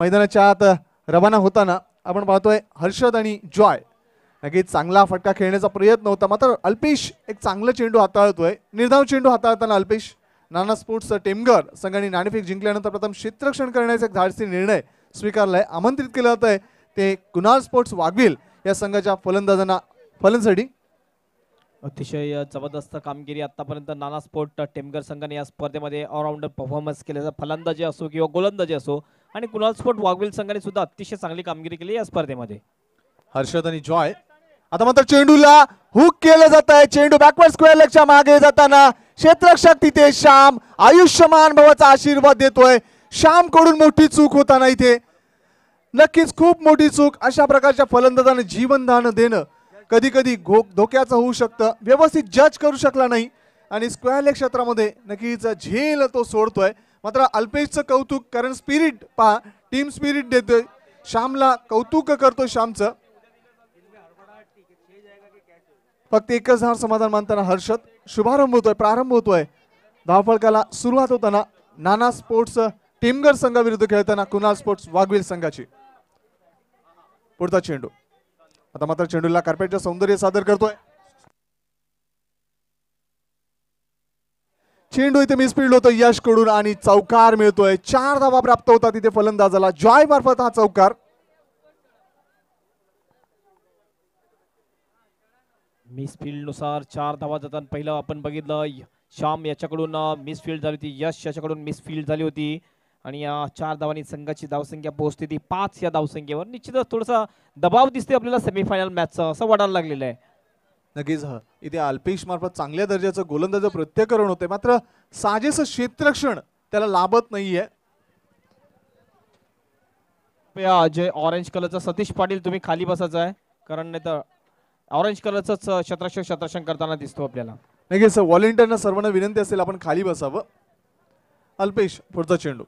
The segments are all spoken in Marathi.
मैदानाच्या आत रवाना होताना आपण पाहतोय हर्षद आणि जॉय नक्कीच चांगला फटका खेळण्याचा प्रयत्न होता, मात्र अल्पेश एक चांगला चेंडू हाताळतोय. निर्धाव चेंडू हाताळताना अल्पेश नाना स्पोर्ट्स टेमघर संघाने नाणेफेक जिंकल्यानंतर प्रथम क्षेत्ररक्षण करण्याचा एक धाडसी निर्णय स्वीकारलाय. आमंत्रित केलं जातंय ते कुणाल स्पोर्ट्स वाघवेल या संघाच्या फलंदाजांना फलंदाजीसाठी. अतिशय जबरदस्त कामगिरी आतापर्यंत नाना स्पोर्ट टेमघर संघाने या स्पर्धेमध्ये ऑलराऊंडर परफॉर्मन्स केल्याचा फलंदाजी असो किंवा गोलंदाजी असो, आणि कुणाल स्पोर्ट वाघवेल संघाने सुद्धा अतिशय चांगली कामगिरी केली या स्पर्धेमध्ये. हर्षद आणि जॉय आता मात्र चेंडूला हुक केलं जात आहे. चेंडू बॅकवर्ड स्क्वेअर लेगच्या मागे जाताना क्षेत्ररक्षक तिथे श्याम आयुष्यमान भवाचा आशीर्वाद देतोय. श्याम कडून मोठी चूक होताना इथे नक्कीच खूप मोठी चूक. अशा प्रकारच्या फलंदाजाने जीवनदान देणं कधी कधी धोक्याचं होऊ शकतं. व्यवस्थित जज करू शकला नाही आणि स्क्वेअर लेग क्षेत्रामध्ये नक्कीच झेल तो सोडतोय. मात्र अल्पेशचं कौतुक, कारण स्पिरिट पहा, टीम स्पिरिट देतोय. श्यामला कौतुक करतो श्यामचं. फक्त एकच धाव समाधान मानताना हर्षद. शुभारंभ होतोय, प्रारंभ होतोय. धावफलकाला सुरुवात होताना नाना स्पोर्ट्स टेमघर संघाविरुद्ध खेळताना कुणाल स्पोर्ट्स वाघवेल संघाची. पुढचा चेंडू आता मात्र चेंडूला कार्पेटचं सौंदर्य सादर करतोय. चेंडू इथे मिसफिल्ड होतो यश कडून आणि चौकार मिळतोय. 4 धावा प्राप्त होतात तिथे फलंदाजाला. जॉय मार्फत हा चौकार. मिसफिल्ड नुसार 4 धावा जातात. पहिलं आपण बघितलं श्याम याच्याकडून मिसफिल्ड झाली होती, यश याच्याकडून मिसफिल्ड झाली होती आणि या 4 धावांनी संघाची धावसंख्या पोहोचते ती 5 या धावसंख्येवर. निश्चितच थोडासा दबाव दिसते आपल्याला सेमीफायनल मॅचचा असं वाटायला लागलेलं आहे. नक्कीच इथे अल्पेश मार्फत चांगल्या दर्जाचं गोलंदाज प्रत्येकरण होते, मात्र साजेसं क्षेत्ररक्षण त्याला लाभत नाहीये. जे ऑरेंज कलरचा सतीश पाटील तुम्ही खाली बसायचं आहे, कारण नाही तर ऑरेंज कलरच क्षेत्ररक्षण करताना दिसतो आपल्याला. नक्कीच व्हॉलेंटियरना सर्वांना विनंती असेल आपण खाली बसावं. अल्पेश पुढचा चेंडू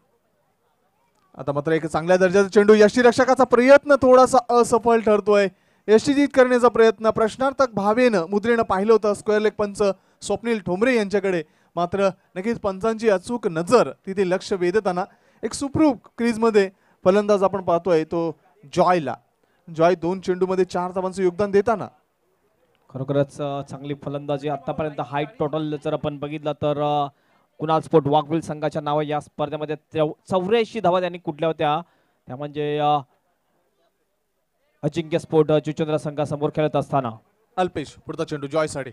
आता मात्र एक चांगल्या दर्जाचा चेंडू. यष्टीरक्षकाचा प्रयत्न थोडासा असफल ठरतोय. यष्टीजीत करण्याचा प्रयत्न प्रश्नार्थक भावेनं मुद्रेनं पाहिलं होतं स्क्वेअर लेग पंच स्वप्नील ठोंबरे यांच्याकडे, मात्र नक्कीच पंचांची अचूक नजर तिथे लक्ष वेधताना एक सुप्रूप क्रीजमध्ये फलंदाज आपण पाहतोय तो जॉयला. जॉय 2 चेंडूमध्ये 4 धावांचं योगदान देताना खरोखरच चांगली फलंदाजी. आतापर्यंत हाईट टोटल जर आपण बघितलं तर कुणाल स्पोर्ट वाघवेल संघाच्या नावे या स्पर्धेमध्ये 84 धावा त्यांनी कुठल्या होत्या, त्या म्हणजे अजिंक्य स्पोर्ट जुचंद्र संघासमोर खेळत असताना. अल्पेश पुढचा चेंडू जॉय साठी.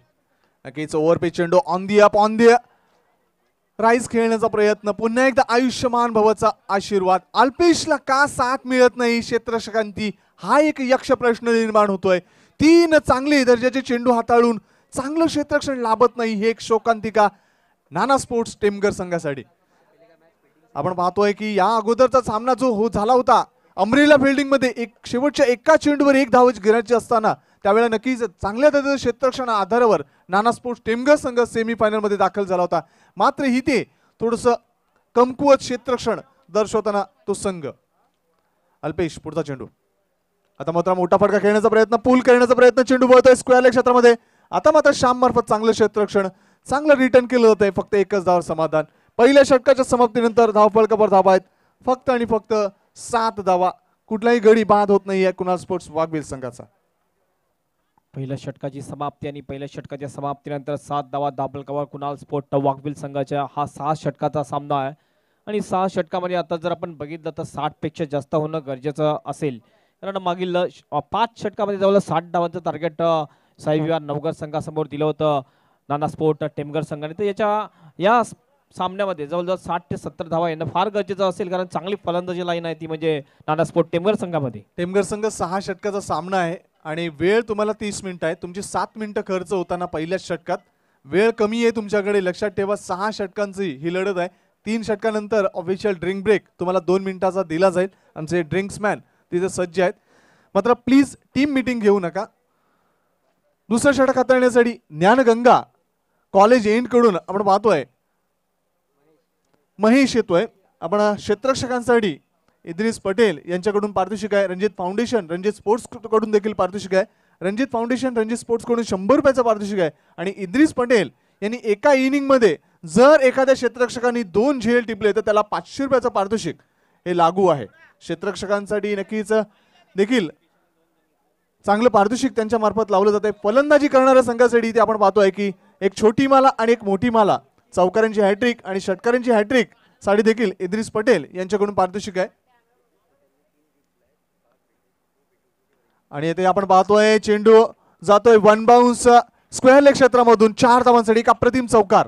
नक्कीच ओव्हरपेच चेंडू ऑन दी अप राईज खेळण्याचा प्रयत्न. पुन्हा एकदा आयुष्यमान भवाचा आशीर्वाद. अल्पेशला का साथ मिळत नाही क्षेत्ररक्षकांची, हा एक यक्ष प्रश्न निर्माण होतोय. 3 चांगले दर्जाचे चेंडू हाताळून चांगलं क्षेत्ररक्षण लाभत नाही, हे एक शोकांतिका नाना स्पोर्ट्स टेमघर संघासाठी. आपण पाहतोय की या अगोदरचा सामना जो झाला होता अमरेला फिल्डिंग मध्ये एक शेवटच्या एका चेंडूवर 1 धाव घेण्याची असताना त्यावेळेला नक्कीच चांगल्या दर्जाच्या क्षेत्ररक्षण आधारावर नाना स्पोर्ट्स टेमघर संघ सेमीफायनल मध्ये दाखल झाला होता. मात्र इथे थोडस कमकुवत क्षेत्ररक्षण दर्शवताना तो संघ. अल्पेश पुढचा चेंडू आता मात्र मोठा फटका खेळण्याचा प्रयत्न, पूल करण्याचा प्रयत्न. चेंडू बोलतोय स्क्वेअर लेग क्षेत्रामध्ये. आता मात्र श्याम मार्फत चांगलं क्षेत्ररक्षण, चांगलं रिटर्न केलं जात आहे. फक्त एकच धाव समाधान. पहिल्या षटकाच्या समाप्तीनंतर धावफलकावर धावा आहेत फक्त आणि फक्त 7 धावा. कुठलाही गडी बाद होत नाहीये कुणाल स्पोर्ट्स वाघवेल संघाचा. पहिल्या षटकाची समाप्ती आणि पहिल्या षटकाच्या समाप्तीनंतर 7 धावा धावफलकावर कुणाल स्पोर्ट वाघवेल संघाच्या. हा 6 षटकाचा सामना आहे आणि 6 षटकामध्ये आता जर आपण बघितलं तर 60 पेक्षा जास्त होणं गरजेचं असेल, कारण मागील 5 षटकामध्ये जवळ 60 धावांचं टार्गेट साईविहार नवघर संघासमोर दिलं होतं नाना स्पोर्ट टेमघर संघाने. तर या सामन्यामध्ये जवळजवळ 60 ते 70 धावा येणं फार गरजेचं असेल, कारण चांगली फलंदाजी लाईन आहे ती म्हणजे नाना स्पोर्ट टेमघर संघामध्ये. टेमघर संघ 6 षटकाचा सामना आहे आणि वेळ तुम्हाला 30 मिनिटं आहे. तुमची 7 मिनिटं खर्च होताना पहिल्याच षटकात. वेळ कमी आहे तुमच्याकडे, लक्षात ठेवा. 6 षटकांची ही लढत आहे. 3 षटकानंतर ऑफिशियल ड्रिंक ब्रेक तुम्हाला 2 मिनिटाचा दिला जाईल. आमचे ड्रिंक्समॅन तिथे सज्ज आहेत. मात्र प्लीज टीम मीटिंग घेऊ नका. दुसरं षटक हाताळण्यासाठी ज्ञानगंगा कॉलेज एंड कडून आपण पाहतोय महेश येतोय. आपण क्षेत्ररक्षकांसाठी इद्रिस पटेल यांच्याकडून पारितोषिक आहे. रणजित फाउंडेशन रणजित स्पोर्ट्स कडून देखील पारितोषिक आहे. रणजित फाउंडेशन रणजित स्पोर्ट्स कडून 100 रुपयाचं पारितोषिक आहे. आणि इद्रिस पटेल यांनी एका इनिंग मध्ये जर एखाद्या क्षेत्ररक्षकांनी 2 झेल टिपले तर त्याला 500 रुपयाचं पारितोषिक हे लागू आहे. क्षेत्ररक्षकांसाठी नक्कीच देखील चांगलं पारितोषिक त्यांच्या मार्फत लावलं जाते. फलंदाजी करणाऱ्या संघासाठी इथे आपण पाहतोय की एक छोटी माला आणि एक मोठी माला, चौकारांची हॅट्रिक आणि षटकारांची हॅट्रिक साठी देखील इद्रिस पटेल यांच्याकडून पारितोषिक आहे. आणि इथे आपण पाहतोय चेंडू जातोय वन बाउन्स स्क्वेअर लेग क्षेत्रामधून 4 धावांसाठी एक अप्रतिम चौकार.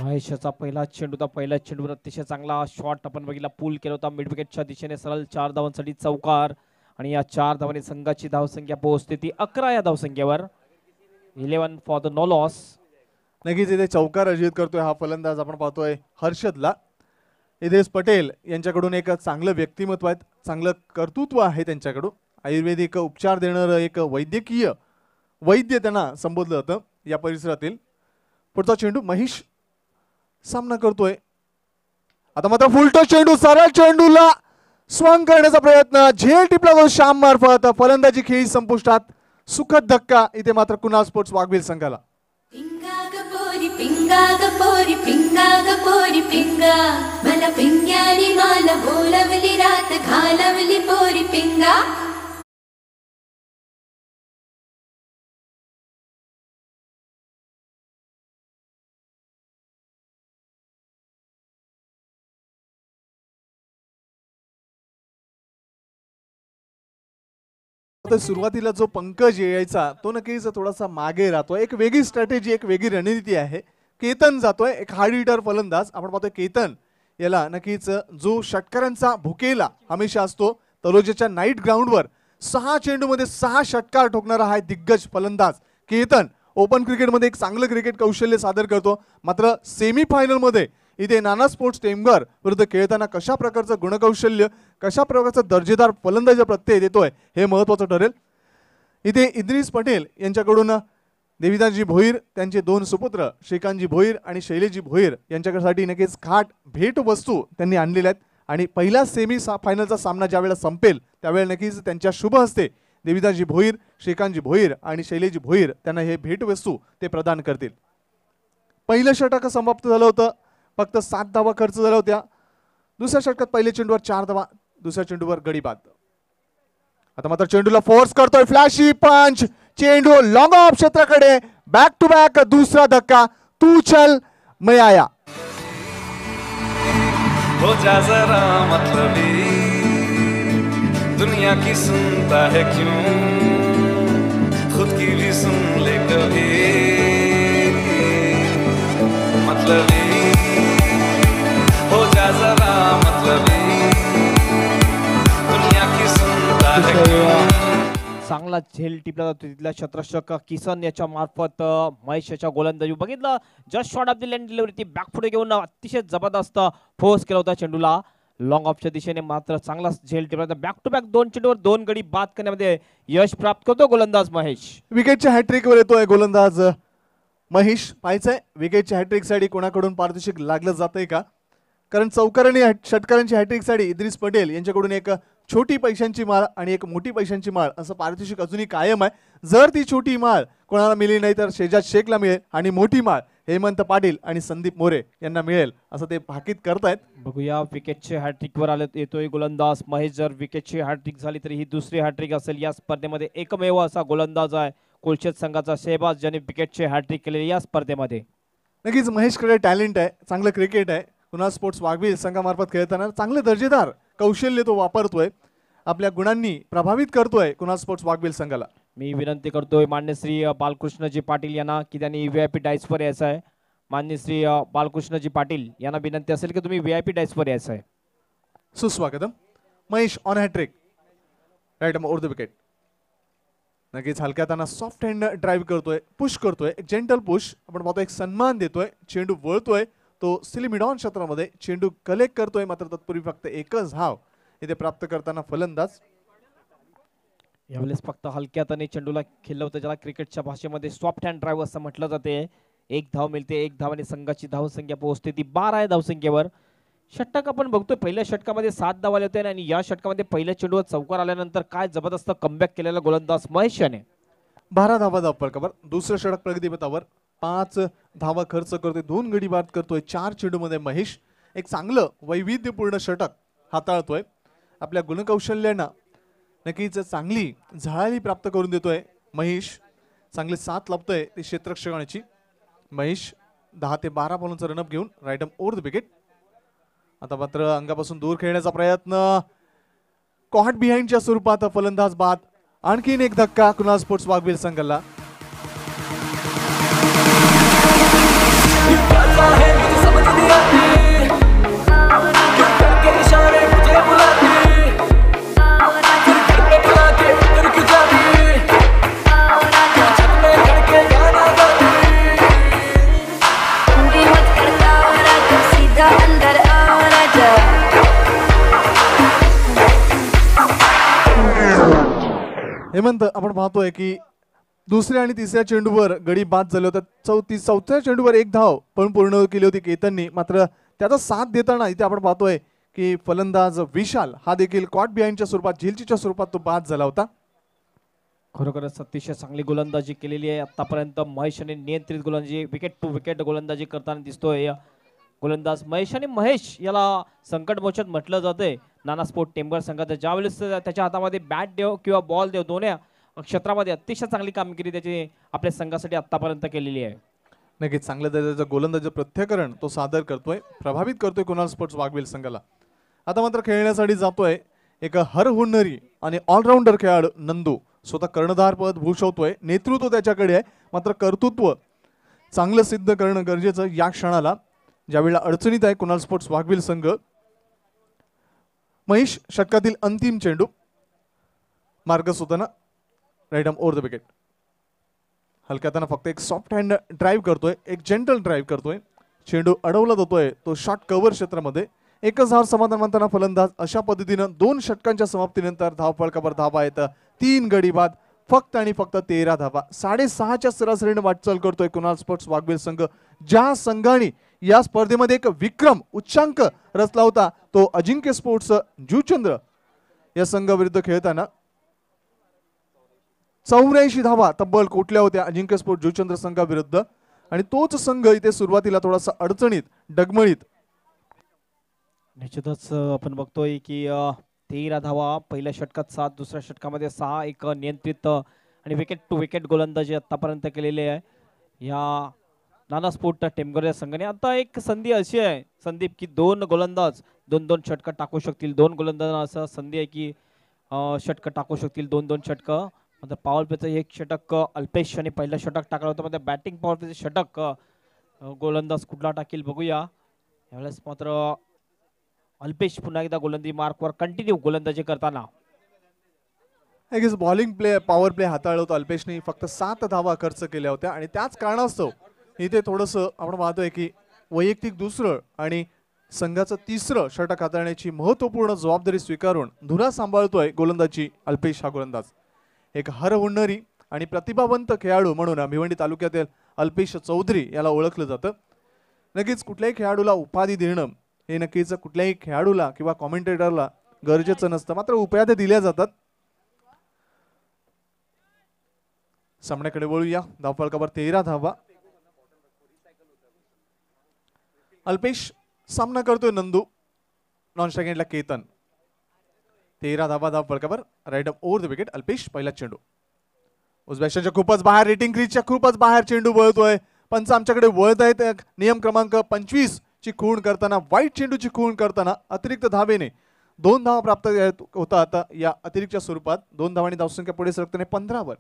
महेशचा पहिला चेंडू होता. पहिल्या चेंडूवर अतिशय चांगला शॉट आपण बघितला, पूल केला होता मिड विकेटच्या दिशेने सरळ 4 धावांसाठी चौकार. आणि या 4 धावांनी संघाची धावसंख्या पोहोचते ती 11 या धावसंख्येवर. 11 फॉर द नो लॉस. नक्कीच इथे चौकार अर्जित करतोय हा फलंदाज आपण पाहतोय हर्षदला. इद्रिस पटेल यांच्याकडून एक चांगलं व्यक्तिमत्व आहे, चांगलं कर्तृत्व आहे त्यांच्याकडून. आयुर्वेदिक उपचार देणारं एक वैद्यकीय वैद्य त्यांना संबोधलं जातं या परिसरातील. पुढचा चेंडू महेश सामना करतोय. आता मात्र फुलटॉस चेंडू, सरळ चेंडूला स्वंग करण्याचा प्रयत्न, झेल टिपला जातो श्याम मार्फत. फलंदाजी खेळी संपुष्टात. सुखद धक्का इथे मात्र कुणाल स्पोर्ट्स वाघवेल संघाला. पिंगा ग पोरी पिंगा मला पिंग्यानी माला बोलवली रात घालवली पोरी पिंगा. सुरुवातीला जो पंकज यायचा तो नक्कीच थोडासा मागे राहतोय. एक वेगळी स्ट्रॅटेजी, एक वेगळी रणनीती आहे. केतन जातोय, एक हार्ड हिटर फलंदाज आपण पाहतोय. केतन याला नक्कीच जो षटकारांचा भुकेला हमेशा असतो, तलोजाच्या नाईट ग्राउंडवर 6 चेंडूमध्ये 6 षटकार ठोकणारा हा दिग्गज फलंदाज केतन ओपन क्रिकेटमध्ये एक चांगलं क्रिकेट कौशल्य सादर करतो. मात्र सेमी फायनल मध्ये इथे नाना स्पोर्ट्स टेमघर विरुद्ध खेळताना कशा प्रकारचं गुणकौशल्य, कशा प्रकारचं दर्जेदार फलंदाजी प्रत्यय देतोय हे महत्त्वाचं ठरेल. इथे इद्रिस पटेल यांच्याकडून देविदासजी भोईर, त्यांचे 2 सुपुत्र श्रीकांतजी भोईर आणि शैलेशजी भोईर यांच्यासाठी नक्कीच खाट भेट वस्तू त्यांनी आणलेल्या आहेत. आणि पहिला सेमी फायनलचा सामना ज्यावेळेला संपेल त्यावेळेला नक्कीच त्यांच्या शुभ हस्ते देविदासजी भोईर, श्रीकांतजी भोईर आणि शैलेशजी भोईर त्यांना हे भेटवस्तू ते प्रदान करतील. पहिलं षटक समाप्त झालं होतं, फक्त 7 धावा खर्च झाल्या होत्या. दुसऱ्या षटकात पहिल्या चेंडूवर 4 धावा, दुसऱ्या चेंडूवर गडी बाद. आता मात्र चेंडूला फोर्स करतोय फ्लॅशी पंच, चेंडू लॉंग ऑफ क्षेत्राकडे, बॅक टू बॅक दूसरा धक्का. तू चल मैं आया. हो जा जरा मतलबी दुनिया की सुनता है क्यों, खुद की भी सुन ले कभी. मतलबी हो जा जरा मतलबी दुनिया की सुनता है क्यों. चांगला झेल टिपला जातो तिथल्या क्षेत्ररक्षक किसन याच्या मार्फत महेश याच्या गोलंदाजी बघितलं. Just shot of the land delivery, ती बॅक पुढे घेऊन अतिशय जबरदस्त फोर्स केला होता चेंडूला लॉंग ऑफच्या दिशेने. मात्र चांगला झेल टिपला, बॅक टू बॅक 2 चेंडूवर 2 गडी बाद करण्यामध्ये यश प्राप्त करतो गोलंदाज महेश. विकेटच्या हॅट्रिकवर येतोय गोलंदाज महेश. पाहायचंय विकेटच्या हॅट्रिकसाठी कोणाकडून पारितोषिक लागलं जातंय का, कारण चौकारांनी षटकारांची हॅट्रिकसाठी इद्रिस पटेल यांच्याकडून एक छोटी पैशांची माळ आणि एक मोठी पैशांची माळ असं पारितोषिक अजूनही कायम आहे. जर ती छोटी माळ कोणाला मिळली नाही तर शेजाद शेखला मिळेल आणि मोठी माळ हेमंत पाटील आणि संदीप मोरे यांना मिळेल असं ते भाकीत करतायत. बघूया विकेटचे हॅट्रिकवर आले येतोय गोलंदाज महेश. जर विकेटची हॅट्रिक झाली तर ही दुसरी हॅट्रिक असेल या स्पर्धेमध्ये. एकमेव असा गोलंदाज आहे कोलशेत संघाचा शहबाज ज्याने विकेटचे हॅट्रिक केले या स्पर्धेमध्ये. नक्कीच महेशकडे टॅलेंट आहे, चांगलं क्रिकेट आहे. कुणाल स्पोर्ट्स वाघवीर संघामार्फत खेळताना चांगले दर्जेदार कौशल्य तो वापरतोय, आपल्या गुणांनी प्रभावित करतोय कुणाल स्पोर्ट्स वाघवीर संघाला. मी विनंती करतोय मान्य श्री बालकृष्णजी पाटील यांना की त्यांनी व्हीआयपी डायसवर यायचं आहे. मान्य श्री बालकृष्णजी पाटील यांना विनंती असेल की तुम्ही व्हीआयपी डायसवर यायचं आहे. सुस्वागतम. Mahesh on hattrick, right over the wicket. नक्कीच हलक्याताना सॉफ्ट हँड ड्राईव्ह करतोय, पुश करतोय, एक जेंटल पुश आपण पाहतोय, एक सन्मान देतोय. चेंडू वळतोय, तो सिलिमिडॉन क्षेत्रामध्ये चेंडू कलेक्ट करतोय. मात्र तत्पूर्वी फक्त एकच धाव इथे प्राप्त करताना फलंदाज. यावेळेस फक्त हलक्याताने चेंडूला खेळलं होतं, ज्याला क्रिकेटच्या भाषेमध्ये सॉफ्ट हँड ड्राईव्ह असं म्हटलं जाते. 1 धाव मिळते, 1 धावाने संघाची धावसंख्या पोहोचते ती 12 आहे धावसंख्येवर. षटक आपण बघतोय पहिल्या षटकामध्ये 7 धावा आले होते आणि या षटकामध्ये पहिल्या चेंडूवर चौकार आल्यानंतर काय जबरदस्त कमबॅक केलेला गोलंदाज महेश याने. 12 धावा धावफलकावर. दुसरं षटक प्रगतीपथावर 5 धावा खर्च करतोय, 2 गडी बाद करतोय 4 चेंडूमध्ये महेश. एक चांगलं वैविध्यपूर्ण षटक हाताळतोय. आपल्या गुणकौशल्यांना नक्कीच चांगली झळाळी प्राप्त करून देतोय महेश. चांगले साथ लाभतोय ते क्षेत्ररक्षकाची. महेश 10 ते 12 बॉलांचा रनअप घेऊन राईट ओव्हर द विकेट. आता मात्र अंगापासून दूर खेळण्याचा प्रयत्न, कॉट बिहाइंडच्या स्वरूपात फलंदाज बाद. आणखीन एक धक्का कुणाल स्पोर्ट्स वाघवेल संघाला. हेमंत, आपण पाहतोय की दुसऱ्या आणि तिसऱ्या चेंडूवर गडी बाद झाले होते. चौथ्या चेंडूवर 1 धाव पण पूर्ण केली होती केतननी. मात्र त्याचा साथ देताना इथे आपण पाहतोय की फलंदाज विशाल हा देखील कॉट बिहाइंडच्या स्वरूपात, झेलचीच्या स्वरूपात तो बाद झाला होता. खरोखरच अतिशय चांगली गोलंदाजी केलेली आहे आतापर्यंत महेशने. नियंत्रित गोलंदाजी, विकेट टू विकेट गोलंदाजी करताना दिसतोय गोलंदाज महेश. आणि महेश याला संकटमोचक म्हटलं जाते नाना स्पोर्ट टेंबर संघाचा. ज्यावेळेस त्याच्या हातामध्ये बॅट देव किंवा बॉल देव दोन्ही क्षेत्रामध्ये अतिशय चांगली कामगिरी त्याची आपल्या संघासाठी आतापर्यंत केलेली आहे. नक्कीच चांगल्या दर्जाचं गोलंदाजी प्रत्येकरण तो सादर करतोय, प्रभावित करतोय कुणाल स्पोर्ट्स वाघवेल संघाला. आता मात्र खेळण्यासाठी जातोय एक हरहुन्नरी आणि ऑलराऊंडर खेळाडू नंदू. स्वतः कर्णधार पद भूषवतोय, नेतृत्व त्याच्याकडे आहे. मात्र कर्तृत्व चांगलं सिद्ध करणं गरजेचं या क्षणाला, ज्यावेळेला अडचणीत आहे कुणाल स्पोर्ट्स वाघवेल संघ. महेश षटकातील अंतिम चेंडू मार्ग होताना right arm over the wicket. हलक्याताना फक्त एक सॉफ्ट हँड ड्राईव्ह करतोय, एक जेंटल ड्राईव्ह करतोय. चेंडू अडवला जातोय तो शॉट कव्हर क्षेत्रामध्ये. एकच धाव समाधान मानताना फलंदाज अशा पद्धतीनं 2 षटकांच्या समाप्तीनंतर धावफलकावर धावा आहेत. 3 गडी बाद, फक्त आणि फक्त 13 धावा. 6.5च्या सरासरीने वाटचाल करतोय कुणाल स्पोर्ट्स वाघवेल संघ. ज्या संघाने या स्पर्धेमध्ये एक विक्रम उच्चांक रचला होता तो अजिंक्य स्पोर्ट्स जुचंद्र या संघाविरुद्ध खेळताना 84 धावा तब्बल कोटल्या होत्या अजिंक्य स्पोर्ट्स जुचंद्र संघाविरुद्ध. आणि तोच संघ इथे सुरुवातीला थोडासा अडचणीत डगमळीत. निश्चितच आपण बघतोय की 13 धावा पहिल्या षटकात, 7 दुसऱ्या षटकामध्ये, 6 एक नियंत्रित आणि विकेट टू विकेट गोलंदाजी आतापर्यंत केलेली आहे या नाना स्पोर्ट टेंबर या संघाने. आता एक संधी अशी आहे संदीप की 2 गोलंदाज 2-2 षटक टाकू शकतील. 2 गोलंदाजांना असं संधी आहे की षटक टाकू शकतील, 2-2 षटक. म्हणजे पॉवर प्लेचं एक षटक अल्पेश आणि पहिलं षटक टाकलं होतं. म्हणजे बॅटिंग पॉवर प्लेचं षटक गोलंदाज कुठला टाकील बघूया. यावेळेस मात्र अल्पेश पुन्हा एकदा गोलंदाजी मार्कवर कंटिन्यू गोलंदाजी करताना. बॉलिंग प्ले, पॉवर प्ले हाताळलं होतं अल्पेशने. फक्त 7 धावा खर्च केल्या होत्या आणि त्याच कारणास्तव इथे थोडंसं आपण पाहतोय की वैयक्तिक दुसरं आणि संघाचं 3रं षटक हाताळण्याची महत्त्वपूर्ण जबाबदारी स्वीकारून धुरा सांभाळतोय गोलंदाजी अल्पेश. हा गोलंदाज एक हरहुन्नरी आणि प्रतिभावंत खेळाडू म्हणून भिवंडी तालुक्यातील अल्पेश चौधरी याला ओळखलं जातं. नक्कीच कुठल्याही खेळाडूला उपाधी देणं हे नक्कीच कुठल्याही खेळाडूला किंवा कॉमेंटेटरला गरजेचं नसतं, मात्र उपाध्या दिल्या जातात. सामन्याकडे वळूया. धावफलकावर 13 धावा. अल्पेश सामना करतोय नंदू. नॉन सेकंडला केतन. 13 धावा धावफलकावर right over the wicket. Alpesh पहिला चेंडू उजव्या खूपच बाहेर, रेटिंग क्रीजच्या खूपच बाहेर चेंडू वळतोय. पंच आमच्याकडे वळत आहेत. नियम क्रमांक 25 ची खूण करताना, वाईट चेंडूची खूण करताना अतिरिक्त धावेने 2 धावा प्राप्त होता. आता या अतिरिक्तच्या स्वरूपात 2 धावांनी धावसंख्या पुढे सरकताना 15 वर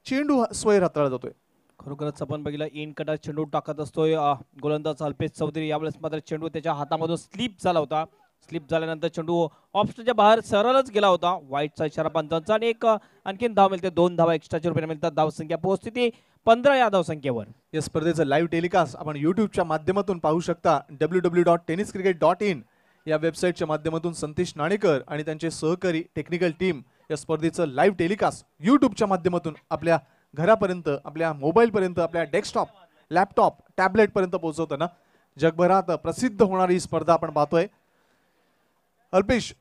चेंडू स्वैर हाताळला जातोय. खरोखरच आपण बघितलं इन कटा चेंडू टाकत असतोय गोलंदाज अल्पेश चौधरी. यावेळेस मात्र चेंडू त्याच्या हातामधून स्लिप झाला होता. स्लिप झाल्यानंतर चेंडू ऑप्शनच्या बाहेर सरळच गेला होता. वाईटचा इशारा पंचांचा आणि एक आणखीन धाव मिळते. 2 धावा एक्स्ट्राच्या रुपयाने मिळतात. धावसंख्या पोहोचते 15 या धावसंख्येवर. या स्पर्धेचं लाईव्ह टेलिकास्ट आपण युट्यूबच्या माध्यमातून पाहू शकता. www.tenniscricket.in या वेबसाईटच्या माध्यमातून संतोष नाणेकर आणि त्यांचे सहकारी टेक्निकल टीम या स्पर्धेचं लाईव्ह टेलिकास्ट युट्यूबच्या माध्यमातून आपल्या घरापर्यंत, आपल्या मोबाईलपर्यंत, आपल्या डेस्कटॉप, लॅपटॉप, टॅबलेटपर्यंत पोहोचवताना जगभरात प्रसिद्ध होणारी ही स्पर्धा आपण पाहतोय. अल्पेश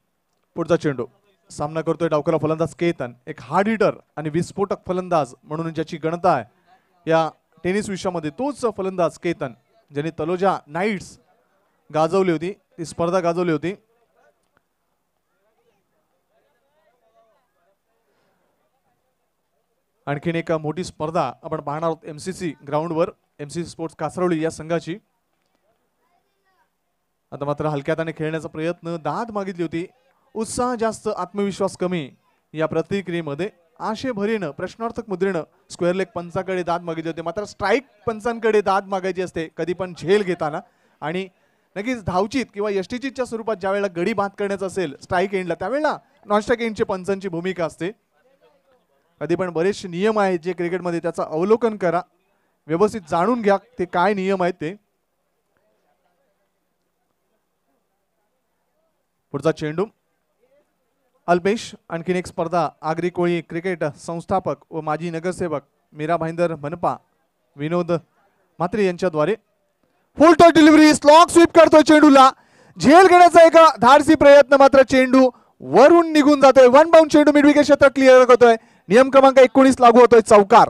पुढचा चेंडू सामना करतोय डावखुरा फलंदाज केतन, एक हार्ड हिटर आणि विस्फोटक फलंदाज म्हणून ज्याची गणता आहे या टेनिस विश्वामध्ये तोच फलंदाज केतन, ज्याने तलोजा नाईट्स गाजवली होती, ती स्पर्धा गाजवली होती. आणखीन एक मोठी स्पर्धा आपण पाहणार आहोत MCC ग्राउंडवर, MCC स्पोर्ट्स कासरवली या संघाची. आता मात्र हलक्यात आणि खेळण्याचा प्रयत्न, दाद मागितली होती, उत्साह जास्त आत्मविश्वास कमी या प्रतिक्रियेमध्ये आशेभरीनं प्रश्नार्थक मुद्रेनं स्क्वेअर लेग पंचाकडे दाद मागितली होती. मात्र स्ट्राईक पंचांकडे दाद मागायची असते कधी पण झेल घेताना, आणि नक्कीच धावचीत किंवा यष्टीचीतच्या स्वरूपात ज्या वेळेला गडी बाद करण्याचा असेल स्ट्राईक एंडला, त्यावेळेला नॉन स्ट्राईक एंडचे पंचांची भूमिका असते. कधी पण बरेचसे नियम आहेत जे क्रिकेटमध्ये, त्याचं अवलोकन करा, व्यवस्थित जाणून घ्या ते काय नियम आहेत ते. पुढचा चेंडू अल्पेश, आणखीन एक स्पर्धा आगरी कोळी क्रिकेट संस्थापक व माजी नगरसेवक मीरा भाईंदर मनपा विनोद म्हात्रे यांच्याद्वारे. Full toss delivery, slog sweep करतोय चेंडूला, झेल घेण्याचा एक धाडसी प्रयत्न, मात्र चेंडू वरून निघून जातोय. वन बाउंड चेंडू मिडविकेट क्षेत्र क्लिअर करतोय. नियम क्रमांक 19 लागू होतोय, चौकार.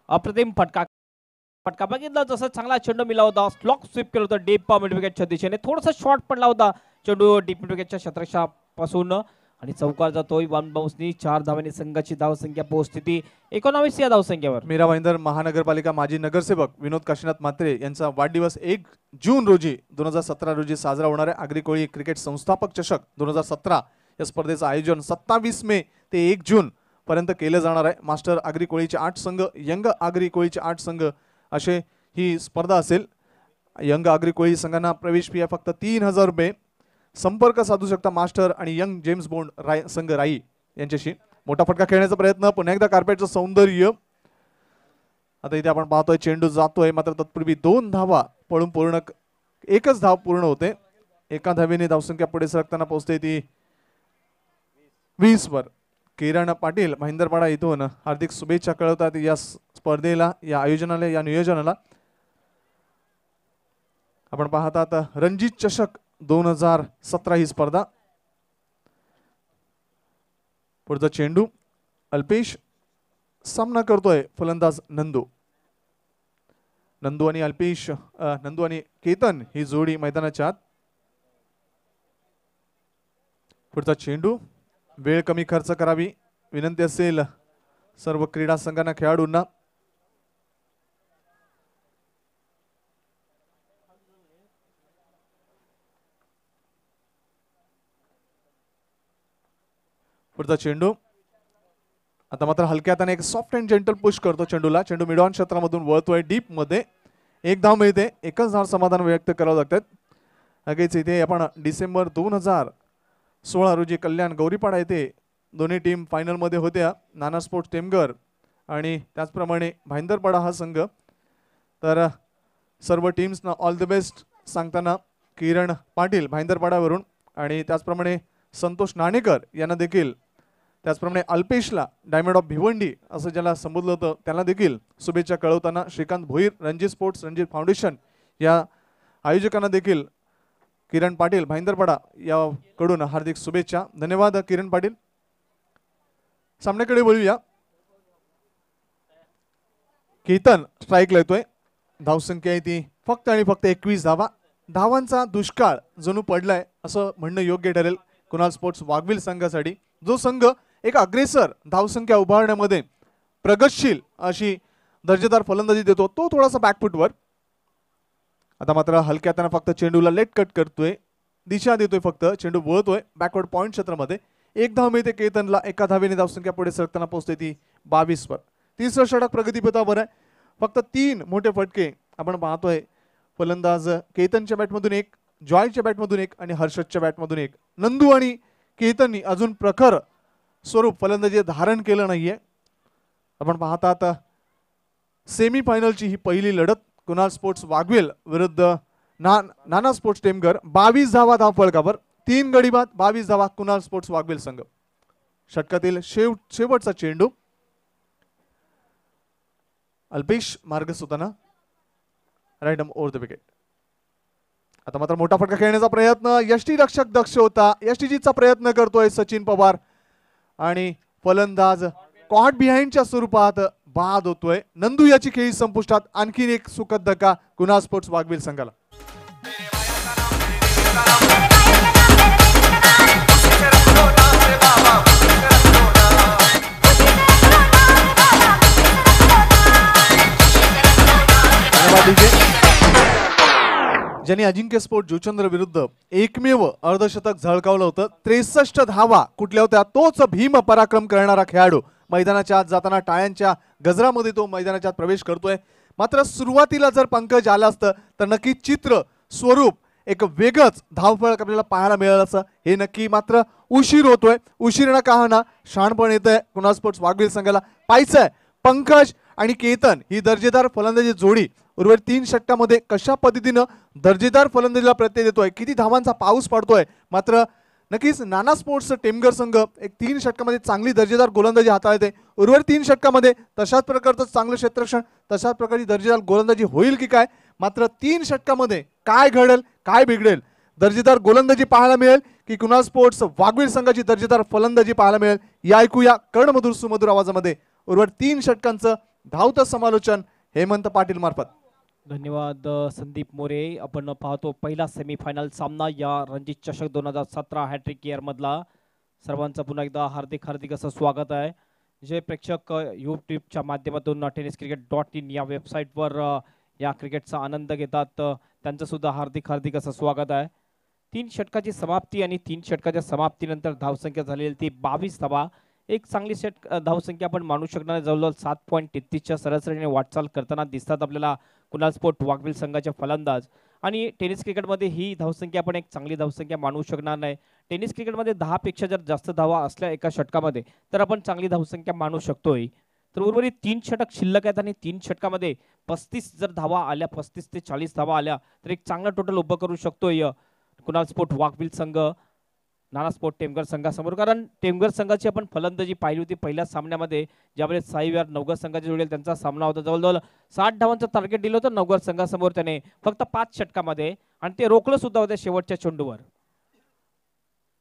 अप्रतिम फटका बघितला, जसं चांगला चेंडू मिला होता, स्लॉक स्वीप केलं होतं डीप मिड विकेटच्या दिशेने, थोडासा शॉर्ट पडला होता चेंडू डीप मिड विकेटच्या क्षेत्रक्षापासून आणि चौकार जातोय. वन बाउन्सनी 4 धावांनी संघाची धावसंख्या पोहोचते ती 19 या धावसंख्येवर. मीरा भाईंदर महानगरपालिका माजी नगरसेवक विनोद काशीनाथ म्हात्रे यांचा वाढदिवस 1 जून रोजी 2017 रोजी साजरा होणार आहे. आगरी कोळी क्रिकेट संस्थापक चषक 2017 या स्पर्धेचं आयोजन 27 मे ते 1 जून पर्यंत केलं जाणार आहे. मास्टर आगरी कोळीचे 8 संघ, यंग आगरी कोळीचे 8 संघ असे ही स्पर्धा असेल. यंग आगरी कोळी संघांना प्रवेश फी फक्त 3000 रुपये. संपर्क साधू शकता मास्टर आणि यंग जेम्स बॉन्ड संघ राई यांच्याशी. मोठा फटका खेळण्याचा प्रयत्न, पुन्हा एकदा कार्पेटचं सौंदर्य. आता इथे आपण पाहतोय चेंडू जातोय, मात्र तत्पूर्वी 2 धावा पळून पूर्ण, एकच धाव पूर्ण होते. एका धावेने धावसंख्या पुढे सरकताना पोहोचते ती 20 वर. किरण पाटील महिंदरपाडा इथून हार्दिक शुभेच्छा कळवतात या स्पर्धेला, या आयोजनाला, या नियोजनाला. आपण पाहतात रणजित चषक 2017 ही स्पर्धा. पुढचा चेंडू अल्पेश, सामना करतोय फलंदाज नंदू. नंदू आणि अल्पेश, नंदू आणि केतन ही जोडी मैदानाच्या आत. पुढचा चेंडू, वेळ कमी खर्च करावी विनंती असेल सर्व क्रीडा संघांना, खेळाडूंना. पुढचा चेंडू आता मात्र हलक्यात आणि एक सॉफ्ट अँड जेंटल पुश करतो चेंडूला. चेंडू मिडऑन क्षेत्रामधून वळतोय डीप मध्ये, एक धाव मिळते, एकच धाव समाधान व्यक्त करावं लागतात. लगेच इथे आपण डिसेंबर 2016 रोजी कल्याण गौरीपाडा येथे दोन्ही टीम फायनल मध्ये होत्या. नाना स्पोर्ट्स टेमघर आणि त्याचप्रमाणे भाईंदरपाडा हा संघ. तर सर्व टीम्सना ऑल द बेस्ट सांगताना किरण पाटील भाईंदरपाड्यावरून आणि त्याचप्रमाणे संतोष नाणेकर यांना देखील, त्याचप्रमाणे अल्पेशला डायमंड ऑफ भिवंडी असं ज्याला संबोधलं होतं त्यांना देखील शुभेच्छा कळवताना श्रीकांत भोईर, रणजित स्पोर्ट्स, रणजित फाउंडेशन या आयोजकांना देखील किरण पाटील भाईंदरपाडा याकडून हार्दिक शुभेच्छा. धन्यवाद किरण पाटील. सामन्याकडे वळूया. केतन स्ट्राईक येतोय, धावसंख्या आहे ती फक्त आणि फक्त 21 धावा. धावांचा दुष्काळ जणू पडलाय असं म्हणणं योग्य ठरेल कुणाल स्पोर्ट्स वाघविल संघासाठी. जो संघ एक अग्रेसर धावसंख्या उभारण्यामध्ये प्रगतशील अशी दर्जेदार फलंदाजी देतो, तो थोडासा बॅकफुटवर. आता मात्र हलक्यात फक्त चेंडूला लेट कट करतोय, दिशा देतोय, फक्त चेंडू वळतोय बॅकवर्ड पॉइंट क्षेत्रामध्ये. एक धाव मिळते केतनला, एका धावेने धावसंख्या पुढे सरकताना पोहोचते ती 22 वर. तिसरं षटक प्रगतीपथावर आहे. फक्त 3 मोठे फटके आपण पाहतोय. फलंदाज केतनच्या बॅटमधून 1, जॉयच्या बॅटमधून 1 आणि हर्षदच्या बॅटमधून 1. नंदू आणि केतननी अजून प्रखर स्वरूप फलंदाजी धारण केलं नाहीये. आपण पाहतात सेमी फायनलची ही पहिली लढत कुणाल स्पोर्ट्स वाघवेल विरुद्ध नाना स्पोर्ट्स टेमघर 22 धावा धावफलकावर, 3 गडी बाद, 22 धावा कुणाल स्पोर्ट्स वाघवेल संघ. षटकातील शेवटचा चेंडू अल्पेश मार्ग सुताना राईट ओव्हर द विकेट. आता मात्र मोठा फटका खेळण्याचा प्रयत्न, यष्टी रक्षक दक्ष होता, यष्टीजीचा प्रयत्न करतोय सचिन पवार आणि फलंदाज कॉट बिहाइंडच्या स्वरूपात बाद होतोय. नंदू याची खेळी संपुष्टात. आणखी एक सुखद धक्का कुणाल स्पोर्ट्स वाघवेल संघाला. ज्यांनी अजिंक्य स्पोर्ट जुचंद्र विरुद्ध एकमेव अर्धशतक झळकावलं होतं. 63 धावा कुठल्या होत्या, तोच भीम पराक्रम करणारा खेळाडू मैदानाच्या आत जाताना टाळ्यांच्या गजरामध्ये तो मैदानाच्या आत प्रवेश करतोय. मात्र सुरुवातीला जर पंकज आला असतं तर नक्की चित्र स्वरूप एक वेगळंच धावफलक आपल्याला पाहायला मिळालं असं. हे नक्की मात्र उशीर होतोय. उशीर न का होईना शहाणपण येतंय कुणाल स्पोर्ट्स वाघवेल संघाला. पाहायचंय पंकज आणि केतन ही दर्जेदार फलंदाजी जोडी उर्वरित 3 षटकामध्ये कशा पद्धतीनं दर्जेदार फलंदाजीला प्रत्यय देतोय, किती धावांचा पाऊस पडतोय. मात्र नक्कीच नाना स्पोर्ट्स टेमघर संघ एक 3 षटकामध्ये चांगली दर्जेदार गोलंदाजी हाताळते. उर्वरित 3 षटकामध्ये तशाच प्रकारचं चांगलं क्षेत्ररक्षण, तशाच प्रकारची दर्जेदार गोलंदाजी होईल की काय. मात्र 3 षटकामध्ये काय घडेल, काय बिघडेल, दर्जेदार गोलंदाजी पाहायला मिळेल की कुणाल स्पोर्ट्स वाघवेल संघाची दर्जेदार फलंदाजी पाहायला मिळेल, या ऐकूया कर्णमधुर सुमधुर आवाजामध्ये उर्वरित 3 षटकांचं धावतं समालोचन हेमंत पाटील मार्फत. धन्यवाद संदीप मोरे. आपण पाहतो पहिला सेमीफायनल सामना या रणजी चषक 2017 हॅट्रिक इयर मधला. सर्वांचं पुन्हा एकदा हार्दिक हार्दिक असं स्वागत आहे. जे प्रेक्षक यूट्यूबच्या माध्यमातून tenniscricket.in या वेबसाईटवर या क्रिकेटचा आनंद घेतात त्यांचं सुद्धा हार्दिक हार्दिक असं स्वागत आहे. 3 षटकाची समाप्ती आणि 3 षटकाच्या समाप्तीनंतर धावसंख्या झालेली ती 22 धावा. एक चांगली धावसंख्या आपण मानू शकणार. जवळजवळ 7.33च्या सरासरीने वाटचाल करताना दिसतात आपल्याला कुणाल स्पोर्ट वाघवेल संघाचे फलंदाज. आणि टेनिस क्रिकेटमध्ये ही धावसंख्या आपण एक चांगली धावसंख्या मानू शकणार नाही. टेनिस क्रिकेटमध्ये 10 पेक्षा जर जास्त धावा असल्या एका षटकामध्ये तर आपण चांगली धावसंख्या मानू शकतोय. तर उर्वरित 3 षटक शिल्लक आहेत आणि 3 षटकामध्ये 35 जर धावा आल्या, 35 ते 40 धावा आल्या तर एक चांगला टोटल उभं करू शकतोय कुणाल स्पोर्ट वाघवेल संघ नाना स्पोर्ट टेमघर संघासमोर. कारण टेमघर संघाची आपण फलंदाजी पाहिली होती पहिल्या सामन्यामध्ये, ज्यावेळेस साई विहार नवघर संघाच्या जोडीला त्यांचा सामना होता. जवळजवळ 60 धावांचं टार्गेट दिलं होतं नवघर संघासमोर त्याने फक्त 5 षटकामध्ये, आणि ते रोखलं सुद्धा होतं शेवटच्या चेंडूवर.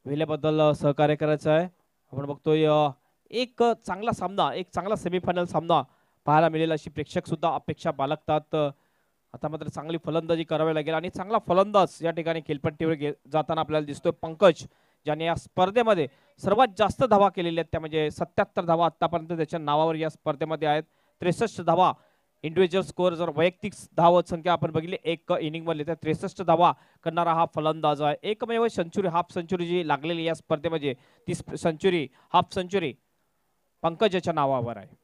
वेळेबद्दल सहकार्य करायचं आहे. आपण बघतोय एक चांगला सामना, एक चांगला सेमीफायनल सामना पाहायला मिळेल अशी प्रेक्षक सुद्धा अपेक्षा बाळगतात. आता मात्र चांगली फलंदाजी करावी लागेल आणि चांगला फलंदाज या ठिकाणी खेळपट्टीवर जाताना आपल्याला दिसतोय पंकज, ज्याने या स्पर्धेमध्ये सर्वात जास्त धावा केलेल्या आहेत. त्या म्हणजे 77 धावा आतापर्यंत त्याच्या नावावर या स्पर्धेमध्ये आहेत. 63 धावा इंडिव्हिज्युअल स्कोअर. जर वैयक्तिक धाव संख्या आपण बघितली एक इनिंग मध्ये तर 63 धावा करणारा हा फलंदाज आहे. एकमेव सेंचुरी, हाफ सेंचुरी जी लागलेली या स्पर्धेमध्ये ती सेंचुरी, हाफ सेंचुरी पंकज याच्या नावावर आहे.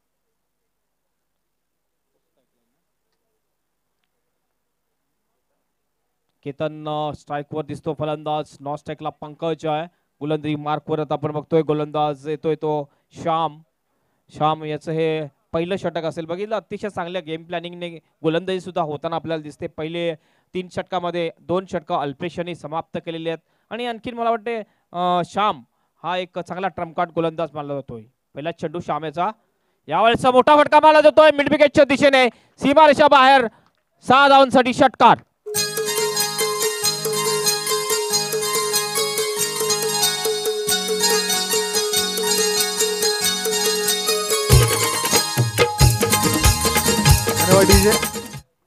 केतन स्ट्राईकवर दिसतो फलंदाज. नॉन स्ट्राईकला पंकज आहे. गोलंदाजी मार्कवर आपण बघतोय गोलंदाज येतोय तो श्याम याचं हे पहिलं षटक असेल. बघितलं अतिशय चांगल्या गेम प्लॅनिंगने गोलंदाजी सुद्धा होताना आपल्याला दिसते. पहिले 3 षटकामध्ये 2 षटकं अल्पेश यांनी समाप्त केलेली आहेत आणि आणखीन मला वाटते श्याम हा एक चांगला ट्रम्पकार्ड गोलंदाज मानला जातोय. पहिला चेंडू श्याम याचा, यावेळेचा मोठा फटका मारला जातोय मिड विकेटच्या दिशेने, सीमारेषा बाहेर. 6 धावांसाठी षटकार.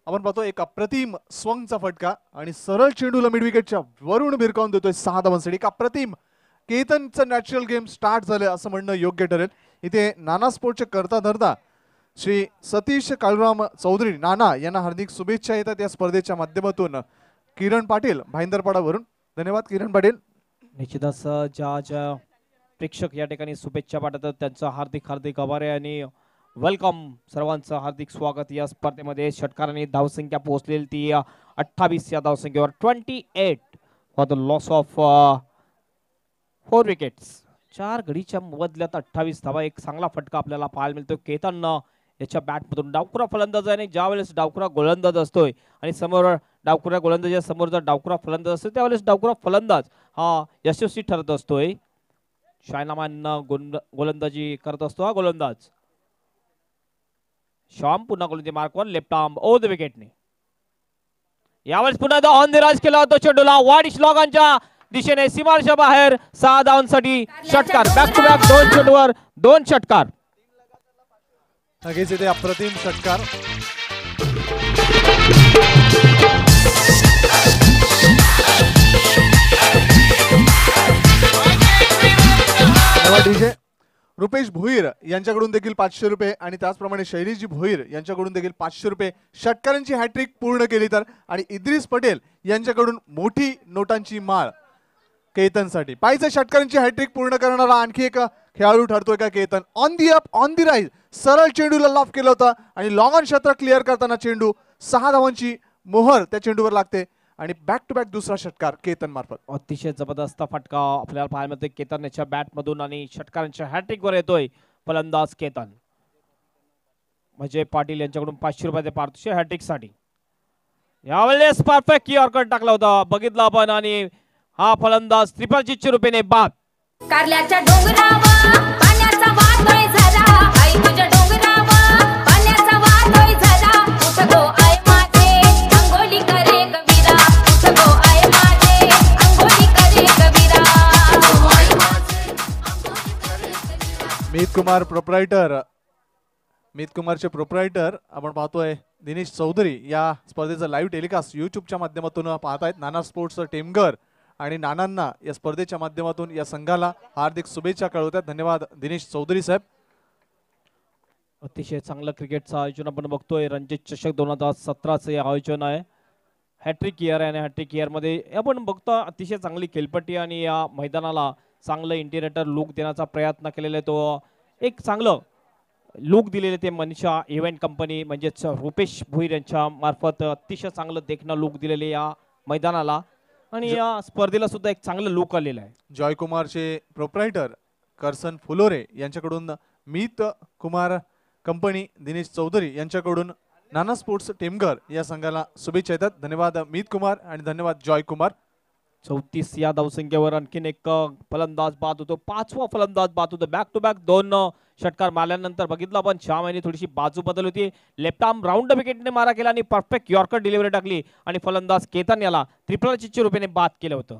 आपण पाहतो एक अप्रतिम स्वंगचा फटका आणि सरळ चेंडूला मिड विकेटच्या वरून भिरकावून देतोय 6 धावांसाठी. एक अप्रतिम केतनचं नॅचरल गेम स्टार्ट झालं असं म्हणणं योग्य ठरेल. इथे नाना स्पोर्टचे करता धरता श्री सतीश काळूराम चौधरी नाना यांना हार्दिक शुभेच्छा येतात या स्पर्धेच्या माध्यमातून. किरण पाटील भाईंदरपाडावरून धन्यवाद किरण पाटील. निश्चितच ज्या प्रेक्षक या ठिकाणी शुभेच्छा पाठवतात त्यांचा हार्दिक हार्दिक आभार आहे आणि वेलकम. सर्वांचं हार्दिक स्वागत या स्पर्धेमध्ये. षटकारांनी धावसंख्या पोहोचलेली ती 28 या धावसंख्येवर. 28 for the loss of 4 wickets. 4 गडीच्या बदल्यात 28 धावा. एक चांगला फटका आपल्याला पाहायला मिळतो. केतन याच्या बॅटमधून. डावखुरा फलंदाज आहे आणि ज्यावेळेस डावखुरा गोलंदाज असतोय आणि समोर डावखुरा गोलंदाजा समोर जर डावखुरा फलंदाज असतो त्यावेळेस डावखुरा फलंदाज हा यशस्वी ठरत असतोय. शायनामान गोलंदाजी करत असतो हा गोलंदाज. श्याम पुन्हा गोलंदाजी मार्कवर लेफ्ट आर्म ओव्हर द विकेटने. यावेळेस पुन्हा ऑन द राज केला होता चेंडूला वाडिश लॉगांच्या दिशेने सीमारेषा बाहेर 6 धावांसाठी षटकार. बॅक टू बॅक 2 चेंडूवर 2 षटकार. नक्कीच इथे अप्रतिम षटकार. डीजे रुपेश भोईर यांच्याकडून देखील 500 रुपये आणि त्याचप्रमाणे शैलीजी भोईर यांच्याकडून देखील 500 रुपये. षटकारांची हॅट्रिक पूर्ण केली तर आणि इद्रिस पटेल यांच्याकडून मोठी नोटांची माळ केतनसाठी. पाहिजे षटकारांची हॅट्रिक पूर्ण करणारा आणखी एक खेळाडू ठरतोय का Ketan. On the up on the rise सरळ चेंडूला लॉफ केलं होतं आणि लॉंग ऑन क्षेत्र क्लिअर करताना चेंडू 6 धावांची मोहर त्या चेंडूवर लागते आणि बॅक टू बॅक दुसरा षटकार केतन मार्फत. अतिशय जबरदस्त फटका आपल्याला पाहायला मिळतोय केतन याच्या बॅटमधून आणि षटकारांच्या हॅट्रिक वर येतोय फलंदाज केतन. म्हणजे पाटील यांच्याकडून 500 रुपये पारितोषिक हॅट्रिक साठी. यावेळेस परफेक्ट यॉर्कर टाकला होता बघितला आपण आणि हा फलंदाज 350 रुपयाने बाद. कारल्याच्या डोंगरावर पाण्याचा वादळ झाला आई तुझ्या डोंगरावर पाण्याचा वादळ झाला उठ गो आई माझे अंघोळी करे कबीरा उठ गो आई माझे अंघोळी करे कबीरा. मीत कुमार प्रोप्रायटर मीत कुमारचे प्रोप्रायटर आपण पाहतोय दिनेश चौधरी या स्पर्धेचं लाईव्ह टेलिकास्ट युट्यूबच्या माध्यमातून पाहतायत. नाना स्पोर्ट्स टेमघर आणि नानांना या स्पर्धेच्या माध्यमातून या संघाला हार्दिक शुभेच्छा कळवतात. धन्यवाद दिनेश चौधरी साहेब. अतिशय चांगलं क्रिकेटचं आयोजन आपण बघतोय. रणजित चषक 2017चं हे आयोजन आहे. हॅट्रिक इयर आहे आणि हॅट्रिक इयर मध्ये आपण बघतो अतिशय चांगली खेळपट्टी आणि या मैदानाला चांगलं इंटिरियर लुक देण्याचा प्रयत्न केलेला आहे. तो एक चांगलं लुक दिलेले ते मनीषा इव्हेंट कंपनी म्हणजेच रुपेश भोईर यांच्या मार्फत अतिशय चांगलं देखणं लुक दिलेले या मैदानाला आणि या स्पर्धेला सुद्धा एक चांगलं लुक आलेलं आहे. जॉयकुमारचे प्रोप्रायटर करसन फुलोरे यांच्याकडून मीत कुमार कंपनी दिनेश चौधरी यांच्याकडून नाना स्पोर्ट्स टेमघर या संघाला शुभेच्छा येतात. धन्यवाद मीत कुमार आणि धन्यवाद जॉयकुमार. 34 या धावसंख्येवर आणखीन एक फलंदाज बाद होतो. 5वा फलंदाज बाद होतो. बॅक टू बॅक 2 षटकार मारल्यानंतर बघितलं आपण श्याम यांनी थोडीशी बाजू बदलली होती. लेफ्ट आर्म राऊंड विकेटने मारा केला आणि परफेक्ट यॉर्कर डिलिव्हरी टाकली आणि फलंदाज केतन याला 350 रुपयाने बाद केलं होतं.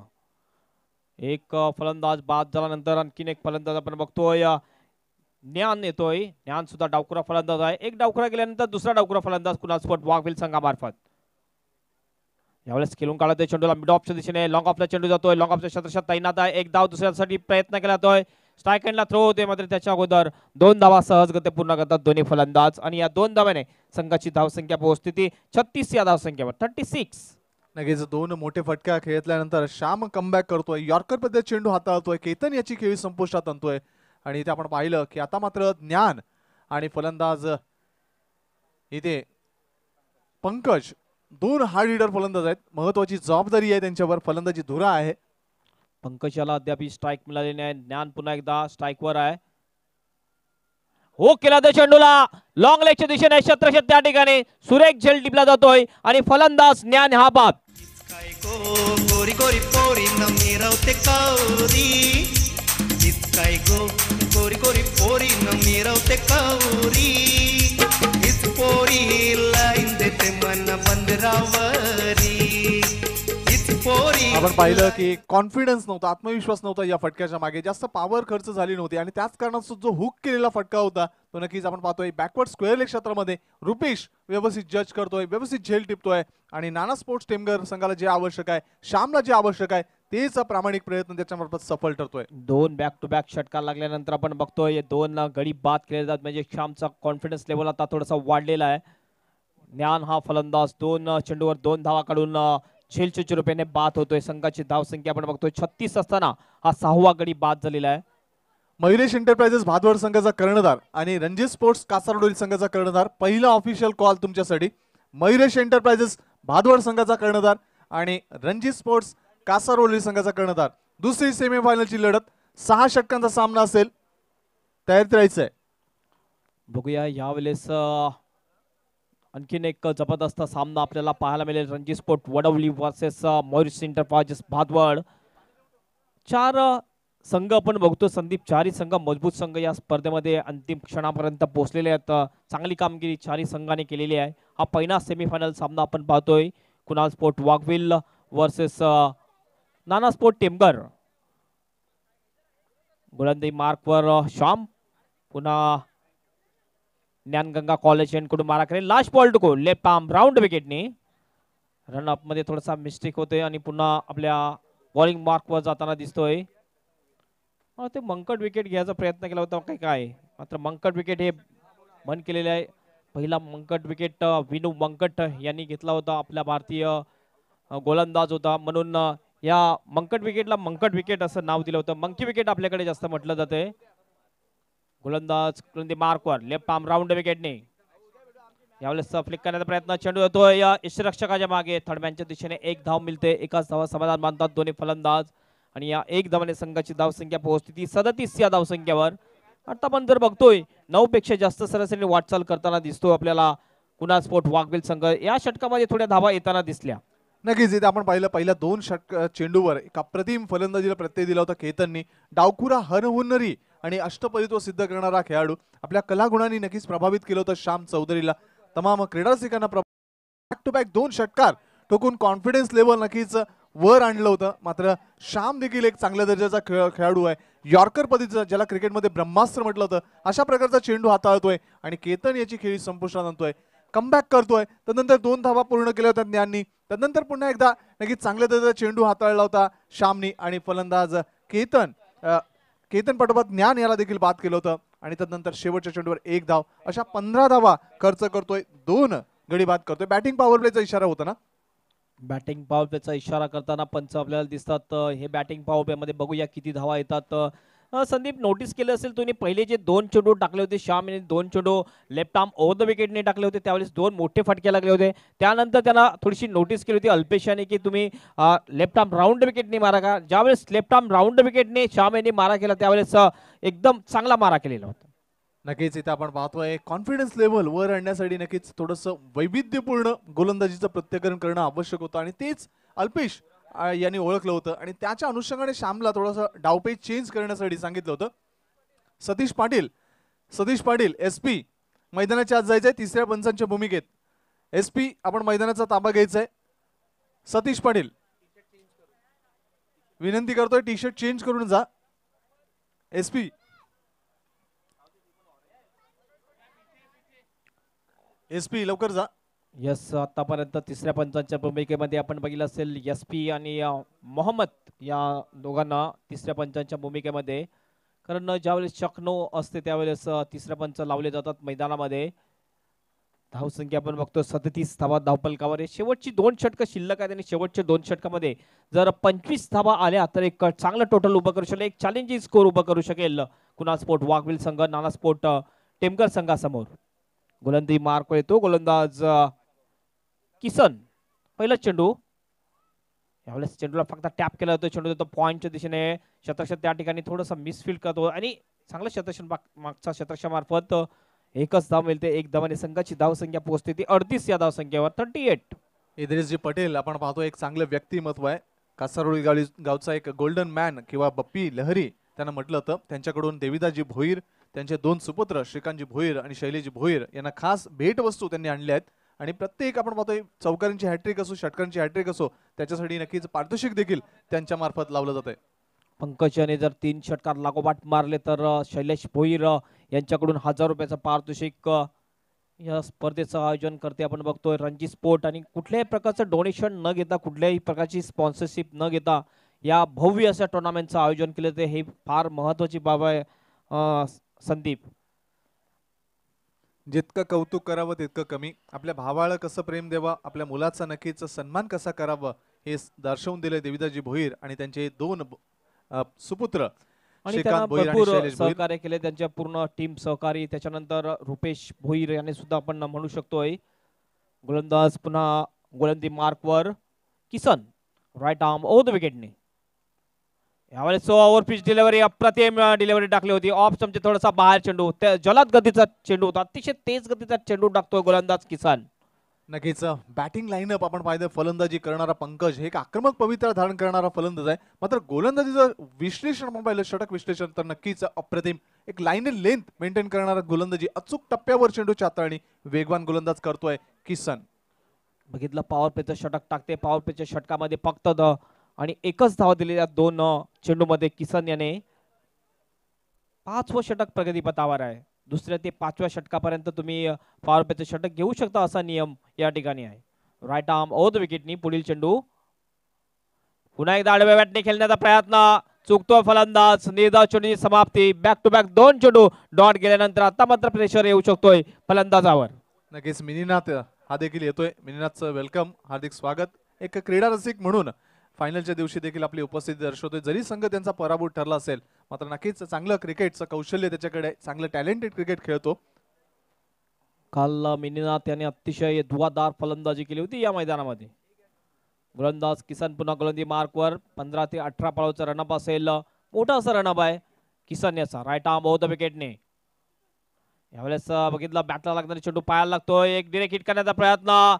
एक फलंदाज बाद झाल्यानंतर आणखीन एक फलंदाज आपण बघतोय ज्ञान येतोय. ज्ञान सुद्धा डावखुरा फलंदाज आहे. एक डावखुरा गेल्यानंतर दुसरा डावखुरा फलंदाज कुणाल स्पोर्ट वाघविल संघामार्फत. यावेळेस खेळून काढतोय चेंडूला मिड ऑफच्या दिशेने. लॉंग ऑफला चेंडू जातोय. लॉंग ऑफच्या क्षेत्रात तैनात आहे. एक धाव दुसऱ्यासाठी प्रयत्न केला जातोय. स्ट्राईक हँडला थ्रो होते मात्र त्याच्या अगोदर 2 धावा सहजगती पूर्ण करतात दोन्ही फलंदाज आणि या 2 धाव्याने संघाची धावसंख्या पोहोचते 36 या धावसंख्येवर 36. नक्कीच 2 मोठे फटका खेळल्यानंतर श्याम कमबॅक करतोय. यॉर्कर पद्धत चेंडू हाताळतोय. केतन याची खेळी संपुष्टात आणतोय आणि इथे आपण पाहिलं की आता मात्र ज्ञान आणि फलंदाज इथे पंकज 2 हार्ड हिटर फलंदाज आहेत. महत्वाची जबाबदारी आहे त्यांच्यावर. फलंदाजी धुरा आहे. पंकज याला अद्याप स्ट्राईक मिळाली नाही. ज्ञान पुन्हा एकदा स्ट्राईक वर आहे. हो केला तो चेंडूला लॉंग लेगच्या दिशेने क्षेत्रक्षेत्र त्या ठिकाणी सुरेख झेल टिपला जातोय आणि फलंदाज ज्ञान हा बाद. गोरी गोरी पोरी न मिरवते कौरी इतकाय गो गोरी गोरी पोरी न मिरवते कौरी इस पोरी लाईन देते मन बंदरावरी. आपण पाहिलं की कॉन्फिडन्स नव्हता, आत्मविश्वास नव्हता या फटक्याच्या मागे. जास्त पॉवर खर्च झाली नव्हती आणि त्याच कारणात जो हुक केलेला फटका होता तो नक्कीच आपण पाहतोय बॅकवर्ड स्क्वेअर लेग क्षेत्रामध्ये रुपेश व्यवस्थित जज करतोय, व्यवस्थित झेल टिपतोय आणि नाना स्पोर्ट्स टेमघर संघाला जे आवश्यक आहे, श्यामला जे आवश्यक आहे तेच प्रामाणिक प्रयत्न त्याच्यामार्फत सफल ठरतोय. 2 बॅक टू बॅक षटकार लागल्यानंतर आपण बघतोय 2 गडी बाद केले जातात म्हणजे श्यामचा कॉन्फिडन्स लेवल आता थोडासा वाढलेला आहे. ज्ञान हा फलंदाज 2 चेंडूवर 2 धावा काढून 46 रुपयाने बाद होतोय. संघाची धावसंख्या आपण बघतोय 36 असताना हा 6वा गडी बाद झालेला आहे. मयुरेश एंटरप्राइजेस भादवड संघाचा कर्णधार आणि रणजित स्पोर्ट्स कासारडोली संघाचा कर्णधार. पहिला ऑफिशियल कॉल तुमच्यासाठी. मयुरेश एंटरप्राइजेस भादवड संघाचा कर्णधार आणि रणजित स्पोर्ट्स कासारडोली संघाचा कर्णधार. दुसरी सेमीफायनलची लढत 6 षटकांचा सामना असेल. तयारीत राहायचंय. बघूया यावेळेस आणखीन एक जबरदस्त सामना आपल्याला पाहायला मिळेल. Ranji sport Vadavali versus Morris enterprises Bhadwad. 4 संघ आपण बघतो संदीप. 4ही संघ मजबूत संघ या स्पर्धेमध्ये अंतिम क्षणापर्यंत पोहोचलेले आहेत. चांगली कामगिरी 4ही संघाने केलेली आहे. हा पहिला सेमीफायनल सामना आपण पाहतोय. Kunal sport Waghvil versus Nana sport Temghar. गोलंदाजी मार्कवर श्याम, पुन्हा ज्ञानगंगा कॉलेज कडून मारा करेल. Last ball to go, left arm round विकेटने. रनअप मध्ये थोडासा मिस्टेक होतोय आणि पुन्हा आपल्या बॉलिंग मार्कवर जाताना दिसतोय. ते मंकट विकेट घ्यायचा प्रयत्न केला होता काय, मात्र मंकट विकेट हे बंद केलेले आहे. पहिला मंकट विकेट विनू मंकट यांनी घेतला होता. आपला भारतीय गोलंदाज होता, म्हणून या मंकट विकेटला मंकट विकेट असं नाव दिलं होतं. मंकी विकेट आपल्याकडे जास्त म्हटलं जातंय. गोलंदाज मार्कवर लेफ्ट आर्म राऊंड विकेटने यावेळेस फ्लिक करण्याचा प्रयत्न. चेंडू येतोय यष्टिरक्षकाच्या मागे. थर्डमॅनच्या दिशेने 1 धाव मिळते. एकाच धावा समाधान मानतात दोन्ही फलंदाज आणि या 1 धावाने संघाची धावसंख्या पोहोचते ती 37 या धावसंख्येवर. आता आपण जर बघतोय 9 पेक्षा जास्त सरासरी वाटचाल करताना दिसतो आपल्याला कुणाल स्पोर्ट वाघविल संघ. या षटकामध्ये थोड्या धावा येताना दिसल्या. नक्कीच इथे आपण पाहिलं पहिल्या 2 षटक चेंडूवर एक अप्रतिम फलंदाजीला प्रत्यय दिला होता केतननी. डावखुरा हरहुन्नरी आणि अष्टपैलुत्व सिद्ध करणारा खेळाडू आपल्या कलागुणांनी नक्कीच प्रभावित केलं होतं श्याम चौधरीला. तमाम क्रीडा रसिकांना बॅक टू बॅक 2 षटकार ठोकून कॉन्फिडन्स लेवल नक्कीच वर आणलं होतं. मात्र श्याम देखील एक चांगल्या दर्जाचा खेळाडू आहे. यॉर्कर पद्धतीचा, ज्याला क्रिकेटमध्ये ब्रह्मास्त्र म्हटलं होतं, अशा प्रकारचा चेंडू हाताळतोय आणि केतन याची खेळी संपुष्टात आणतोय. कमबॅक करतोय. त्यानंतर 2 धावा पूर्ण केल्या होत्या ज्ञाननी. त्यानंतर पुन्हा एकदा नक्कीच चांगल्या दर्जाचा चेंडू हाताळला होता श्यामनी आणि फलंदाज केतन पाठोपाठ ज्ञान याला देखील बाद केलं होतं. आणि त्यानंतर शेवटच्या चेंडूवर 1 धाव, अशा 15 धावा खर्च करतोय. 2 गडी बाद करतोय. बॅटिंग पॉवर प्लेचा इशारा होता ना. बॅटिंग पॉवर प्लेचा इशारा करताना पंच आपल्याला दिसतात. हे बॅटिंग पॉवर प्ले मध्ये बघूया किती धावा येतात. संदीप नोटीस केलं असेल तुम्ही, पहिले जे 2 चेंडू टाकले होते श्याम यांनी, 2 चेंडू लेफ्ट आर्म ओव्हर द विकेटने टाकले होते, त्यावेळेस 2 मोठे फटके लागले होते. त्यानंतर त्यांना थोडीशी नोटीस केली होती अल्पेश याने की तुम्ही लेफ्ट आर्म राऊंड विकेटने मारा का. ज्यावेळेस लेफ्ट आर्म राऊंड विकेटने श्याम यांनी मारा केला त्यावेळेस एकदम चांगला मारा केलेला होता. नक्कीच इथे आपण पाहतोय कॉन्फिडन्स लेवल वर आणण्यासाठी नक्कीच थोडंसं वैविध्यपूर्ण गोलंदाजीचं प्रत्येकरण करणं आवश्यक होतं आणि तेच अल्पेश यांनी ओळखलं होतं आणि त्याच्या अनुषंगाने श्यामला थोडंसं डावपेच चेंज करण्यासाठी सांगितलं होतं. सतीश पाटील SP मैदानाच्या आत जायचंय 3ऱ्या पंचांच्या भूमिकेत. SP आपण मैदानाचा ताबा घ्यायचाय. सतीश पाटील विनंती करतोय टी-शर्ट चेंज करून जा. SP लवकर जा. यस, आतापर्यंत 3ऱ्या पंचांच्या भूमिकेमध्ये आपण बघितलं असेल SP आणि मोहम्मद या दोघांना 3ऱ्या पंचांच्या भूमिकेमध्ये. कारण ज्यावेळेस चकनो असते त्यावेळेस 3ऱ्या पंच लावले जातात मैदानामध्ये. धावसंख्या आपण बघतो 37 धावा धावपलकावर. शेवटची 2 षटकं शिल्लक आहेत आणि शेवटच्या 2 षटकामध्ये जर 25 धावा आल्या तर एक चांगलं टोटल उभं करू शकेल, एक चॅलेंजिंग स्कोर उभं करू शकेल कुणाल स्पोर्ट वाघविल संघ नाना स्पोर्ट टेमघर संघासमोर. गोलंदाजी मार्क येतो. गोलंदाज किसन. पहिला चेंडू, यावेळेस चेंडूला फक्त टॅप केला जातो. चेंडू देतो पॉइंटच्या दिशेने. शतरक्षक त्या ठिकाणी थोडंसं मिसफील्ड करतो आणि चांगलं शतरक्षक मागच्या शतरक्षकामार्फत 1च धाव मिळते. 1 धावाने संघाची धावसंख्या पोहोचते ती 38 या धावसंख्येवर. 38. इद्रिसजी पटेल आपण पाहतो एक चांगलं व्यक्तिमत्व आहे. कासारोळी गावचा एक गोल्डन मॅन किंवा बप्पी लहरी त्यांना म्हटलं होतं. त्यांच्याकडून देविदाजी भोईर, त्यांचे 2 सुपुत्र श्रीकांतजी भोईर आणि शैलीजी भोईर यांना खास भेटवस्तू त्यांनी आणल्या आहेत. आणि प्रत्येक आपण पाहतोय चौकारांची हॅट्रिक असो, षटकांची हॅट्रिक असो, त्याच्यासाठी नक्कीच पारितोषिक देखील त्यांच्या मार्फत लावलं जात आहे. पंकज याने जर 3 षटकार लागोपाठ मारले तर शैलेश भोईर यांच्याकडून 1000 रुपयाचं पारितोषिक या स्पर्धेचं आयोजन करते. आपण बघतोय रणजी स्पोर्ट आणि कुठल्याही प्रकारचं डोनेशन न घेता, कुठल्याही प्रकारची स्पॉन्सरशिप न घेता या भव्य अशा टुर्नामेंटचं आयोजन केलं ते हे फार महत्वाची बाब आहे. संदीप, जितकं कौतुक करावं तितकं कमी. आपल्या भावाला कसं प्रेम द्यावं, आपल्या मुलाचा नक्कीच सन्मान कसा करावा हे दर्शवून दिले देविदाजी भोईर आणि त्यांचे 2 सुपुत्र आणि त्यांना भरपूर सहकार्य केले, त्यांच्या पूर्ण टीम सहकारी. त्याच्यानंतर रुपेश भोईर याने सुद्धा आपण म्हणू शकतोय. गोलंदाज पुन्हा गोलंदाजी मार्कवर Kisan, right arm over the विकेटने. यावेळेस ओव्हर पिच डिलिव्हरी अप्रतिम डिलिव्हरी टाकली होती. ऑफ स्टंपचे थोडासा बाहेर चेंडू, जलद गतीचा चेंडू होता, अतिशय तेज गतीचा चेंडू टाकतोय गोलंदाज किसन. नक्कीच बॅटिंग लाईनअप आपण पाहिलं, फलंदाजी करणारा पंकज हे एक आक्रमक पवित्रा धारण करणारा फलंदाज आहे. मात्र गोलंदाजीचं विश्लेषण आपण पाहिलं, षटक विश्लेषण, तर नक्कीच अप्रतिम एक लाईन लेंथ मेंटेन करणारा गोलंदाजी, अचूक टप्प्यावर चेंडू चातळणी, वेगवान गोलंदाज करतोय किसन. बघितलं पॉवर प्लेचं षटक टाकते. पॉवर प्लेच्या षटकामध्ये फक्त आणि एकच धाव दिलेल्या 2 चेंडूमध्ये किसन याने 5वं षटक प्रगतीपथावर आहे. दुसऱ्या ते 5व्या षटकापर्यंत तुम्ही पॉवर प्लेचं षटक घेऊ शकता असा नियम या ठिकाणी आहे. राईट आर्म ओव्हर द विकेटनी पुढील चेंडू, पुन्हा एकदा आडव्या बॅटने खेळण्याचा प्रयत्न, चुकतो फलंदाज, निर्धाव चेंडूची समाप्ती. बॅक टू बॅक 2 चेंडू डॉट गेल्यानंतर आता मात्र प्रेशर येऊ शकतोय फलंदाजावर. नक्कीच मिनीनाथ हा देखील येतोय. मिनीनाथचं वेलकम, हार्दिक स्वागत. एक क्रीडा रसिक म्हणून फायनलच्या दिवशी देखील आपली उपस्थिती दर्शवतोय. जरी संघ त्यांचा पराभूत ठरला असेल, मात्र नक्कीच चांगलं क्रिकेटचं कौशल्य त्याच्याकडे, चांगलं टॅलेंटेड क्रिकेट खेळतो. काल मिनीनाथ याने अतिशय धुवाधार फलंदाजी केली होती या मैदानामध्ये. गोलंदाज किसन पुन्हा गोलंदाजी मार्कवर. 15 ते 18 पळावचा रनअप असेल, मोठा असा रनअप आहे किसन याचा. राईट आर्म ओव्हर द विकेटने. यावेळेस बघितलं बॅटला लागणारा चेंडू पायाला लागतोय, एक डिरेक्ट हिट करण्याचा प्रयत्न.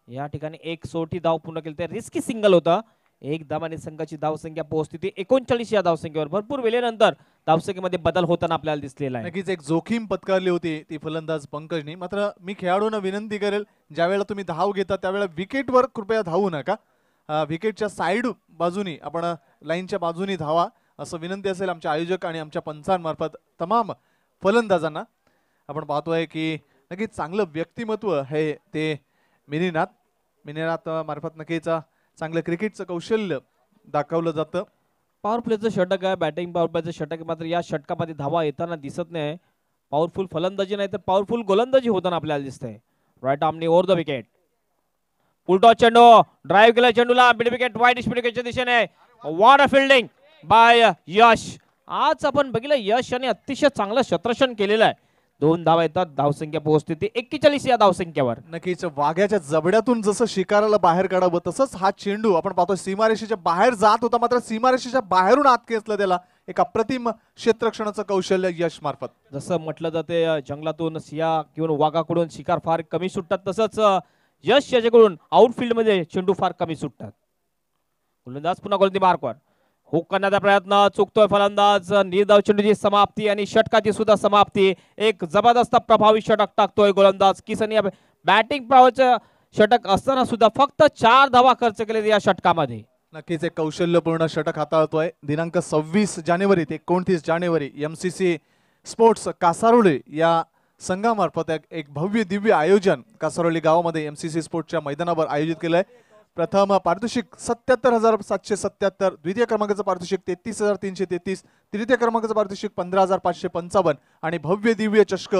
या ठिकाणी एक सोटी धाव पूर्ण केली, ते रिस्की सिंगल होतं. एकदम आणि संघाची धावसंख्या पोहोचते ती 39 या धावसंख्येवर. भरपूर वेळेनंतर धावसंख्येमध्ये बदल होताना आपल्याला दिसलेला आहे. नक्कीच एक जोखीम पत्करली होती ती फलंदाज पंकजनी. मात्र मी खेळाडूंना विनंती करेल, ज्यावेळेला तुम्ही धाव घेता त्यावेळेला विकेटवर कृपया धावू नका. विकेटच्या साईड बाजूनी, आपण लाईनच्या बाजूनी धावा असं विनंती असेल आमच्या आयोजक आणि आमच्या पंचांमार्फत तमाम फलंदाजांना. आपण पाहतोय की नक्कीच चांगलं व्यक्तिमत्व आहे ते मिनीनाथ मार्फत नक्कीच चांगलं क्रिकेटचं कौशल्य दाखवलं जातं. पॉवर प्लेचं षटक आहे, बॅटिंग पॉवर प्लेचं षटक. मात्र या षटकामध्ये धावा येताना दिसत नाही. पॉवरफुल फलंदाजी नाही तर पॉवरफुल गोलंदाजी होताना आपल्याला दिसतंय. राईट आर्मनी ओव्हर द विकेट. उलटा चेंडू, ड्राईव्ह केला चेंडूला, मिड विकेट वाईड विकेटच्या दिशेने. What a fielding by Yash. आज आपण बघितलं यश याने अतिशय चांगलं क्षेत्ररक्षण केलेलं आहे. 2 धावा येतात, धावसंख्या पोहोचते ती 41 या धावसंख्येवर. नक्कीच वाघ्याच्या जबड्यातून जसं शिकाराला बाहेर काढावं तसंच हा चेंडू आपण पाहतो सीमारेषेच्या बाहेर जात होता, मात्र सीमारेषेच्या बाहेरून आत खेचलं त्याला. एक अप्रतिम क्षेत्ररक्षणाचं कौशल्य यश मार्फत. जसं म्हटलं जाते जंगलातून सिंह किंवा वाघाकडून शिकार फार कमी सुटतात, तसंच यश याच्याकडून आउटफील्ड मध्ये चेंडू फार कमी सुटतात. गोलंदाज पुन्हा गोलंदाजी मार्कवर. हुक करण्याचा प्रयत्न, चुकतोय फलंदाज. निर्धाव चेंडूची समाप्ती आणि षटकाची सुद्धा समाप्ती. एक जबरदस्त प्रभावी षटक टाकतोय गोलंदाज किसन. या बॅटिंग प्रभावाचं षटक असताना सुद्धा फक्त 4 धावा खर्च केले या षटकामध्ये. नक्कीच एक कौशल्यपूर्ण षटक हाताळतोय. दिनांक 26 जानेवारी ते 29 जानेवारी MCC स्पोर्ट्स कासारोली या संघामार्फत एक भव्य दिव्य आयोजन कासारोली गावामध्ये MCC स्पोर्ट्सच्या मैदानावर आयोजित केलंय. प्रथम पारितोषिक 77,777, द्वितीय क्रमांकाचं पारितोषिक 33,333, तृतीय क्रमांकाचं पारितोषिक 15,555 आणि भव्य दिव्य चषक,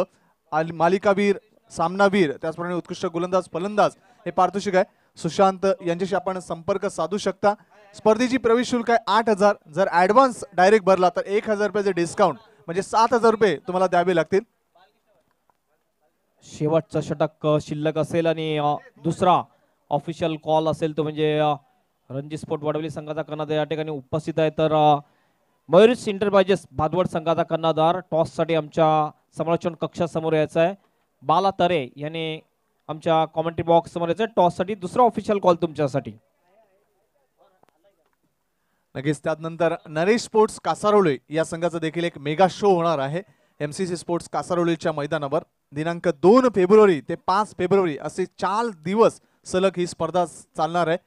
मालिकावीर, सामनावीर, त्याचप्रमाणे उत्कृष्ट गोलंदाज फलंदाज हे पारितोषिक आहे. सुशांत यांच्याशी आपण संपर्क साधू शकता. स्पर्धेची प्रवेश शुल्क आहे 8,000. जर ऍडव्हान्स डायरेक्ट भरला तर 1,000 रुपयाचे डिस्काउंट म्हणजे 7,000 रुपये तुम्हाला द्यावे लागतील. शेवटचं षटक शिल्लक असेल आणि दुसरा ऑफिशियल कॉल असेल तो म्हणजे रणजी स्पोर्ट वडवली संघाचा कर्णधार या ठिकाणी उपस्थित आहे. तर मयुरेश एंटरप्राइजेस भादवड संघाचा कर्णधार टॉस साठी आमच्या समालोचन कक्षासमोर यायचा आहे. बाला तरे याने आमच्या कॉमेंट्री बॉक्स समोर यायचं. टॉस साठी दुसरा ऑफिशियल कॉल तुमच्यासाठी. नक्कीच त्यानंतर नरेश स्पोर्ट्स कासारोली या संघाचा देखील एक मेगा शो होणार आहे MCC स्पोर्ट्स कासारोलीच्या मैदानावर. दिनांक 2 फेब्रुवारी ते 5 फेब्रुवारी असे 4 दिवस सलग ही स्पर्धा चालणार आहे.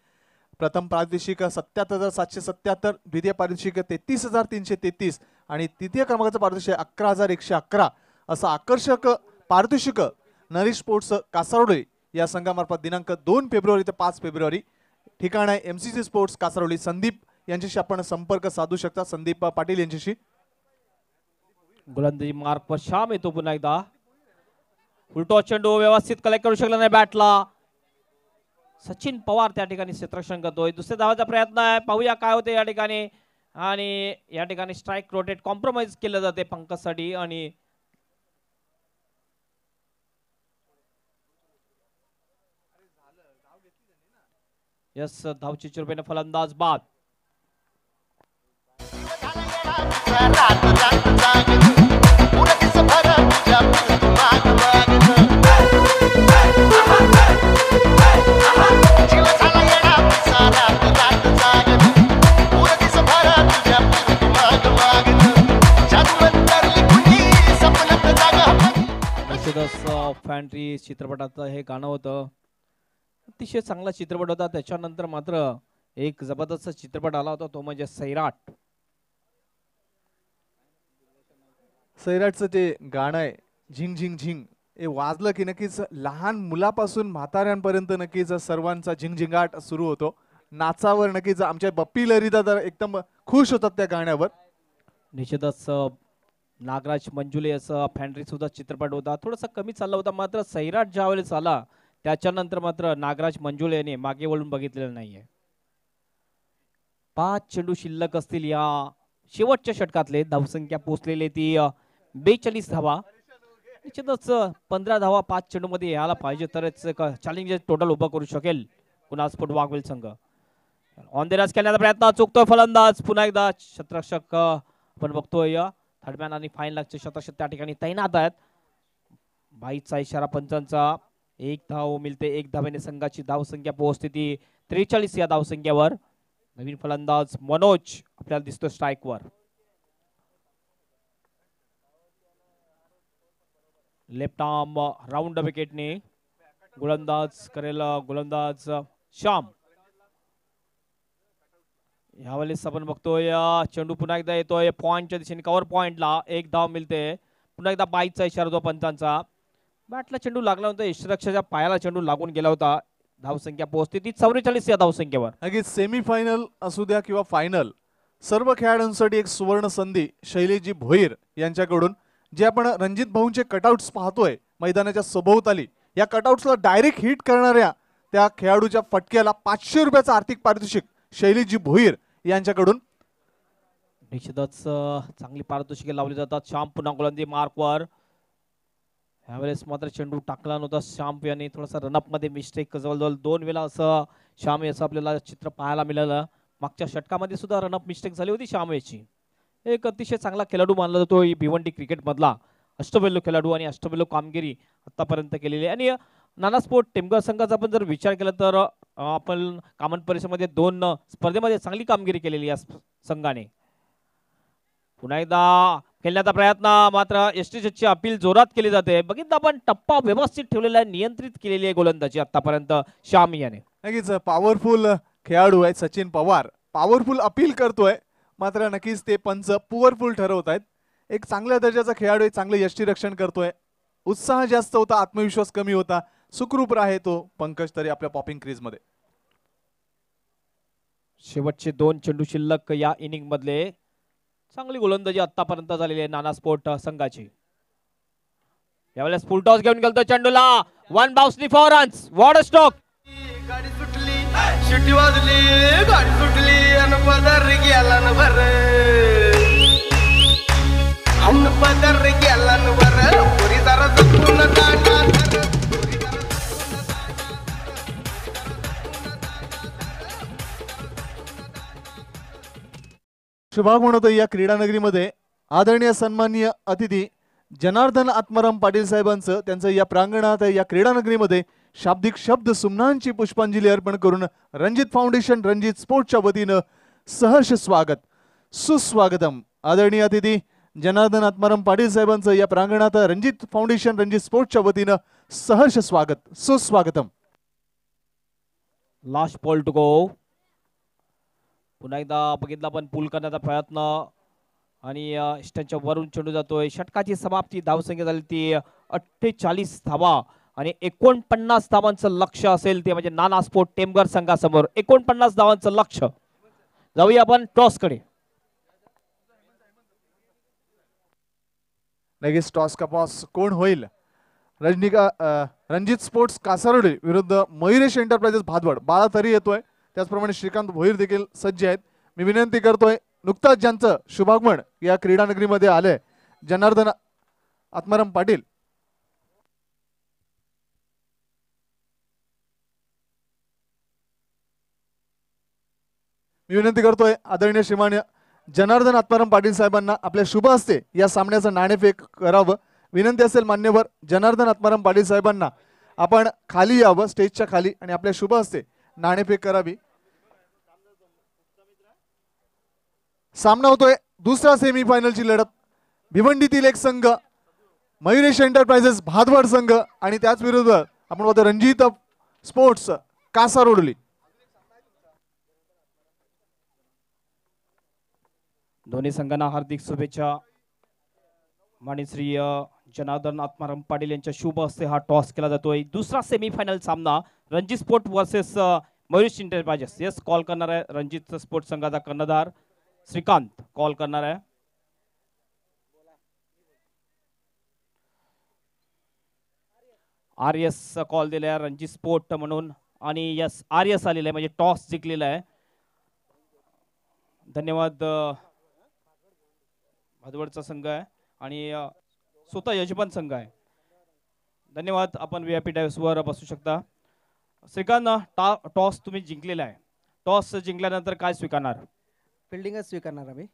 प्रथम पारितोषिक 77,777, द्वितीय पारितोषिक 33,333 आणि तृतीय क्रमांकाचं पारितोषिक 11,111 असं आकर्षक पारितोषिक नरेश स्पोर्ट्स कासारोली या संघामार्फत दिनांक 2 फेब्रुवारी ते 5 फेब्रुवारी. ठिकाण आहे MCC स्पोर्ट्स कासारोली. संदीप यांच्याशी आपण संपर्क साधू शकता, संदीप पाटील यांच्याशी. गोलंदाजी मार्कवर श्याम येतो पुन्हा एकदा. उलटो चेंडू व्यवस्थित कलेक्ट करू शकला नाही बॅटला. सचिन पवार त्या ठिकाणी क्षेत्ररक्षण करतोय. दुसऱ्या धावाचा प्रयत्न आहे, पाहूया काय होते या ठिकाणी. आणि या ठिकाणी स्ट्राइक रोटेट कॉम्प्रोमाइज केलं जाते पंकजसाठी. आणि यस धावची चुरबेने फलंदाज बाद. पिसा रात रात जागन पुरा दिस भर तुझ्या फिरतो माग मागन जीव झाला येडा पिसा रात रात जागन पुरा दिस भर तुझ्या फिरतो माग मागन जादू अंतरली कुणी सपनात जागा निश्चितच फॅन्ट्री चित्रपटाचं हे गाणं होतं. अतिशय चांगला चित्रपट होता. त्याच्यानंतर मात्र एक जबरदस्त चित्रपट आला होता, तो म्हणजे सैराट. सैराटचं ते गाणं आहे झिंग झिंग झिंग, हे वाजलं की नक्कीच लहान मुलापासून म्हाताऱ्यांपर्यंत नक्कीच सर्वांचा झिंगझिंगाट सुरू होतो. नाचावर नक्कीच आमच्या बप्पी लहरीदा तर एकदम खुश होतात त्या गाण्यावर. निश्चितच नागराज मंजुले असं फॅन्ट्री सुद्धा चित्रपट होता. थोडासा कमी चालला होता, मात्र सैराट ज्यावेळेस आला त्याच्यानंतर मात्र नागराज मंजुले यांनी मागे वळून बघितलेलं नाहीये. 5 चेंडू शिल्लक असतील या शेवटच्या षटकातले. धावसंख्या पोहोचलेली ती 42 धावा. निश्चितच 15 धावा 5 चेंडू मध्ये यायला पाहिजे तरच चॅलेंज टोटल उभं करू शकेल कुणाल स्पोर्ट वाघवेल संघ. ऑन द रस खेळण्याचा प्रयत्न चुकतोय फलंदाज. पुन्हा एकदा शतरक्षक आपण बघतोय थर्डमॅन आणि फाईन लागचे शतरक्षक त्या ठिकाणी तैनात आहेत. बाईचा इशारा पंचांचा. 1 धाव मिळते. 1 धावेने संघाची धावसंख्या पोहोचते ती 43 या धावसंख्येवर. नवीन फलंदाज मनोज आपल्याला दिसतो स्ट्राईकवर. लेफ्ट आर्म राऊंड विकेटने गोलंदाज करेल गोलंदाज श्याम. यावेळेस आपण बघतोय चेंडू पुन्हा एकदा येतोय पॉइंटच्या दिशेने. कव्हर पॉइंटला 1 धाव मिळते. पुन्हा एकदा बाईचा इशारा तो पंचांचा. बॅटला चेंडू लागला होता. यष्टीरक्षकाच्या पायाला चेंडू लागून गेला होता. धावसंख्या पोहोचते ती 44 या धावसंख्येवर. नक्कीच सेमीफायनल असू द्या किंवा फायनल, सर्व खेळाडूंसाठी एक सुवर्ण संधी शैलेशजी भोईर यांच्याकडून. जे आपण रणजित भाऊंचे कटआउट्स पाहतोय मैदानाच्या सभोवताली, या कटआउट्सला डायरेक्ट हिट करणाऱ्या त्या खेळाडूच्या फटक्याला 500 रुपयाचं आर्थिक पारितोषिक शैलेशजी भोईर यांच्याकडून. निश्चितच चांगली पारितोषिके लावली जातात. श्याम पुन्हा गोलंदाजी मार्कवर. यावेळेस मात्र चेंडू टाकला नव्हता श्याम याने. थोडासा रनअप मध्ये मिस्टेक, जवळजवळ 2 वेळा असं श्याम याचं आपल्याला चित्र पाहायला मिळालं. मागच्या षटकामध्ये सुद्धा रनअप मिस्टेक झाली होती श्याम याची. एक अतिशय चांगला खेळाडू मानला जातो भिवंडी क्रिकेट मधला. अष्टपैलू खेळाडू आणि अष्टपैलू कामगिरी आतापर्यंत केलेली आहे. आणि नाना स्पोर्ट टेमघर संघाचा आपण जर विचार केला तर आपण कामन परिसरामध्ये 2 स्पर्धेमध्ये चांगली कामगिरी केलेली या संघाने. पुन्हा एकदा खेळण्याचा प्रयत्न, मात्र यष्टीची अपील जोरात केली जाते. बघितलं आपण टप्पा व्यवस्थित ठेवलेला आहे, नियंत्रित केलेली आहे गोलंदाजी आतापर्यंत श्याम याने. नक्कीच पॉवरफुल खेळाडू आहे सचिन पवार. पॉवरफुल अपील करतोय, मात्र नक्कीच ते पंच पुअरफुल ठरवत आहेत. एक चांगल्या दर्जाचा खेळाडू आहे, चांगलं यष्टीरक्षण करतोय. उत्साह जास्त होता, आत्मविश्वास कमी होता. सुखरूप आहे तो पंकज तरी आपल्या पॉपिंग क्रीज मध्ये. शेवटचे 2 चेंडू शिल्लक या इनिंग मधले. चांगली गोलंदाजी आतापर्यंत झालेली आहे नाना स्पोर्ट संघाची. यावेळेस फुल टॉस घेऊन गेलतो चेंडूला. 1 बाउन्सनी 4 रन्स. What a stroke. गाडी सुटली, शिटी वाजली, गाडी सुटली अन पदर गेला न भर, अन पदर गेला न भर. पुरी जरा जपून दांडा धर. शुभाग म्हणतो या क्रीडा नगरीमध्ये आदरणीय सन्माननीय अतिथी जनार्दन आत्माराम पाटील साहेबांचं त्यांचं या प्रांगणात या क्रीडा नगरीमध्ये शाब्दिक शब्द सुमनांची पुष्पांजली अर्पण करून रणजित फाउंडेशन रणजित स्पोर्ट्सच्या वतीनं सहर्ष स्वागत सुस्वागतम. आदरणीय अतिथी जनार्दन आत्माराम पाटील साहेबांचं या प्रांगणात रणजित फाउंडेशन रणजित स्पोर्ट्सच्या वतीनं सहर्ष स्वागत सुस्वागतम. Last ball to go. पुन्हा एकदा बघितला पण पूल करण्याचा प्रयत्न आणि स्टंपच्या वरून चेंडू जातोय. षटकाची समाप्ती. धावसंख्या झाली ती 48 धावा आणि 49 धावांचं लक्ष असेल ते म्हणजे नाना स्पोर्ट टेमघर संघासमोर 49 धावांचं लक्ष. जाऊया आपण टॉस कडे. लगेच टॉस का पॉस कोण होईल. रणजित स्पोर्ट्स कासारवडे विरुद्ध मयुरेश एंटरप्राइजेस भादवड. बाळा तरी येतोय, त्याचप्रमाणे श्रीकांत भोईर देखील सज्ज आहेत. मी विनंती करतोय, नुकताच ज्यांचं शुभागमन या क्रीडा नगरीमध्ये आलंय जनार्दन आत्माराम पाटील, मी विनंती करतोय आदरणीय श्रीमान जनार्दन आत्माराम पाटील साहेबांना आपल्या शुभ हस्ते या सामन्याचं नाणेफेक करावं विनंती असेल. मान्यवर जनार्दन आत्माराम पाटील साहेबांना आपण खाली यावं स्टेजच्या खाली आणि आपल्या शुभ हस्ते नाणेफेक करावी. सामना होतोय दुसरा सेमीफायनलची लढत. भिवंडीतील एक संघ मयुरेश एंटरप्राइजेस भादवड संघ आणि त्याच विरुद्ध आपण बघतो रणजित स्पोर्ट्स कासारोडली. दोन्ही संघांना हार्दिक शुभेच्छा. माननीय जनार्दन आत्माराम पाटील यांच्या शुभ हस्ते हा टॉस केला जातोय. दुसरा सेमीफायनल सामना Ranjit sport versus Mayuresh enterprises. Yes call करणार आहे रणजित स्पोर्ट संघाचा कर्णधार श्रीकांत कॉल करणार आहे. RS कॉल दिलाय रणजित स्पोर्ट म्हणून आणि यस RS आलेला आहे म्हणजे टॉस जिंकलेला आहे. धन्यवाद. भादवडचा संघ आहे आणि स्वतः यजमान संघ आहे. धन्यवाद. आपण VIP डायव्हर्सवर बसू शकता. श्रीकांत टॉस तुम्ही जिंकलेला आहे. टॉस जिंकल्यानंतर काय स्वीकारणार? फिल्डिंगच स्वीकारणार आम्ही.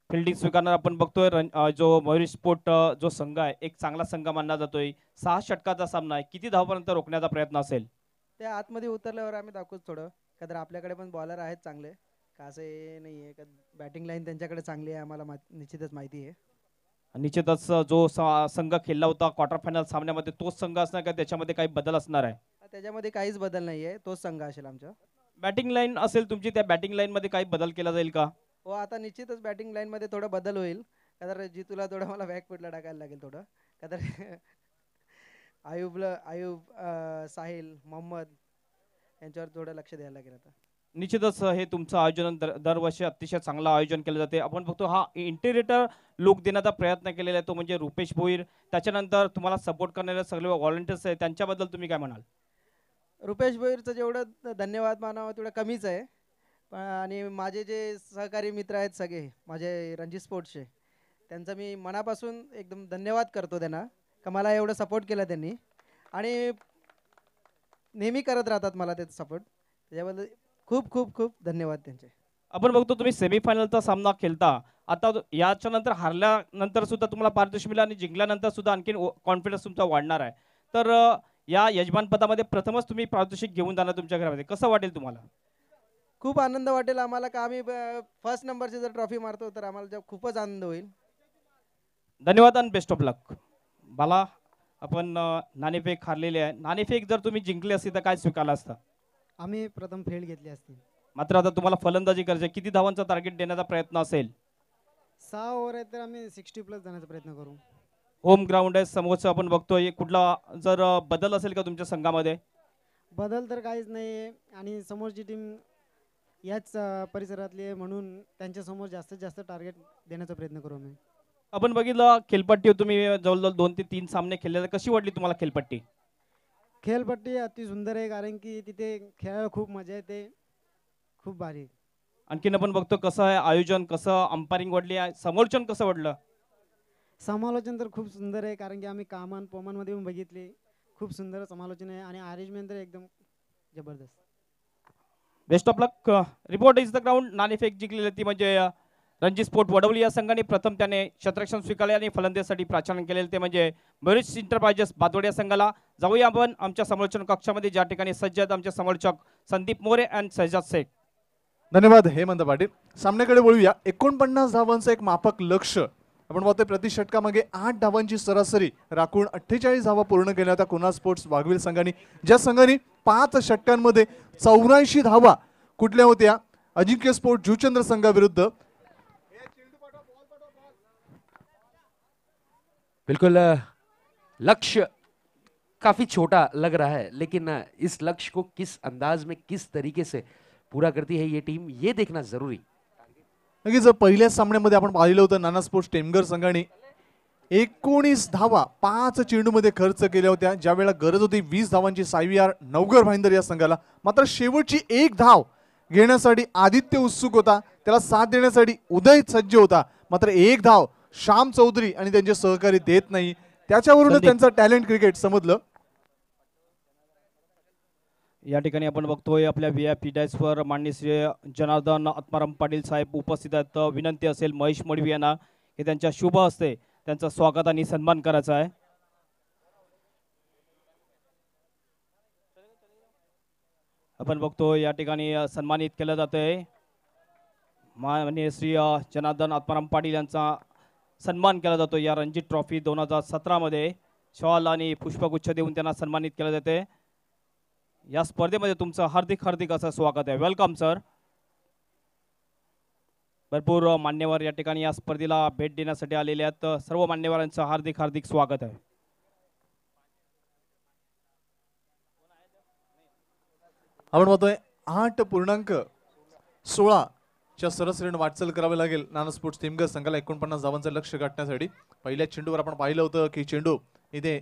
फिल्डिंग स्वीकारणार. आपण बघतोय जो मयुरेश स्पोर्ट जो संघ आहे एक चांगला संघ मानला जातोय. 6 षटकाचा सामना आहे. किती धावापर्यंत रोखण्याचा प्रयत्न असेल? त्या आतमध्ये उतरल्यावर आम्ही दाखवूच थोडं का तर आपल्याकडे पण बॉलर आहेत चांगले का असं हे नाही आहे का बॅटिंग लाईन त्यांच्याकडे चांगली आहे आम्हाला निश्चितच माहिती आहे. निश्चितच जो संघ खेळला होता क्वार्टर फायनल सामन्यामध्ये तोच संघ असणार का त्याच्यामध्ये काही बदल असणार आहे? त्याच्यामध्ये काहीच बदल नाही आहे. तोच संघ असेल आमचा. बॅटिंग लाईन असेल तुमची त्या बॅटिंग लाईन मध्ये काही बदल केला जाईल का? हो आता निश्चितच बॅटिंग लाईन मध्ये थोडा बदल होईल का तर जितूला थोडं मला बॅकफुटला टाकायला लागेल थोडं का तर आयुब साहिल मोहम्मद यांच्यावर थोडं लक्ष द्यायला लागेल आता. निश्चितच हे तुमचं आयोजन दरवर्षी अतिशय चांगलं आयोजन केलं जाते. आपण बघतो हा इंटिरियर लुक देण्याचा प्रयत्न केलेला आहे तो म्हणजे रुपेश भोईर. त्याच्यानंतर तुम्हाला सपोर्ट करणारे सगळे व्हॉलंटियर्स आहेत त्यांच्याबद्दल तुम्ही काय म्हणाल? रुपेश भोईरचं जेवढं धन्यवाद मानावं तेवढं कमीच आहे. आणि माझे जे सहकारी मित्र आहेत सगळे माझे रणजित स्पोर्ट्सचे त्यांचा मी मनापासून एकदम धन्यवाद करतो त्यांना का मला एवढं सपोर्ट केलं त्यांनी आणि नेहमी करत राहतात मला ते सपोर्ट. त्याच्याबद्दल खूप खूप खूप धन्यवाद त्यांचे. आपण बघतो तुम्ही सेमीफायनलचा सामना खेळता. आता याच्या नंतर हारल्यानंतर सुद्धा तुम्हाला पारितोषिक मिळालं आणि जिंकल्यानंतर सुद्धा आणखीन कॉन्फिडन्स तुमचा वाढणार आहे. तर या यजमानपदामध्ये प्रथमच तुम्ही पारितोषिक घेऊन जाणार तुमच्या घरामध्ये कसं वाटेल तुम्हाला? खूप आनंद वाटेल आम्हाला का आम्ही फर्स्ट नंबरची जर ट्रॉफी मारतो तर आम्हाला खूपच आनंद होईल. धन्यवाद आणि बेस्ट ऑफ लक. बाला आपण नाणेफेक हारलेले आहे. नाणेफेक जर तुम्ही जिंकले असते तर काय स्वीकारलं असतं? आम्ही प्रथम फेल घेतली असती. मात्र आता तुम्हाला फलंदाजी करायची. किती धावांचा टार्गेट देण्याचा प्रयत्न असेल? 6 ओव्हर आहेत तर आम्ही 60+ जाण्याचा प्रयत्न करू. होम ग्राउंड आहे समोरचं आपण बघतोय. कुठला जर बदल असेल का तुमच्या संघामध्ये? बदल तर काहीच नाही आणि समोरची टीम याच परिसरातली आहे म्हणून त्यांच्यासमोर जास्तीत जास्त टार्गेट देण्याचा प्रयत्न करू आम्ही. आपण बघितलं खेळपट्टी तुम्ही जवळजवळ 2 ते 3 सामने खेळले. कशी वाटली तुम्हाला खेळपट्टी? खेळपट्टी अति सुंदर आहे कारण की तिथे खेळायला खूप मजा येते. खूप भारी. आणखीन आपण बघतो कसं आहे आयोजन कसं अंपायरिंग वाढली आहे समोरचन कसं वाटलं? समालोचन तर खूप सुंदर आहे कारण की आम्ही कामान पोमांमध्ये पण बघितले. खूप सुंदर समालोचन आहे आणि अरेंजमेंट तर एकदम जबरदस्त. Best of luck. Report is the ground. नाणेफेक जिंकलेली ती म्हणजे रणजित स्पोर्ट वडवली या संघाने प्रथम त्याने क्षेत्ररक्षण स्वीकारले आणि फलंदाजीसाठी प्राचारण केलेले ते म्हणजे मयुरेश एंटरप्राइजेस भादवड या संघाला. जाऊया आपण आमच्या समालोचन कक्षामध्ये ज्या ठिकाणी सज्ज आहेत आमचे समालोचक संदीप मोरे आणि सैजाद शेख. धन्यवाद हेमंत पाटील. सामन्याकडे वळूया. 49 धावांचं एक माफक लक्ष आपण पाहतोय. प्रति षटकामागे 8 धावांची सरासरी राखून 48 धावा पूर्ण केल्या होत्या कुणाल स्पोर्ट्स वाघवील संघाने. ज्या संघाने 5 षटकांमध्ये 84 धावा कुठल्या होत्या? अजिंक्य स्पोर्ट जुचंद्र संघाविरुद्ध. बिल्कुल लक्ष्य काफी छोटा लग रहा है लेकिन इस लक्ष्य को किस अंदाज में किस तरीके से पूरा करती है ये टीम ये देखना जरूरी. नक्कीच पहिल्या सामन्यामध्ये आपण पाहिलं होतं नाना स्पोर्ट्स टेमघर संघाने 19 धावा 5 चेंडूमध्ये खर्च केल्या होत्या ज्यावेळेला गरज होती 20 धावांची. सायवीआर नवघर भाईंदर या संघाला मात्र शेवटची 1 धाव घेण्यासाठी आदित्य उत्सुक होता. त्याला साथ देण्यासाठी उदय सज्ज होता. मात्र 1 धाव श्याम चौधरी आणि त्यांचे सहकारी देत नाही. त्याच्यावरून त्यांचं टॅलेंट क्रिकेट समजलं. या ठिकाणी आपण बघतोय आपल्या VIP डायसवर माननीय श्री जनार्दन आत्माराम पाटील साहेब उपस्थित आहेत. विनंती असेल महेश मडवी यांना की त्यांच्या शुभ हस्ते त्यांचं स्वागत आणि सन्मान करायचा आहे. आपण बघतो या ठिकाणी सन्मानित केलं जातंय. माननीय श्री जनार्दन आत्माराम पाटील यांचा सन्मान केला जातो. या रणजी ट्रॉफी 2017 मध्ये शॉल आणि पुष्पगुच्छ देऊन त्यांना सन्मानित केलं जाते. या स्पर्धेमध्ये तुमचं हार्दिक हार्दिक असं स्वागत आहे. Welcome sir. भरपूर मान्यवर या ठिकाणी या स्पर्धेला भेट देण्यासाठी आलेले आहेत. सर्व मान्यवरांचं हार्दिक हार्दिक स्वागत आहे. आपण बघतोय 8.16 च्या सरासरीने वाटचाल करावी लागेल नाना स्पोर्ट्स टीमगर संघाला 49 धावांचं लक्ष्य गाठण्यासाठी. पहिल्या चेंडूवर आपण पाहिलं होतं की चेंडू इथे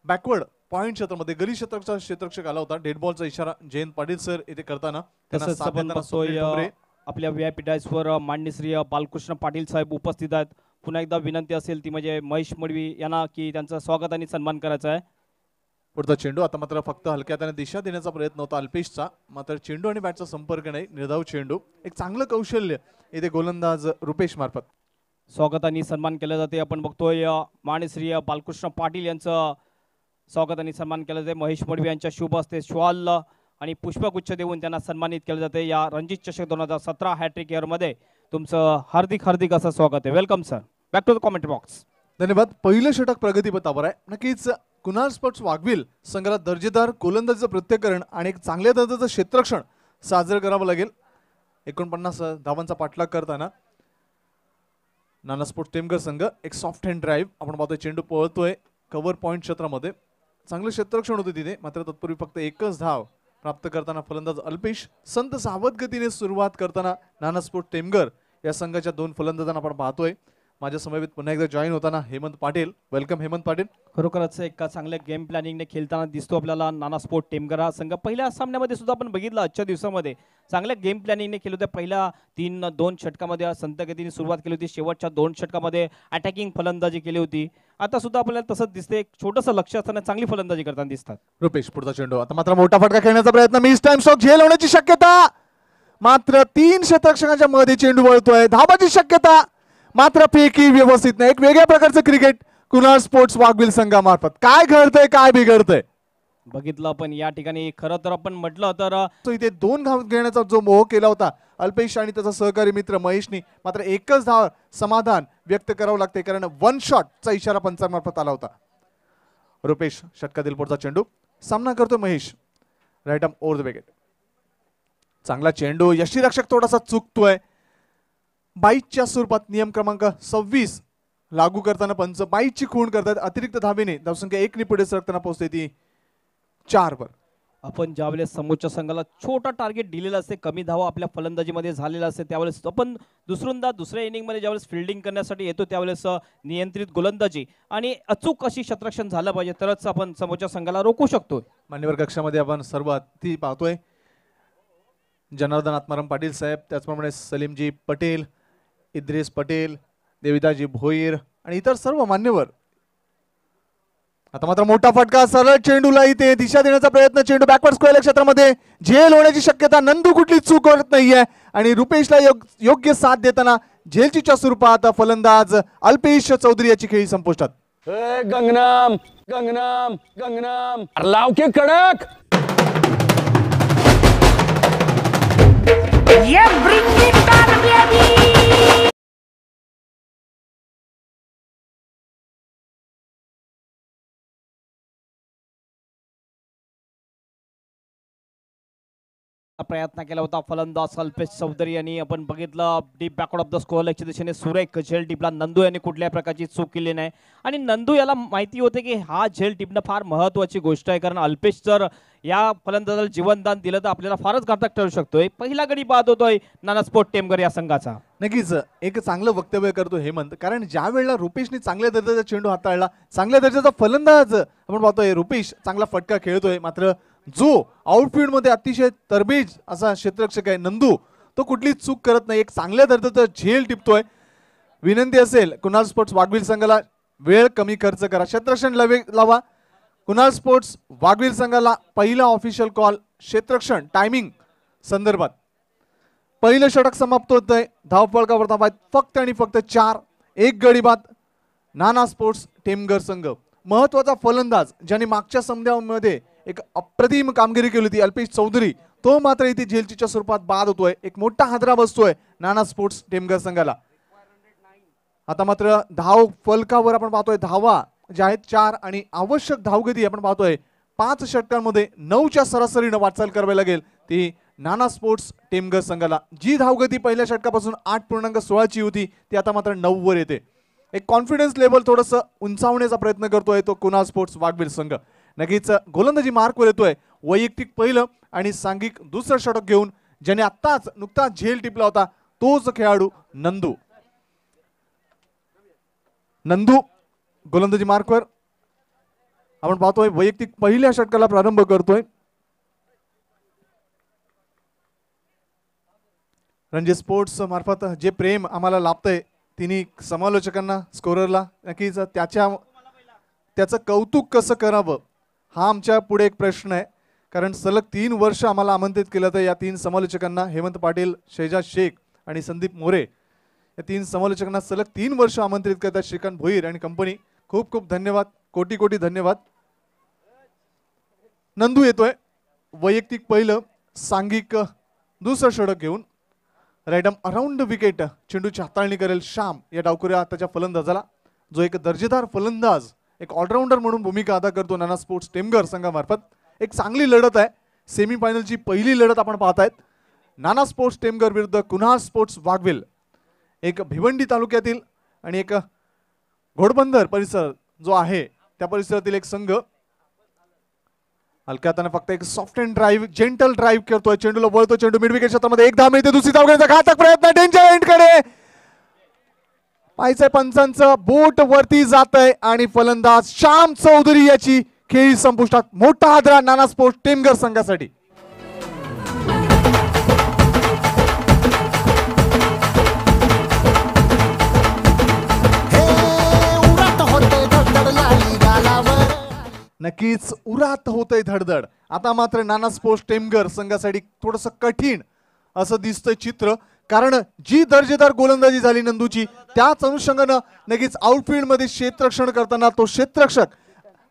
बॅकवर्ड पॉइंट क्षेत्रामध्ये गली क्षेत्राचा क्षेत्ररक्षक आला होता. डेड बॉलचा इशारा जयंत पाटील सर इथे करताना तसंच आपण बघतोय आपल्या VIP डायसवर माननीय श्री बालकृष्ण पाटील साहेब उपस्थित आहेत. पुन्हा एकदा विनंती असेल ती म्हणजे महेश मडवी यांना की त्यांचं स्वागत आणि सन्मान करायचा आहे. पुढचा चेंडू आता मात्र फक्त हलक्या त्याने दिशा देण्याचा प्रयत्न होता अल्पेशचा. मात्र चेंडू आणि बॅटचा संपर्क नाही, निर्धाव चेंडू. एक चांगलं कौशल्य इथे गोलंदाज रुपेश मार्फत स्वागत आणि सन्मान केलं जाते. आपण बघतोय माननीय श्री बालकृष्ण पाटील यांचं स्वागत आणि सन्मान केलं जाते. महेश मडवी यांच्या शुभ हस्ते शॉल आणि पुष्पगुच्छ देऊन त्यांना सन्मानित केलं जाते. या रणजित चषक 2017 हॅट्रिक इयरमध्ये तुमचं हार्दिक हार्दिक असं स्वागत आहे. Welcome sir. Back to the comment box. धन्यवाद. पहिलं षटक प्रगतीपथावर आहे. नक्कीच कुणाल स्पोर्ट्स वाघविल संघाला दर्जेदार गोलंदाजीचं प्रत्येकरण आणि एक चांगल्या दर्जाचं क्षेत्ररक्षण साजरं करावं लागेल. 49 धावांचा पाठलाग करताना नाना स्पोर्ट्स टीमगर संघ एक सॉफ्ट हँड ड्राईव्ह आपण पाहतोय. चेंडू पळतोय कव्हर पॉइंट क्षेत्रामध्ये. चांगलं क्षेत्ररक्षण होतं तिथे. मात्र तत्पूर्वी फक्त एकच धाव प्राप्त करताना फलंदाज अल्पेश. संत सावध गतीने सुरुवात करताना नाना स्पोर्ट्स टीमगर या संघाच्या 2 फलंदाजांना आपण पाहतोय. माझ्या समवेत पुन्हा एकदा जॉईन होताना हेमंत पाटील. वेलकम हेमंत पाटील. खरोखरच एक चांगल्या गेम प्लॅनिंगने खेळताना दिसतो आपल्याला नाना स्पोर्ट टीमगर हा संघ. पहिल्या सामन्यामध्ये सुद्धा आपण बघितलं आजच्या दिवसामध्ये चांगल्या गेम प्लॅनिंगने केलं होतं. पहिल्या 2 षटकामध्ये संत गतीने सुरुवात केली होती. शेवटच्या 2 षटकामध्ये अटॅकिंग फलंदाजी केली होती. आता सुद्धा आपल्याला तसंच दिसते. एक छोटंसं लक्ष असताना चांगली फलंदाजी करताना दिसतात. रुपेश पुढचा चेंडू आता मात्र मोठा फटका खेळण्याचा प्रयत्न. मिस टाइम स्ट्रोक झेल होण्याची शक्यता. मात्र 3 क्षेत्ररक्षकांच्या मध्ये चेंडू वळतोय. धावाची शक्यता मात्र फेकी व्यवस्थित नाही. एक वेगळ्या प्रकारचं क्रिकेट कुणाल स्पोर्ट्स वाघविल संघामार्फत. काय घडतंय काय बिघडतंय बघितलं आपण या ठिकाणी. खरं तर आपण म्हटलं तर इथे 2 धाव घेण्याचा जो मोह केला होता अल्पेश आणि त्याचा सहकारी मित्र महेशनी, मात्र एकच धाव समाधान व्यक्त करावं लागते कारण 1 शॉटचा इशारा पंचांमार्फत आला होता. रुपेश षटकातील पुढचा चेंडू सामना करतोय Mahesh. Right arm over the wicket. चांगला चेंडू. यष्टीरक्षक थोडासा चुकतोय. 22च्या स्वरूपात नियम क्रमांक 26 लागू करताना पंच 22ची खूण करतात. अतिरिक्त धावेने धावसंख्या 1 ने पुढे सरकताना पोहोचते ती 4 वर. आपण ज्यावेळेस समोरच्या संघाला छोटा टार्गेट दिलेला असते, कमी धावा आपल्या फलंदाजीमध्ये झालेला असते, त्यावेळेस आपण दुसऱ्या इनिंगमध्ये ज्यावेळेस फिल्डिंग करण्यासाठी येतो त्यावेळेस नियंत्रित गोलंदाजी आणि अचूक अशी क्षेत्ररक्षण झालं पाहिजे तरच आपण समोरच्या संघाला रोखू शकतो. मान्यवर कक्षामध्ये आपण सर्व ती पाहतोय. जनार्दन आत्माराम पाटील साहेब, त्याचप्रमाणे सलीमजी पटेल, इद्रिस पटेल, देविदाजी भोईर आणि इतर सर्व मान्यवर. आता मात्र मोठा फटका. सरळ चेंडूला इथे दिशा देण्याचा प्रयत्न. चेंडू बॅकवर्ड स्क्वेअर क्षेत्रामध्ये झेल होण्याची शक्यता. नंदू कुठली चूक करत नाहीये आणि रुपेशला योग्य साथ देताना झेलचीच्या स्वरूपात फलंदाज अल्पेश चौधरी याची खेळी संपुष्टात. गंगनाम गंगनाम गंगनाम लाव के कडक. प्रयत्न केला होता फलंदाज अल्पेश चौधरी यांनी. आपण बघितलं deep backward of the square लेगच्या दिशेने सुरेख झेल टिपला. नंदू यांनी कुठल्या प्रकारची चूक केली नाही आणि नंदू याला माहिती होते की हा झेल टिपणं फार महत्वाची गोष्ट आहे कारण अल्पेश जर या फलंदाजाला जीवनदान दिलं तर आपल्याला फारच घातक ठरू शकतोय. पहिला गडी बाद होतोय नाना स्पोर्ट टीमगर या संघाचा. नक्कीच एक चांगलं वक्तव्य करतो हेमंत कारण ज्या वेळेला रुपेशने चांगल्या दर्जाचा चेंडू हाताळला, चांगल्या दर्जाचा फलंदाज आपण पाहतोय रुपेश चांगला फटका खेळतोय, मात्र जो आउटफील्ड मध्ये अतिशय तरबेज असा क्षेत्ररक्षक आहे नंदू, तो कुठली चूक करत नाही. एक चांगल्या दर्जाचा झेल टिपतोय. विनंती असेल कुणाल स्पोर्ट्स वाघविल संघाला वेळ कमी खर्च करा, क्षेत्ररक्षण लावा. कुणाल स्पोर्ट्स वाघविल संघाला पहिला ऑफिशियल कॉल क्षेत्ररक्षण टायमिंग संदर्भात पहिलं षटक समाप्त होत आहे. धावफलकावर धावा आहेत फक्त आणि फक्त 4. एक गडी बाद नाना स्पोर्ट्स टेमघर संघ. महत्वाचा फलंदाज ज्याने मागच्या सामन्यामध्ये एक अप्रतिम कामगिरी केली होती अल्पेश चौधरी, तो मात्र इथे झेलचीच्या स्वरूपात बाद होतोय. एक मोठा हादरा बसतोय नाना स्पोर्ट्स टेमघर संघाला. आता मात्र धाव फलकावर आपण पाहतोय धावा ज्या आहेत 4 आणि आवश्यक धावगती आपण पाहतोय 5 षटकांमध्ये 9च्या सरासरीनं वाटचाल करावी लागेल ती नाना स्पोर्ट्स टेमघर संघाला. जी धावगती पहिल्या षटकापासून 8.16ची होती ती आता मात्र 9 वर येते. एक कॉन्फिडन्स लेवल थोडस उंचावण्याचा प्रयत्न करतोय तो कुणाल स्पोर्ट्स वाघवीर संघ. नक्कीच गोलंदाजी मार्कवर येतोय. वैयक्तिक पहिलं आणि सांघिक दुसरं षटक घेऊन ज्याने नुकताच झेल टिपला होता तोच खेळाडू नंदू गोलंदाजी मार्कवर आपण पाहतोय. वैयक्तिक पहिल्या षटकाला प्रारंभ करतोय. रणजी स्पोर्ट्स मार्फत जे प्रेम आम्हाला लाभतंय तिन्ही समालोचकांना स्कोररला नक्कीच त्याचं कौतुक कसं करावं हा आमच्या पुढे एक प्रश्न आहे. कारण सलग 3 वर्ष आम्हाला आमंत्रित केलं तर या 3 समालोचकांना हेमंत पाटील, शैजाज शेख आणि संदीप मोरे या 3 समालोचकांना सलग 3 वर्ष आमंत्रित करतात श्रीकांत भोईर आणि कंपनी. खूप खूप धन्यवाद, कोटी कोटी धन्यवाद. नंदू येतोय वैयक्तिक पहिलं सांघिक दुसरं षटक घेऊन. राईट आर्म अराउंड विकेट चेंडूची हाताळणी करेल श्याम या डावखुऱ्या त्याच्या फलंदाजाला जो एक दर्जेदार फलंदाज एक ऑलराऊंडर म्हणून भूमिका अदा करतो नाना स्पोर्ट्स टेमघर संघामार्फत. एक चांगली लढत आहे. सेमीफायनलची पहिली लढत आपण पाहतायत नाना स्पोर्ट्स टेमघर विरुद्ध कुणाल स्पोर्ट्स वाघवेल. एक भिवंडी तालुक्यातील आणि एक घोडबंदर परिसर जो आहे त्या परिसरातील एक संघ. हलक्या हाताने फक्त एक soft and drive gentle drive करतोय. चेंडूला वळतो. चेंडू मिड विकेट क्षेत्रामध्ये एक धाव मिळते. दुसरी धाव घेण्याचा घातक प्रयत्न डेंजर एंड कडे पाहायचंय पंचांचं बोट वरती जात आहे आणि फलंदाज श्याम चौधरी याची खेळी संपुष्टात. मोठा हादरा नाना स्पोर्ट्स टेमघर संघासाठी. नक्कीच उरात होतय धडधड. आता मात्र नाना स्पोर्ट्स टेमघर संघासाठी थोडस कठीण असं दिसतंय चित्र. कारण जी दर्जेदार गोलंदाजी झाली नंदूची त्याच अनुषंगानं नक्कीच आउटफील्ड मध्ये क्षेत्ररक्षण करताना तो क्षेत्ररक्षक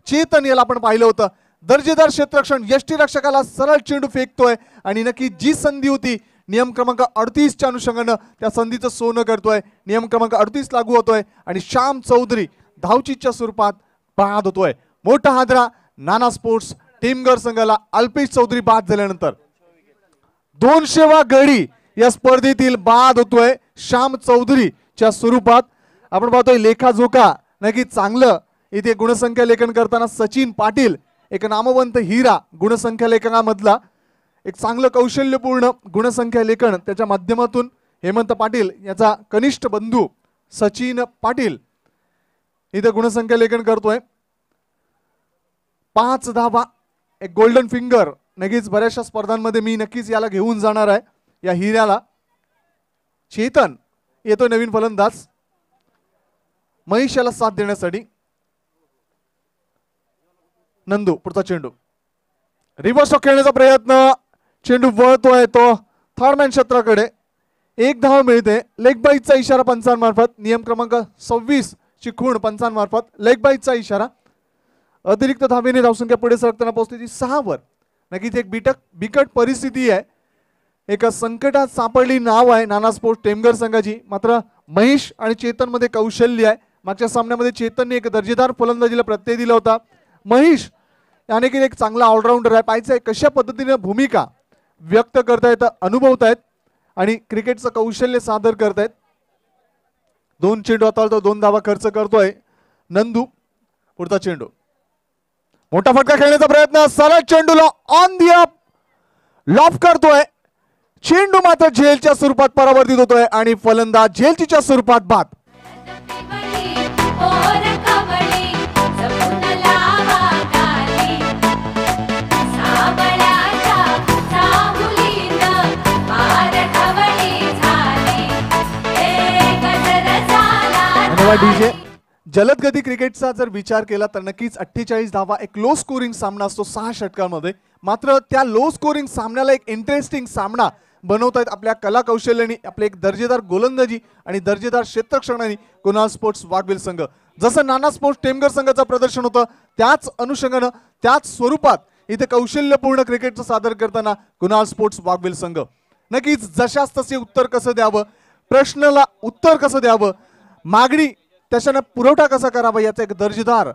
चेतन याला आपण पाहिलं होतं. दर्जेदार क्षेत्ररक्षण यष्टीरक्षकाला सरळ चेंडू फेकतोय आणि नक्की जी संधी होती नियम क्रमांक 38च्या अनुषंगानं त्या संधीचं सोनं करतोय. नियम क्रमांक 38 लागू होतोय आणि श्याम चौधरी धावचीच्या स्वरूपात बाद होतोय. मोठा हादरा नाना स्पोर्ट्स टेमघर संघाला. अल्पेश चौधरी बाद झाल्यानंतर 200वा गडी या स्पर्धेतील बाद होतोय श्याम चौधरीच्या स्वरूपात. आपण पाहतोय लेखाजोखा नक्की चांगलं इथे गुणसंख्या लेखन करताना सचिन पाटील एक नामवंत हिरा गुणसंख्या लेखनामधला एक चांगलं कौशल्यपूर्ण गुणसंख्या लेखन त्याच्या माध्यमातून हेमंत पाटील याचा कनिष्ठ बंधू सचिन पाटील इथे गुणसंख्या लेखन करतोय. 5 धावा एक गोल्डन फिंगर. नक्कीच बऱ्याचशा स्पर्धांमध्ये मी नक्कीच याला घेऊन जाणार आहे या हिऱ्याला. चेतन येतो नवीन फलंदाज महेश याला साथ देण्यासाठी. नंदू पुढचा चेंडू रिव्हर्स टॉक खेळण्याचा प्रयत्न. चेंडू वळतोय तो थर्डमॅन क्षेत्राकडे. एक धाव मिळते. लेग बाईटचा इशारा पंचांमार्फत. नियम क्रमांक 26 ची खूण पंचांमार्फत लेग बाईटचा इशारा. अतिरिक्त धावेने धावसंख्या पुढे सरकताना पोहोचते ती 6 वर. नक्कीच एक बिकट परिस्थिती आहे. एक संकटात सापडली नाव आहे नाना स्पोर्ट्स टेमघर संघाची. मात्र महेश आणि चेतन मध्ये कौशल्य आहे. मागच्या सामन्यामध्ये चेतनने एक दर्जेदार फलंदाजीला प्रत्यय दिला होता. महेश याने एक चांगला ऑलराऊंडर आहे. पाहायचंय कशा पद्धतीने भूमिका व्यक्त करतायत अनुभवतायत आणि क्रिकेटचं कौशल्य सादर करतायत. 2 चेंडू हाताळतो 2 धावा खर्च करतोय नंदू. पुढचा चेंडू मोठा फटका खेळण्याचा प्रयत्न. सरळ चेंडूला ऑन दी अप लॉफ करतोय. चेंडू मात्र झेलच्या स्वरूपात परावर्तित होतोय आणि फलंदाज झेलच्या स्वरूपात बाद. जलदगती क्रिकेटचा जर विचार केला तर नक्कीच 48 धावा एक लो स्कोरिंग सामना असतो 6 षटकांमध्ये. मात्र त्या लो स्कोरिंग सामन्याला एक इंटरेस्टिंग सामना बनवतायत आपल्या कला कौशल्याने, आपले एक दर्जेदार गोलंदाजी आणि दर्जेदार क्षेत्ररक्षणाने कुणाल स्पोर्ट्स वाघवेल संघ. जसं नाना स्पोर्ट्स टेमघर संघाचं प्रदर्शन होतं त्याच अनुषंगानं त्याच स्वरूपात इथे कौशल्यपूर्ण क्रिकेटचं सादर करताना कुणाल स्पोर्ट्स वाघवेल संघ. नक्कीच जशास तसे उत्तर कसं द्यावं, प्रश्नाला उत्तर कसं द्यावं, मागणी त्याच्यानं पुरवठा कसा करावा याचा एक दर्जेदार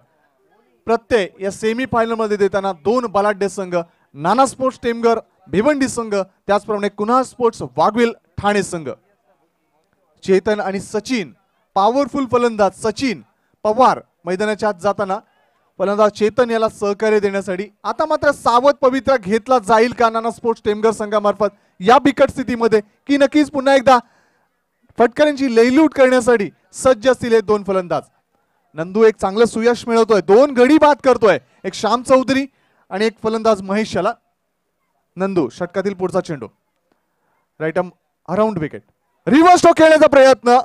प्रत्यय या सेमी फायनल मध्ये देताना दोन बलाढ्य संघ नाना स्पोर्ट्स टेमघर भिवंडी संघ, त्याचप्रमाणे कुणाल स्पोर्ट्स वाघवेल ठाणे संघ. चेतन आणि सचिन, पॉवरफुल फलंदाज सचिन पवार मैदानाच्या आत जाताना फलंदाज चेतन याला सहकार्य देण्यासाठी. आता मात्र सावध पवित्रा घेतला जाईल का नाना स्पोर्ट्स टेमघर संघामार्फत या बिकट स्थितीमध्ये, की नक्कीच पुन्हा एकदा फटकऱ्यांची लयलूट करण्यासाठी सज्ज असतील हे दोन फलंदाज. नंदू एक चांगलं सुयश मिळवतोय, 2 गडी बाद करतोय, एक श्याम चौधरी आणि एक फलंदाज महेश याला. नंदू षटकातील पुढचा चेंडू right arm around wicket, reverse stroke खेळण्याचा प्रयत्न,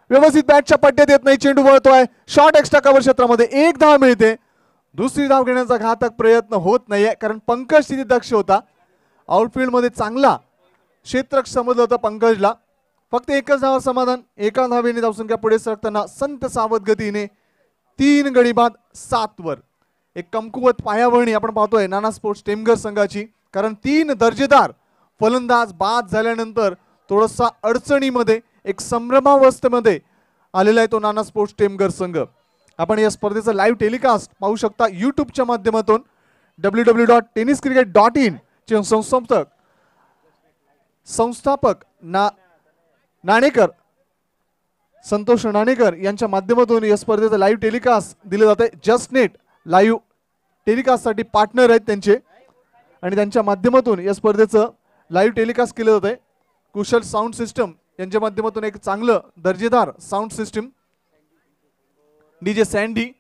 व्यवस्थित बॅटच्या पट्ट्यात येत नाही, चेंडू वळतोय शॉर्ट एक्स्ट्रा कव्हर क्षेत्रामध्ये, 1 धाव मिळते. दुसरी धाव घेण्याचा घातक प्रयत्न होत नाहीये कारण पंकज तिथे दक्ष होता. आउटफील्ड मध्ये चांगला क्षेत्ररक्षक समजलं होतं पंकजला. फक्त एकच धाव समाधान, एका धावेने धावसंख्या पुढे सरकताना संत सावध गतीने 3 गडी बाद 7 वर. एक कमकुवत पायाभरणी आपण पाहतोय नाना स्पोर्ट्स टेमघर संघाची, कारण 3 दर्जेदार फलंदाज बाद झाल्यानंतर थोडासा अडचणीमध्ये एक संभ्रमावस्थेमध्ये आलेला आहे तो नाना स्पोर्ट्स टेमघर संघ. आपण या स्पर्धेचं लाईव्ह टेलिकास्ट पाहू शकता युट्यूबच्या माध्यमातून. www.tenniscricket.in चे संस्थापक नाणेकर संतोष नाणेकर यांच्या माध्यमातून या स्पर्धेचं लाईव्ह टेलिकास्ट दिले जाते. जस्ट नेट लाईव्ह टेलिकास्टसाठी पार्टनर आहेत त्यांचे आणि त्यांच्या माध्यमातून या स्पर्धेचं लाईव्ह टेलिकास्ट केलं जाते. कुशल साऊंड सिस्टम यांच्या माध्यमातून एक चांगलं दर्जेदार sound system. DJ sandy.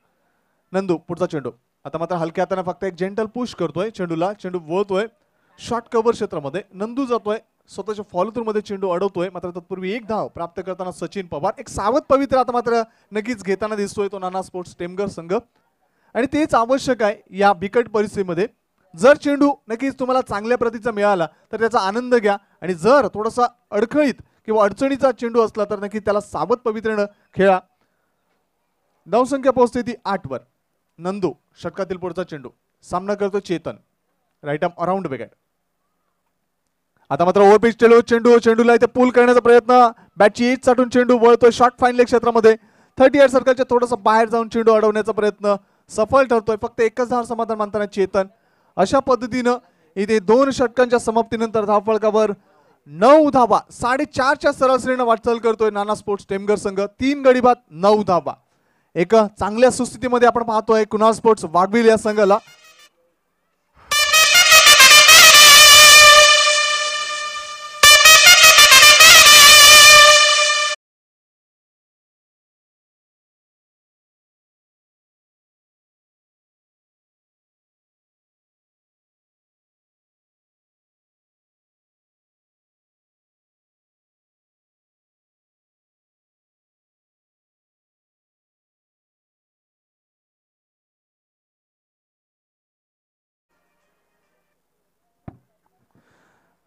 Nandu पुढचा चेंडू, आता मात्र हलक्या हाताने फक्त एक जेंटल पुश करतोय चेंडूला, चेंडू वळतोय शॉर्ट कव्हर क्षेत्रामध्ये. नंदू जातोय स्वतःच्या फॉलो थ्रू मध्ये, चेंडू अडवतोय, मात्र तत्पूर्वी 1 धाव प्राप्त करताना सचिन पवार. एक सावध पवित्र आता मात्र नक्कीच घेताना दिसतोय तो नाना स्पोर्ट्स टेमघर संघ आणि तेच आवश्यक आहे या बिकट परिस्थितीमध्ये. जर चेंडू नक्कीच तुम्हाला चांगल्या प्रतीचा मिळाला तर त्याचा आनंद घ्या आणि जर थोडासा अडखळीत किंवा अडचणीचा चेंडू असला तर नक्की त्याला सावध पवित्रेनं खेळा. धावसंख्या पोहोचते ती 8 वर. नंदू षटकातील पुढचा चेंडू, सामना करतो Chetan, right arm around wicket. आता मात्र ओव्हरपिच चेंडूला इथे पूल करण्याचा प्रयत्न, बॅटची एज चाटून चेंडू वळतोय शॉर्ट फाईन लेग क्षेत्रामध्ये. 38 सर्कलच्या थोडासा बाहेर जाऊन चेंडू अडवण्याचा प्रयत्न सफल ठरतोय. फक्त एकच धाव समाधान मानताना चेतन. अशा पद्धतीनं इथे 2 षटकांच्या समाप्तीनंतर धावफलकावर 9 धावा 4.5च्या सरासरीनं वाटचाल करतोय नाना स्पोर्ट्स टेमघर संघ. 3 गडी बाद 9 धावा. एक चांगल्या सुस्थितीमध्ये आपण पाहतोय कुणाल स्पोर्ट्स वाघवेल या संघाला.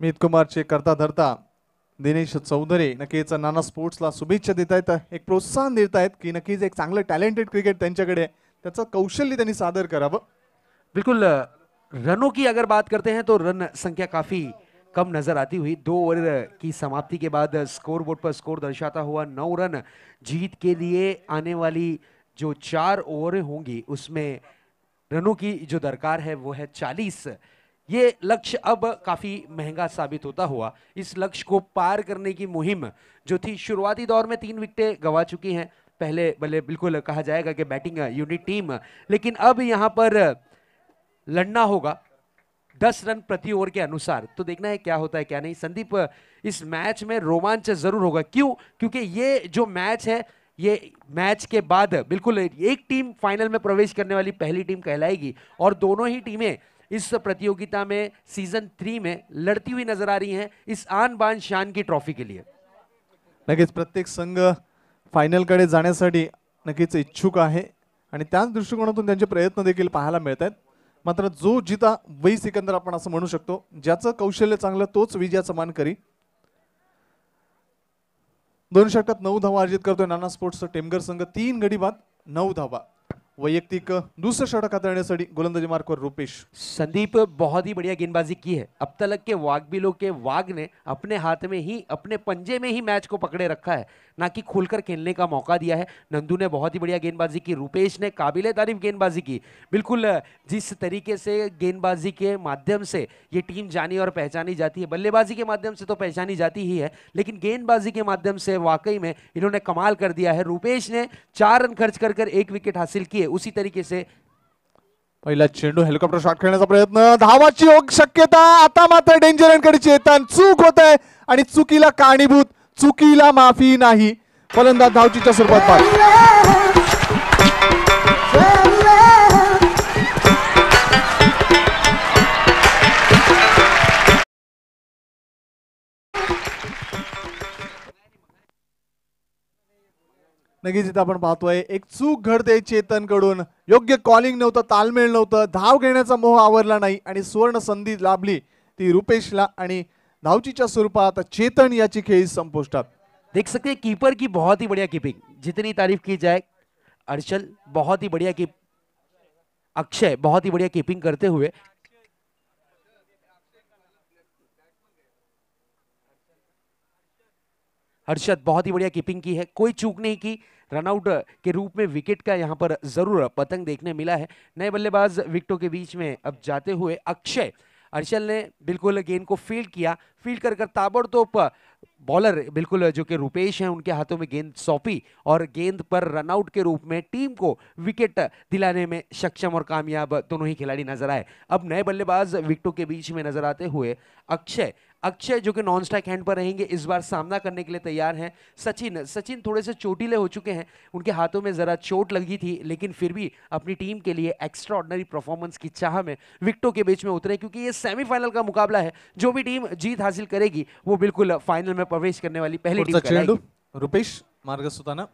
मीत कुमारचे करता धरता दिनेश चौधरी नक्कीच नाना स्पोर्ट्सला शुभेच्छा देत आहेत, एक प्रोत्साहन देत आहेत की नक्कीच एक चांगलं टॅलेंटेड क्रिकेट त्यांच्याकडे आहे, त्याचं कौशल्य त्यांनी सादर करावं. बिल्कुल रनों की अगर बात करते हैं तो रन संख्या काफी कम नजर आती हुई. 2 ओवर की समाप्ति के बाद स्कोर बोर्ड पर स्कोर दर्शाता हुआ 9 रन. जीत के लिए आने वाली जो 4 ओवरें होंगी उसमें रनों की जो दरकार है वो है 40. ये लक्ष्य अब काफी महंगा साबित होता हुआ इस लक्ष्य को पार करने की मुहिम जो थी शुरुआती दौर में 3 विकेटें गंवा चुकी हैं पहले भले बिल्कुल कहा जाएगा कि बैटिंग यूनिट टीम, लेकिन अब यहां पर लड़ना होगा 10 रन प्रति ओवर के अनुसार. तो देखना है क्या होता है क्या नहीं. संदीप, इस मैच में रोमांच जरूर होगा. क्यों? क्योंकि ये जो मैच है ये मैच के बाद बिल्कुल एक टीम फाइनल में प्रवेश करने वाली पहली टीम कहलाएगी और दोनों ही टीमें इस प्रतियोगिता में सीजन 3 में लड़ती हुई नजर आ रही हैं इस आन बान शान की ट्रॉफी के लिए. नक्कीच प्रत्येक संघ फायनल कडे जाण्यासाठी नक्कीच इच्छुक आहे आणि त्याच दृष्टिकोनातून त्यांचे प्रयत्न देखील पाहायला मिळत आहेत. मात्र जो जिता वही सिकंदर आपण असं म्हणू शकतो. ज्याचं कौशल्य चांगलं तोच विजयाचा मान करी. 2 षटकात 9 धावा अर्जित करतोय नाना स्पोर्ट्सचा टेमघर संघ. 3 गडी बाद 9 धावा. वैयक्तिक दूसरे षटक हाताळण्यासाठी गोलंदाजी मार्कवर रुपेश. संदीप बहुत ही बढ़िया गेंदबाजी की है. अब तक के वाघबिलों के वाघ ने अपने हाथ में ही, अपने पंजे में ही मैच को पकड़े रखा है, ना कि खुलकर खेलने का मौका दिया है. नंदू ने बहुत ही बढ़िया गेंदबाजी की, रुपेश ने काबिले तारीफ गेंदबाजी की. बिल्कुल जिस तरीके से गेंदबाजी के माध्यम से ये टीम जानी और पहचानी जाती है, बल्लेबाजी के माध्यम से तो पहचानी जाती ही है, लेकिन गेंदबाजी के माध्यम से वाकई में इन्होंने कमाल कर दिया है. रुपेश ने 4 रन खर्च कर 1 विकेट हासिल किए. उसी तरीके से पहिला चेंडू हेलिकॉप्टर शॉट खेळण्याचा प्रयत्न, धावाची शक्यता. आता मात्र डेंजर एंडकडे चेतन. चूक होत आहे आणि चुकीला कारणीभूत, चुकीला माफी नाही. फलंदाज धावचीच्या स्वरूपात बाद. नक्कीच इथे आपण पाहतोय एक चूक घडते चेतन कडून. योग्य कॉलिंग नव्हतं, तालमेळ नव्हतं, धाव घेण्याचा मोह आवरला नाही आणि सुवर्ण संधी लाभली ती रुपेशला आणि धावचीच्या स्वरूपात चेतन याची खेळी संपुष्टात. देख सकते हैं कीपर की बहुत ही बढ़िया कीपिंग. जितनी तारीफ की जाए, अर्चल बहुत ही बढ़िया कीप, अक्षय बहुत ही बढ़िया कीपिंग करते हुए हर्षद बहुत ही बढ़िया कीपिंग की है, कोई चूक नहीं की. रनआउट के रूप में विकेट का यहाँ पर जरूर पतंग देखने मिला है. नए बल्लेबाज विकेटों के बीच में अब जाते हुए अक्षय. अर्शल ने बिल्कुल गेंद को फील्ड किया, फील्ड कर ताबड़तोड़ बॉलर बिल्कुल जो कि रुपेश हैं उनके हाथों में गेंद सौंपी और गेंद पर रनआउट के रूप में टीम को विकेट दिलाने में सक्षम और कामयाब दोनों ही खिलाड़ी नजर आए. अब नए बल्लेबाज विकेटों के बीच में नजर आते हुए अक्षय. अक्षय जो कि नॉन स्ट्राइक हैंड पर रहेंगे, इस बार सामना करने के लिए तैयार हैं. सचिन थोड़े से चोटिले हो चुके हैं, उनके हाथों में जरा चोट लगी थी, लेकिन फिर भी अपनी टीम के लिए एक्स्ट्रा ऑर्डिनरी परफॉर्मेंस की चाह में विकेटों के बीच में उतरे, क्योंकि ये सेमीफाइनल का मुकाबला है. जो भी टीम जीत हासिल करेगी वो बिल्कुल फाइनल में प्रवेश करने वाली पहली टीम चेंडू रुपेश मार्ग सुताना.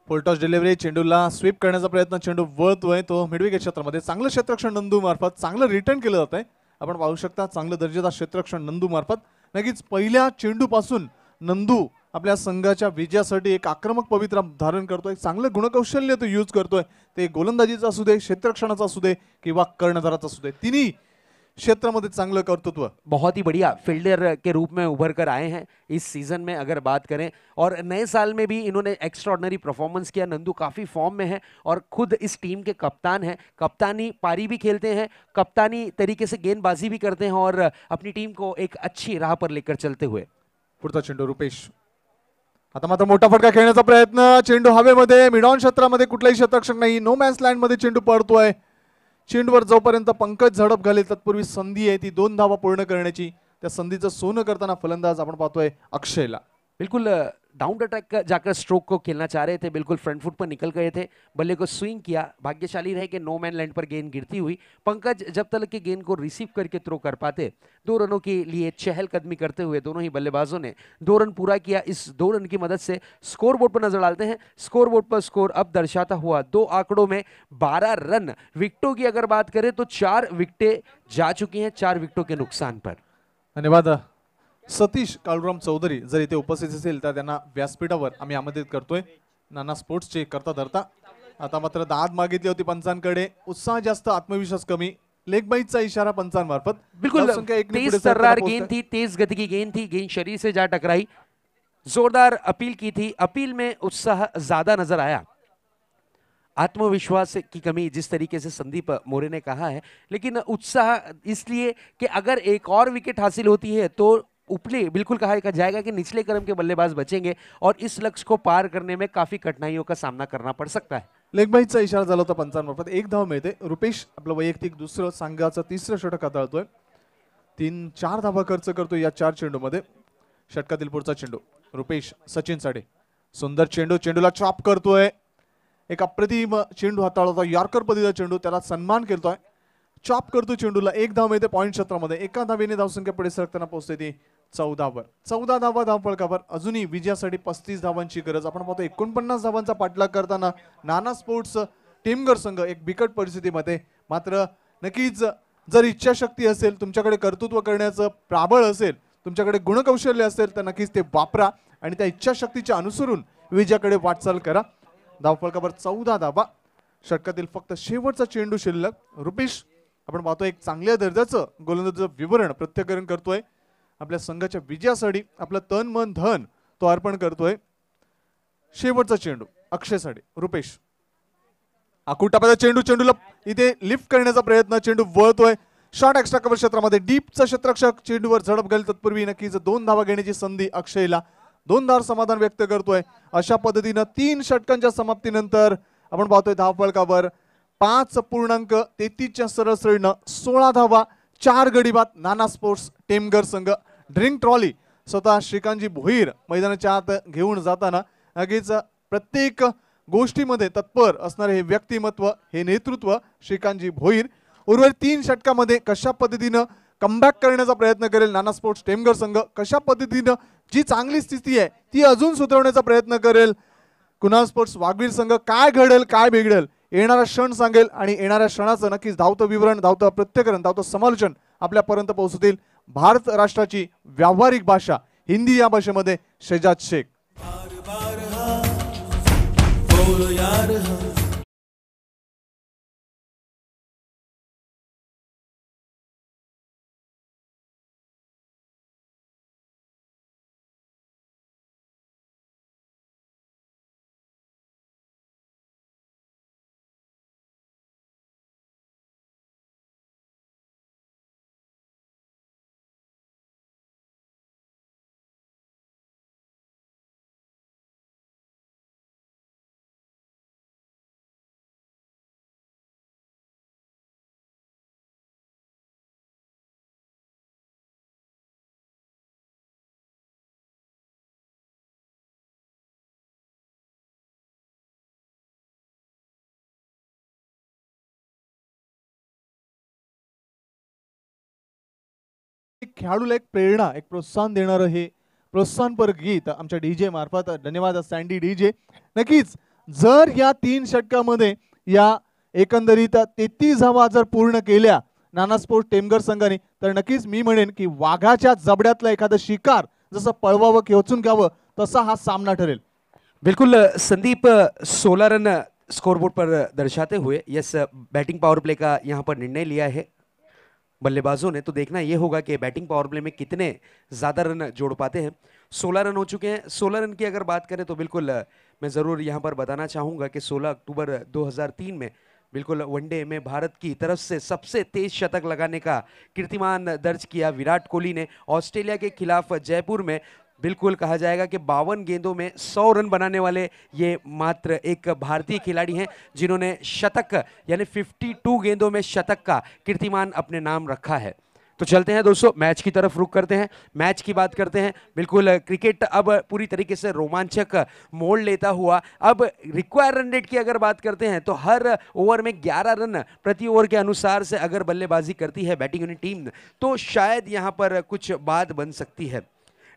फुलटॉस डिलिव्हरी, चेंडूला स्वीप करण्याचा प्रयत्न, चेंडू वळतोय तो मिडविकेट क्षेत्रामध्ये. चांगलं क्षेत्ररक्षण नंदू मार्फत चांगलं रिटर्न केलं जात आहे. आपण पाहू शकता चांगलं दर्जेदार क्षेत्ररक्षण नंदू मार्फत. नक्कीच पहिल्या चेंडू पासून नंदू आपल्या संघाच्या विजयासाठी एक आक्रमक पवित्रा धारण करतोय. चांगलं गुणकौशल्य तो यूज करतोय, ते गोलंदाजीचा असू दे, क्षेत्ररक्षणाचा असू दे किंवा कर्णधाराचा असू दे, तिन्ही क्षेत्र में चांगलं कर्तृत्व. बहुत ही बढ़िया फील्डर के रूप में उभर कर आए हैं इस सीजन में अगर बात करें, और नए साल में भी इन्होंने एक्स्ट्राऑर्डिनरी परफॉर्मेंस किया. नंदू काफी फॉर्म में है और खुद इस टीम के कप्तान हैं. कप्तानी पारी भी खेलते हैं, कप्तानी तरीके से गेंदबाजी भी करते हैं और अपनी टीम को एक अच्छी राह पर लेकर चलते हुए. पुढचा चेंडू रुपेश. आता मात्र मोठा फटका खेळण्याचा प्रयत्न, चेंडू हवेमध्ये, मिडऑन क्षेत्रामध्ये कुठलाही क्षेत्ररक्षक नाही. नो मॅन्स लँड मध्ये चेंडू पडतोय. चेंडूवर जोपर्यंत पंकज झडप घालेल तत्पूर्वी संधी आहे ती 2 धावा पूर्ण करण्याची. त्या संधीचं सोनं करताना फलंदाज आपण पाहतोय अक्षयला. बिल्कुल डाउन द ट्रैक जाकर स्ट्रोक को खेलना चाह रहे थे, बिल्कुल फ्रंट फुट पर निकल गए थे, बल्ले को स्विंग किया. भाग्यशाली रहे कि नो मैन लैंड पर गेंद गिरती हुई. पंकज जब तक के गेंद को रिसीव करके थ्रो कर पाते, 2 रनों के लिए चहलकदमी करते हुए दोनों ही बल्लेबाजों ने 2 रन पूरा किया. इस 2 रन की मदद से स्कोर बोर्ड पर नजर डालते हैं. स्कोर बोर्ड पर स्कोर अब दर्शाता हुआ 2 आंकड़ों में 12 रन. विकेटों की अगर बात करें तो 4 विकेटें जा चुकी हैं 4 विकेटों के नुकसान पर. धन्यवाद. सतीश काळूराम चौधरी जर इथे उपस्थित असेल तर त्यांना व्यासपीठावर आम्ही आमंत्रित करतोय. नाना स्पोर्ट्सचे करता धरता. आता मात्र दाद मागितली होती पंचांकडे, उत्साह जास्त, आत्मविश्वास कमी. लेग बाईटचा इशारा पंचांमार्फत. बिल्कुल तेज तर्रार गेंद थी, तेज गति की गेंद थी, गेंद शरीर से जा टकराई. जोरदार अपील की थी, अपील में उत्साह ज्यादा नजर आया. आत्मविश्वास की कमी जिस तरीके से संदीप मोरे ने कहा है, लेकिन उत्साह इसलिए कि अगर एक और विकेट हासिल होती है तो उपले बिल्कुल कहा जाएगा कि निचले क्रम के बल्लेबाज बचेंगे और इस लक्ष्य को पार करने में काफी कठिनाइयों का सामना करना पड़ सकता है. लेग बाईटचा इशारा झाला होता पंचांमार्फत. 1 धाव मिळते. रुपेश आपलं वैयक्तिक दुसरं संघाचं 3रं षटक हाताळतोय. 3-4 धावा खर्च करतोय या 4 चेंडूमध्ये. षटकातील पुढचा चेंडू रुपेश सचिन साडे. सुंदर चेंडू, चेंडूला चॉप करतोय. एक अप्रतिम चेंडू हाताळला, यॉर्कर पद्धतीचा चेंडू, त्याला सन्मान करतोय. चॉप करतो चेंडूला. 1 धाव मिळते पॉइंट क्षेत्रामध्ये. एका धावेने धावसंख्या पुढे सरकताना पोहोचते ती 14 धावा धावफलकावर. अजूनही विजयासाठी 35 धावांची गरज. आपण पाहतो 49 धावांचा पाठलाग करताना नाना स्पोर्ट्स टीमगर संघ एक बिकट परिस्थितीमध्ये. मात्र नक्कीच जर इच्छाशक्ती असेल, तुमच्याकडे कर्तृत्व करण्याचं प्राबळ असेल, तुमच्याकडे गुणकौशल्य असेल तर नक्कीच ते वापरा आणि त्या इच्छाशक्तीच्या अनुसरून विजयाकडे वाटचाल करा. धावफलकावर 14 धावा. षटकातील फक्त शेवटचा चेंडू शिल्लक. रुपेश आपण पाहतो एक चांगल्या दर्जाचं गोलंदाजाचं विवरण प्रत्यकरण करतोय. आपल्या संघाच्या विजयासाठी आपलं तन मन धन तो अर्पण करतोय. शेवटचा चेंडू अक्षयसाठी. रुपेश आकुटापाचा चेंडूला इथे लिफ्ट करण्याचा प्रयत्न. चेंडू वळतोय शॉर्ट एक्स्ट्रा कव्हर क्षेत्रामध्ये. डीपचा क्षेत्ररक्षक चेंडूवर झडप घाल. तत्पूर्वी नक्कीच 2 धावा घेण्याची संधी अक्षयला. 2 धार समाधान व्यक्त करतोय. अशा पद्धतीनं 3 षटकांच्या समाप्तीनंतर आपण पाहतोय धावफलकावर 5.33च्या सरसरीनं 16 धावा, 4 गडी बाद. नाना स्पोर्ट्स टेमगर संघ. ड्रिंक ट्रॉली स्वतः श्रीकांतजी भोईर मैदानाच्या आत घेऊन जाताना नक्कीच प्रत्येक गोष्टीमध्ये तत्पर असणारे हे व्यक्तिमत्व, हे नेतृत्व श्रीकांतजी भोईर. उर्वरित 3 षटकामध्ये कशा पद्धतीनं कमबॅक करण्याचा प्रयत्न करेल नाना स्पोर्ट्स टेमगर संघ, कशा पद्धतीनं जी चांगली स्थिती आहे ती अजून सुधारण्याचा प्रयत्न करेल कुणाल स्पोर्ट्स वाघवीर संघ. काय घडेल काय बिघडेल येणारा क्षण सांगेल आणि येणाऱ्या क्षणाचं नक्कीच धावतं विवरण, धावतं प्रत्यकरण, धावतं समालोचन आपल्यापर्यंत पोहोचतील. भारत राष्ट्राची व्यावहारिक भाषा हिंदी या भाषेमध्ये शेजाद शेख. खेळाडूला एक प्रेरणा, एक प्रोत्साहन देणारं हे प्रोत्साहनपर गीत आमच्या डीजे मार्फत. धन्यवाद सँडी डीजे. नक्कीच जर या 3 षटकामध्ये या एकंदरीत 33 धावा जर पूर्ण केल्या नाना स्पोर्ट्स टेमगर संघाने तर नक्कीच मी म्हणेन की वाघाच्या जबड्यातला एखादं शिकार जसं पळवावं खेचून घ्यावं तसा हा सामना ठरेल. बिल्कुल संदीप 16 रन स्कोरबोर्ड पर दर्शाते हुए यस बैटिंग पावर प्ले का यहाँ पर निर्णय लिया है बल्लेबाजों ने. तो देखना ये होगा कि बैटिंग पावर प्ले में कितने ज़्यादा रन जोड़ पाते हैं. 16 रन हो चुके हैं. 16 रन की अगर बात करें तो बिल्कुल मैं ज़रूर यहाँ पर बताना चाहूँगा कि 16 अक्टूबर 2003 में बिल्कुल वनडे में भारत की तरफ से सबसे तेज शतक लगाने का कीर्तिमान दर्ज किया विराट कोहली ने. ऑस्ट्रेलिया के खिलाफ जयपुर में बिल्कुल कहा जाएगा कि 52 गेंदों में 100 रन बनाने वाले ये मात्र एक भारतीय खिलाड़ी हैं जिन्होंने शतक यानी 52 गेंदों में शतक का कीर्तिमान अपने नाम रखा है. तो चलते हैं दोस्तों मैच की तरफ रुख करते हैं. मैच की बात करते हैं. बिल्कुल क्रिकेट अब पूरी तरीके से रोमांचक मोड़ लेता हुआ. अब रिक्वायर रन रेट की अगर बात करते हैं तो हर ओवर में 11 रन प्रति ओवर के अनुसार से अगर बल्लेबाजी करती है बैटिंग यूनिट टीम तो शायद यहाँ पर कुछ बात बन सकती है.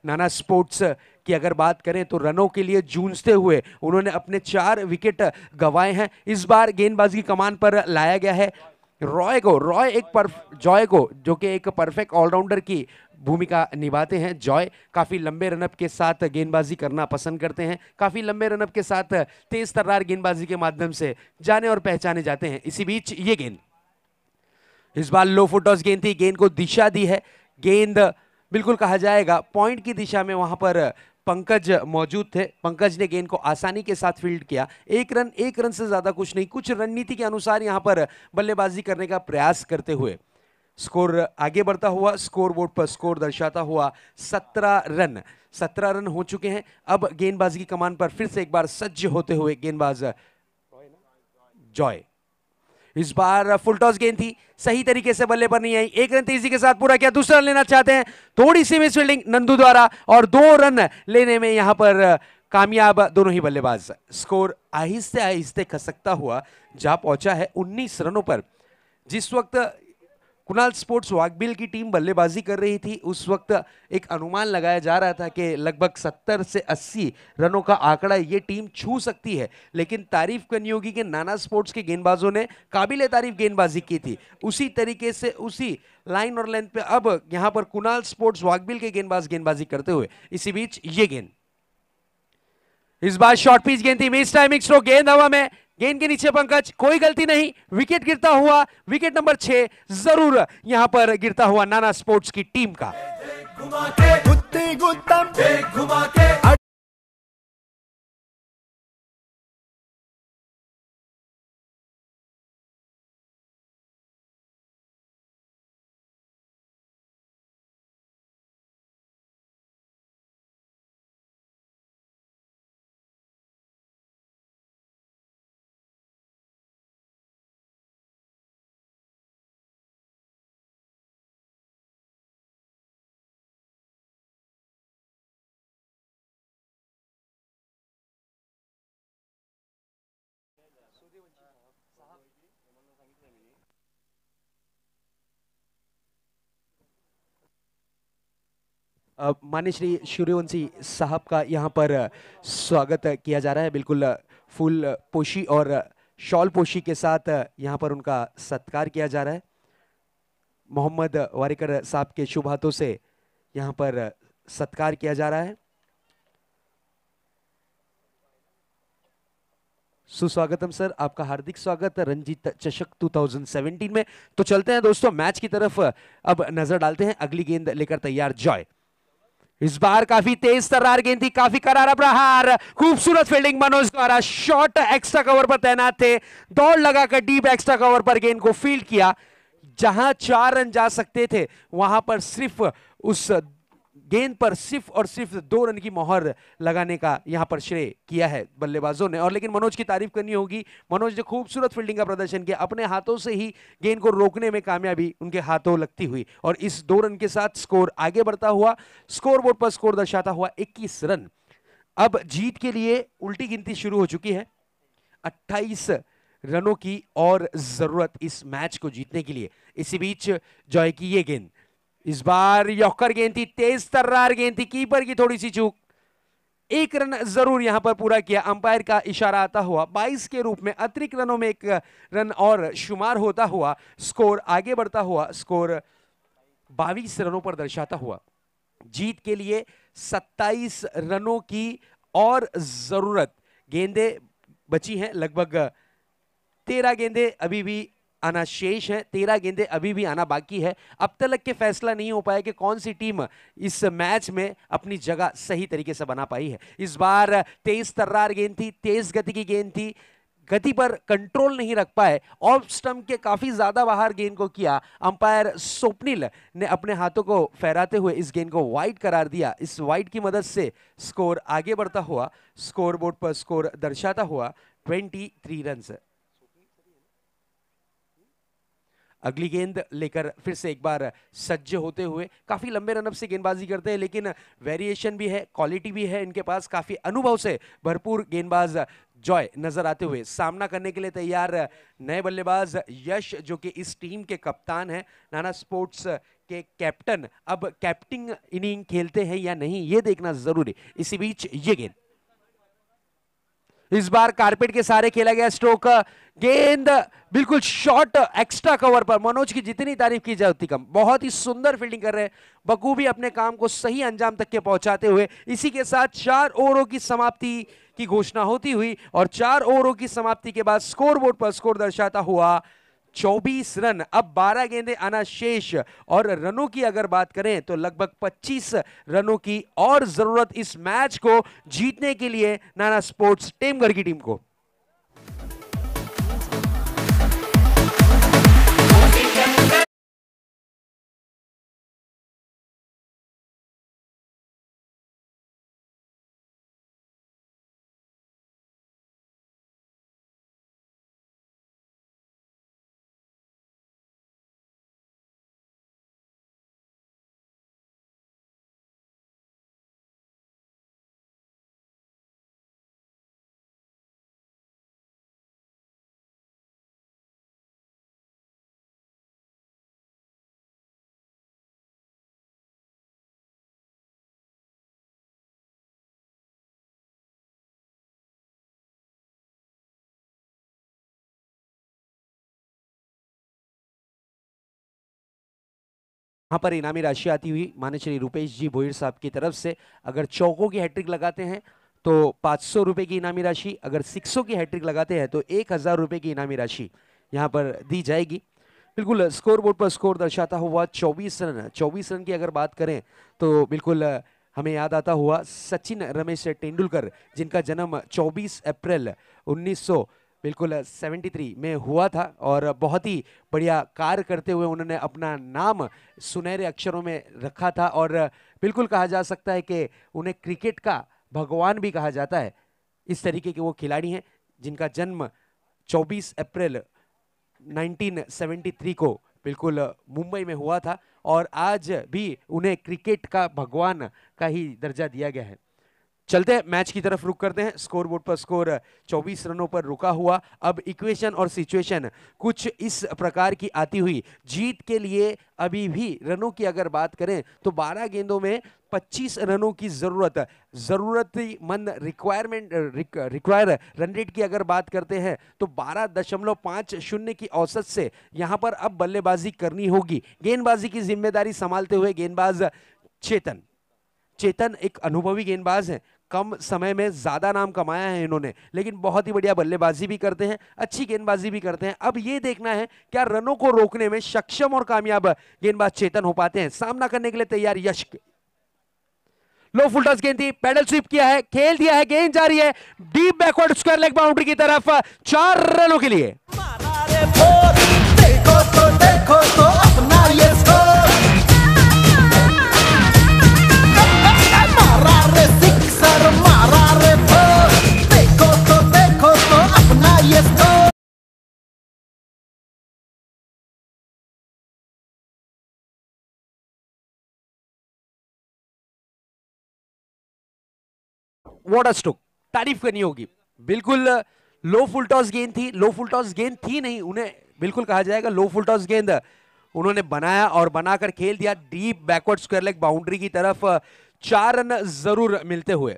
नाना स्पोर्ट्स की अगर बात करें तो रनों के लिए जूझते हुए उन्होंने अपने 4 विकेट गंवाए हैं. इस बार गेंदबाजी की कमान पर लाया गया है जॉय को जो कि एक परफेक्ट ऑलराउंडर की भूमिका निभाते हैं. जॉय काफ़ी लंबे रनअप के साथ गेंदबाजी करना पसंद करते हैं. काफ़ी लंबे रनअप के साथ तेज तर्रार गेंदबाजी के माध्यम से जाने और पहचाने जाते हैं. इसी बीच ये गेंद इस बार लो फुट टॉस गेंद थी. गेंद को दिशा दी है. गेंद बिल्कुल कहा जाएगा पॉइंट की दिशा में वहां पर पंकज मौजूद थे. पंकज ने गेंद को आसानी के साथ फील्ड किया. एक रन से ज्यादा कुछ नहीं, कुछ रणनीति के अनुसार यहां पर बल्लेबाजी करने का प्रयास करते हुए स्कोर आगे बढ़ता हुआ. स्कोर बोर्ड पर स्कोर दर्शाता हुआ 17 रन हो चुके हैं. अब गेंदबाजी की कमान पर फिर से एक बार सज्ज होते हुए गेंदबाज जॉय. इस बार फुल टॉस गेंद थी, सही तरीके से बल्ले पर नहीं आई. 1 रन तेजी के साथ पूरा किया. दूसरा रन लेना चाहते हैं, थोड़ी सी मिस फील्डिंग नंदू द्वारा और 2 रन लेने में यहां पर कामयाब दोनों ही बल्लेबाज. स्कोर आहिस्ते आहिस्ते खसकता हुआ जा पहुंचा है 19 रनों पर. जिस वक्त कुणाल स्पोर्ट्स वाघबिल की टीम बल्लेबाजी कर रही थी उस वक्त एक अनुमान लगाया जा रहा था कि लगभग 70 से 80 रनों का आंकड़ा ये टीम छू सकती है, लेकिन तारीफ करनी होगी कि नाना स्पोर्ट्स के गेंदबाजों ने काबिले तारीफ गेंदबाजी की थी। उसी तरीके से उसी लाइन और लेंथ पे अब यहां पर कुणाल स्पोर्ट्स वाघबिल के गेंदबाज गेंदबाजी करते हुए, इसी बीच ये गेंद, इस बार शॉर्ट पिच गेंद थी, मिस टाइमिंग स्ट्रोक, गेंद हवा में, गेंद के नीचे पंकज, कोई गलती नहीं, विकेट गिरता हुआ, विकेट नंबर 6 जरूर यहां पर गिरता हुआ नाना स्पोर्ट्स की टीम का। माननीय श्री सूर्यवंशी साहब का यहाँ पर स्वागत किया जा रहा है, बिल्कुल फुल पोशी और शॉल पोशी के साथ यहाँ पर उनका सत्कार किया जा रहा है। मोहम्मद वारिकर साहब के शुभ हाथों से यहाँ पर सत्कार किया जा रहा है। सुस्वागतम सर, आपका हार्दिक स्वागत रंजीत चषक 2017 में। तो चलते हैं दोस्तों मैच की तरफ, अब नजर डालते हैं। अगली गेंद लेकर तैयार जॉय, इस बार काफी तेज तर्रार गेंद थी, काफी करारा प्रहार, खूबसूरत फील्डिंग मनोज द्वारा, शॉट एक्स्ट्रा कवर पर तैनात थे, दौड़ लगाकर डीप एक्स्ट्रा कवर पर गेंद को फील्ड किया। जहां 4 रन जा सकते थे वहां पर सिर्फ उस गेंद पर सिर्फ और सिर्फ 2 रन की मोहर लगाने का यहां पर श्रेय किया है बल्लेबाजों ने। और लेकिन मनोज की तारीफ करनी होगी, मनोज ने खूबसूरत फील्डिंग का प्रदर्शन किया, अपने हाथों से ही गेंद को रोकने में कामयाबी उनके हाथों लगती हुई, और इस 2 रन के साथ स्कोर आगे बढ़ता हुआ, स्कोर बोर्ड पर स्कोर दर्शाता हुआ 21 रन। अब जीत के लिए उल्टी गिनती शुरू हो चुकी है, 28 रनों की और जरूरत इस मैच को जीतने के लिए। इसी बीच जॉय की ये गेंद, इस बार यॉर्कर गेंद थी, तेज तर्रार गेंद थी, कीपर की थोड़ी सी चूक, 1 रन जरूर यहां पर पूरा किया। अंपायर का इशारा आता हुआ 22 के रूप में अतिरिक्त रनों में 1 रन और शुमार होता हुआ, स्कोर आगे बढ़ता हुआ, स्कोर 22 रनों पर दर्शाता हुआ। जीत के लिए 27 रनों की और जरूरत, गेंदें बची हैं लगभग 13 गेंदें अभी भी आना शेष है, 13 गेंदें अभी भी आना बाकी है। अब तक के फैसला नहीं हो पाया कि कौन सी टीम इस मैच में अपनी जगह सही तरीके से बना पाई है। इस बार तेज तर्रार गेंद थी, तेज गति की गेंद थी, गति पर कंट्रोल नहीं रख पाए, ऑफ स्टंप के काफी ज्यादा बाहर गेंद को किया। अंपायर स्वप्निल ने अपने हाथों को फहराते हुए इस गेंद को वाइड करार दिया। इस वाइड की मदद से स्कोर आगे बढ़ता हुआ, स्कोर बोर्ड पर स्कोर दर्शाता हुआ 23 रन। अगली गेंद लेकर फिर से एक बार सज्ज होते हुए, काफी लंबे रनअप से गेंदबाजी करते हैं, लेकिन वेरिएशन भी है, क्वालिटी भी है इनके पास, काफी अनुभव से भरपूर गेंदबाज जॉय नजर आते हुए सामना करने के लिए तैयार नए बल्लेबाज यश, जो कि इस टीम के कप्तान हैं, नाना स्पोर्ट्स के कैप्टन। अब कैप्टिंग इनिंग खेलते हैं या नहीं ये देखना जरूरी। इसी बीच ये गेंद, इस बार कारपेट के सारे खेला गया स्ट्रोक, गेंद बिल्कुल शॉर्ट एक्स्ट्रा कवर पर, मनोज की जितनी तारीफ की जाए उतनी कम, बहुत ही सुंदर फील्डिंग कर रहे हैं बखूबी, अपने काम को सही अंजाम तक के पहुंचाते हुए। इसी के साथ 4 ओवरों की समाप्ति की घोषणा होती हुई, और 4 ओवरों की समाप्ति के बाद स्कोर बोर्ड पर स्कोर दर्शाता हुआ 24 रन। अब 12 गेंदें आना शेष, और रनों की अगर बात करें तो लगभग 25 रनों की और जरूरत इस मैच को जीतने के लिए नाना स्पोर्ट्स टेमगढ़ की टीम को। यहाँ पर इनामी राशि आती हुई मान्य श्री रुपेश जी भोईर साहब की तरफ से, अगर चौकों की हैट्रिक लगाते हैं तो 500 रुपए की इनामी राशि, अगर सिक्सों की हैट्रिक लगाते हैं तो 1000 रुपए की इनामी राशि यहाँ पर दी जाएगी। बिल्कुल स्कोर बोर्ड पर स्कोर दर्शाता हुआ 24 रन। 24 रन की अगर बात करें तो बिल्कुल हमें याद आता हुआ सचिन रमेश तेंदुलकर, जिनका जन्म 24 अप्रैल 1973 में हुआ था और बहुत ही बढ़िया कार्य करते हुए उन्होंने अपना नाम सुनहरे अक्षरों में रखा था और बिल्कुल कहा जा सकता है कि उन्हें क्रिकेट का भगवान भी कहा जाता है। इस तरीके के वो खिलाड़ी हैं जिनका जन्म 24 अप्रैल 1973 को बिल्कुल मुंबई में हुआ था और आज भी उन्हें क्रिकेट का भगवान का ही दर्जा दिया गया है। चलते हैं मैच की तरफ रुक करते हैं। स्कोर बोर्ड पर स्कोर 24 रनों पर रुका हुआ। अब इक्वेशन और सिचुएशन कुछ इस प्रकार की आती हुई, जीत के लिए अभी भी रनों की अगर बात करें तो 12 गेंदों में 25 रनों की जरूरतमंद रिक्वायर रन रेट की अगर बात करते हैं तो 12.50 की औसत से यहां पर अब बल्लेबाजी करनी होगी। गेंदबाजी की जिम्मेदारी संभालते हुए गेंदबाज चेतन एक अनुभवी गेंदबाज है, कम समय में ज्यादा नाम कमाया है इन्होंने, लेकिन बहुत ही बढ़िया बल्लेबाजी भी करते हैं, अच्छी गेंदबाजी भी करते हैं। अब ये देखना है क्या रनों को रोकने में सक्षम और कामयाब गेंदबाज चेतन हो पाते हैं। सामना करने के लिए तैयार यश। लो फुल टॉस गेंद थी, पैडल स्वीप किया है, खेल दिया है, गेंद जारी है deep backward square leg boundary की तरफ 4 रनों के लिए। देखो तो अपना ये स्कोर, मारा रे सिक्सर, मारा रे फोर, देखो तो अपना ये स्कोर। व्हाट अ स्ट्रोक, तारीफ करनी होगी। बिल्कुल लो फुल टॉस गेंद थी, लो फुल टॉस गेंद थी नहीं, उन्हें बिल्कुल कहा जाएगा लो फुल टॉस गेंद उन्होंने बनाया और बनाकर खेल दिया deep backward square leg boundary की तरफ। 4 रन जरूर मिलते हुए।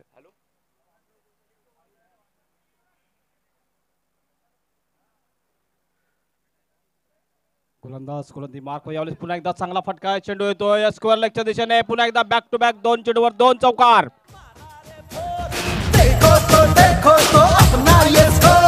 गोलंदाज मार्क यावेळेस पुन्हा एकदा चांगला फटका आहे, चेंडू येतोय स्क्वेअर लेगच्या दिशेने, पुन्हा एकदा बॅक टू बॅक 2 चेंडूवर 2 चौकार। देखो तो अपना ये स्कोर।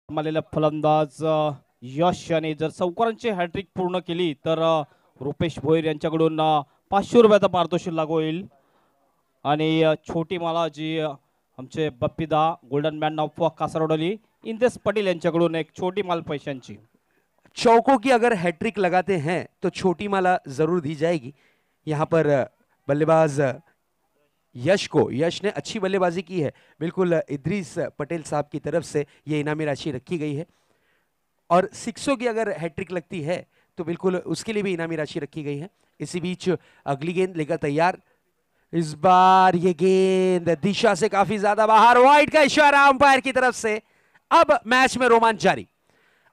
मालेला फलंदाज यश यांनी जर चौकारांची हॅट्रिक पूर्ण केली तर रुपेश भोईर यांच्याकडून 500 रुपयाचा पारितोषिक लागू होईल आणि छोटी माला जी आमचे Bappida golden man of Kasarvadavali Intesh Patel यांच्याकडून एक छोटी माल पैशांची। चौकों की अगर हैट्रिक लगाते हैं तो छोटी माला जरूर दी जाएगी। यहाँ पर बल्लेबाज यश ने अच्छी बल्लेबाजी की है। बिल्कुल इद्रीस पटेल साहब की तरफ से ये इनामी राशि रखी गई है और सिक्सों की अगर हैट्रिक लगती है तो बिल्कुल उसके लिए भी इनामी राशि रखी गई है। इसी बीच अगली गेंद लेकर तैयार, इस बार ये गेंद दिशा से काफी ज्यादा बाहर, वाइड का इशारा अंपायर की तरफ से। अब मैच में रोमांच जारी।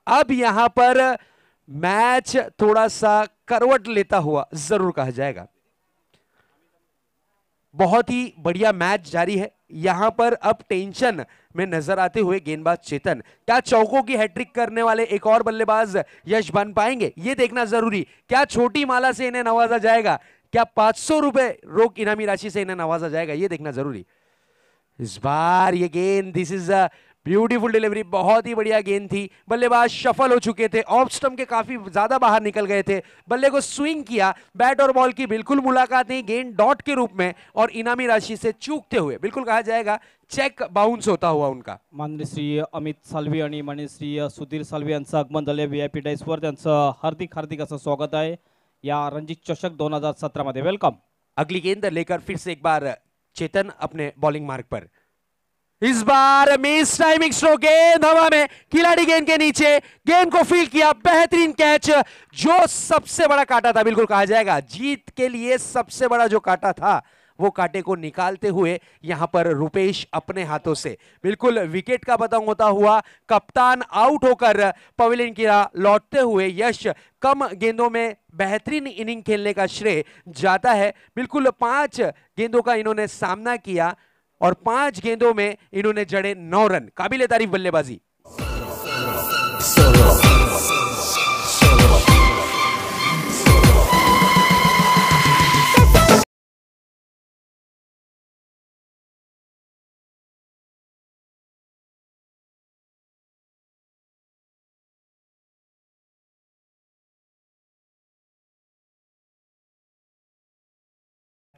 अब यहां पर मैच थोड़ा सा करवट लेता हुआ जरूर कहा जाएगा। बहुत ही बढ़िया मैच जारी है। यहां पर अब टेंशन में नजर आते हुए गेंदबाज चेतन, क्या चौकों की हैट्रिक करने वाले एक और बल्लेबाज यश बन पाएंगे, ये देखना जरूरी। क्या छोटी माला से इन्हें नवाजा जाएगा, क्या 500 रुपए रोक इनामी राशि से इन्हें नवाजा जाएगा, ये देखना जरूरी। इस बार ये गेंद, दिस इज अ ब्यूटीफुल डिलीवरी, बहुत ही बढ़िया गेंद थी। बल्लेबाज सफल हो चुके थे, ऑफ स्टंप के काफी ज्यादा बाहर निकल गए थे, बल्ले को स्विंग किया, बैट और बॉल की बिल्कुल मुलाकात नहीं, गेंद डॉट के रूप में और इनामी राशि से चूकते हुए बिल्कुल कहा जाएगा चेक बाउंस होता हुआ उनका। माननीय श्री अमित साल्वी आणि माननीय श्री सुधीर साल्वी यांचं आगमन झाले VIP डायसवर, त्यांचं हार्दिक असं स्वागत आहे या रणजी चषक 2017 मध्ये। वेलकम। अगली गेंद लेकर फिर से एक बार चेतन अपने बॉलिंग मार्ग पर। इस बार मिस टाइमिंग स्ट्रोक, गेंद हवा में, खिलाड़ी गेंद के नीचे, गेंद को फील्ड किया, बेहतरीन कैच। जो सबसे बड़ा काटा था, बिल्कुल कहा जाएगा जीत के लिए सबसे बड़ा जो काटा था वो कांटे को निकालते हुए यहाँ पर रुपेश अपने हाथों से बिल्कुल विकेट का पतंग होता हुआ कप्तान आउट होकर पवेलियन की लौटते हुए यश कम गेंदों में बेहतरीन इनिंग खेलने का श्रेय जाता है। बिल्कुल 5 गेंदों का इन्होंने सामना किया और 5 गेंदों में इन्होंने जड़े 9 रन। काबिले तारीफ बल्लेबाजी।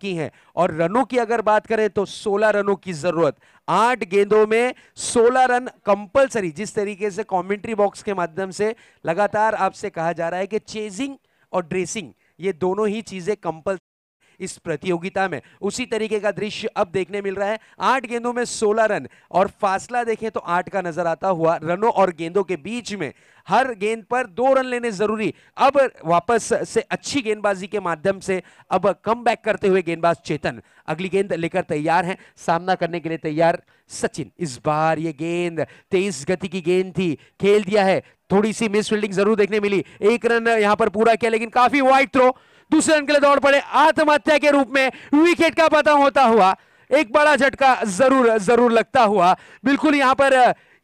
की है और रनों की अगर बात करें तो 16 रनों की जरूरत, 8 गेंदों में 16 रन कंपलसरी। जिस तरीके से कमेंट्री बॉक्स के माध्यम से लगातार आपसे कहा जा रहा है कि चेजिंग और ड्रेसिंग ये दोनों ही चीजें कंपलसरी इस प्रतियोगिता में, उसी तरीके का दृश्य अब देखने मिल रहा है। 8 गेंदों में 16 रन और फासला देखें तो 8 का नजर आता हुआ। रनों और गेंदों के बीच में हर गेंद पर 2 रन लेने जरूरी। अब वापस से अच्छी गेंदबाजी के माध्यम से अब कम बैक करते हुए गेंदबाज चेतन अगली गेंद लेकर तैयार हैं, सामना करने के लिए तैयार सचिन। इस बार ये गेंद तेज गति की गेंद थी, खेल दिया है, थोड़ी सी मिस फील्डिंग जरूर देखने मिली। 1 रन यहां पर पूरा किया लेकिन काफी वाइड थ्रो, दूसरे रन के लिए दौड़ पड़े। आत्महत्या के रूप में विकेट का पतंग होता हुआ एक बड़ा झटका जरूर लगता हुआ। बिल्कुल यहां पर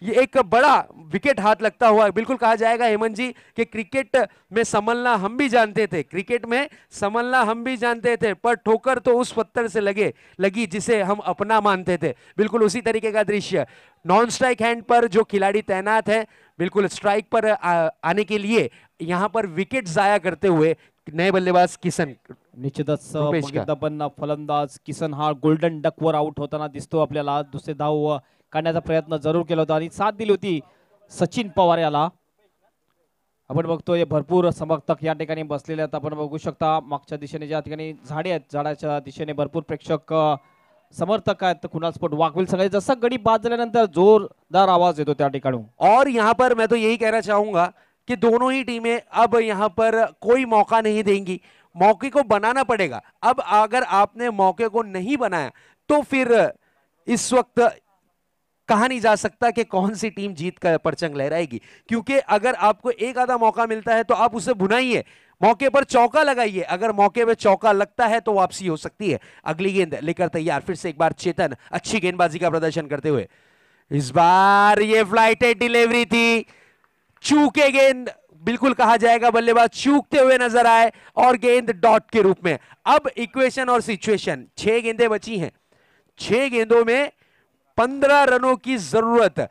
ये एक बड़ा विकेट हाथ लगता हुआ। बिल्कुल कहा जाएगा हेमंत जी कि क्रिकेट में संभलना हम भी जानते थे, क्रिकेट में संभलना हम भी जानते थे, पर ठोकर तो उस पत्थर से लगी जिसे हम अपना मानते थे। बिल्कुल उसी तरीके का दृश्य। नॉन स्ट्राइक हैंड पर जो खिलाड़ी तैनात है, बिल्कुल स्ट्राइक पर आने के लिए यहां पर विकेट जाया करते हुए नए बल्लेबाज किसन। निश्चितच बघितलं पण फलंदाज किसन हा गोल्डन डक वर आउट होताना दिसतो आपल्याला। दुसरे धाव काढण्याचा प्रयत्न जरूर केला होता आणि साथ दिली होती सचिन पवार याला। आपण बघतोय भरपूर समर्थक या ठिकाणी बसलेले आहेत। आपण बघू शकता मागच्या दिशेने ज्या ठिकाणी झाडे आहेत, झाडाच्या दिशेने भरपूर प्रेक्षक समर्थक आहेत। कुणाल स्पोर्ट वाघविल संघ जसा गडी बाद झाल्यानंतर जोरदार आवाज येतो त्या ठिकाणी। और यहाँ पर मैं तो यही कहना चाहूंगा कि दोनों ही टीमें अब यहाँ पर कोई मौका नहीं देंगी, मौके को बनाना पड़ेगा। अब अगर आपने मौके को नहीं बनाया तो फिर इस वक्त कहा नहीं जा सकता कि कौन सी टीम जीत का परचम लहराएगी, क्योंकि अगर आपको एक आधा मौका मिलता है तो आप उसे भुनाइए, मौके पर चौका लगाइए। अगर मौके पर चौका लगता है तो वापसी हो सकती है। अगली गेंद लेकर तैयार फिर से एक बार चेतन, अच्छी गेंदबाजी का प्रदर्शन करते हुए। इस बार ये फ्लाइटेड डिलीवरी थी, चूके गेंद, बिल्कुल कहा जाएगा बल्लेबाज चूकते हुए नजर आए और गेंद डॉट के रूप में। अब इक्वेशन और सिचुएशन, 6 गेंदें बची हैं, 6 गेंदों में 15 रनों की जरूरत।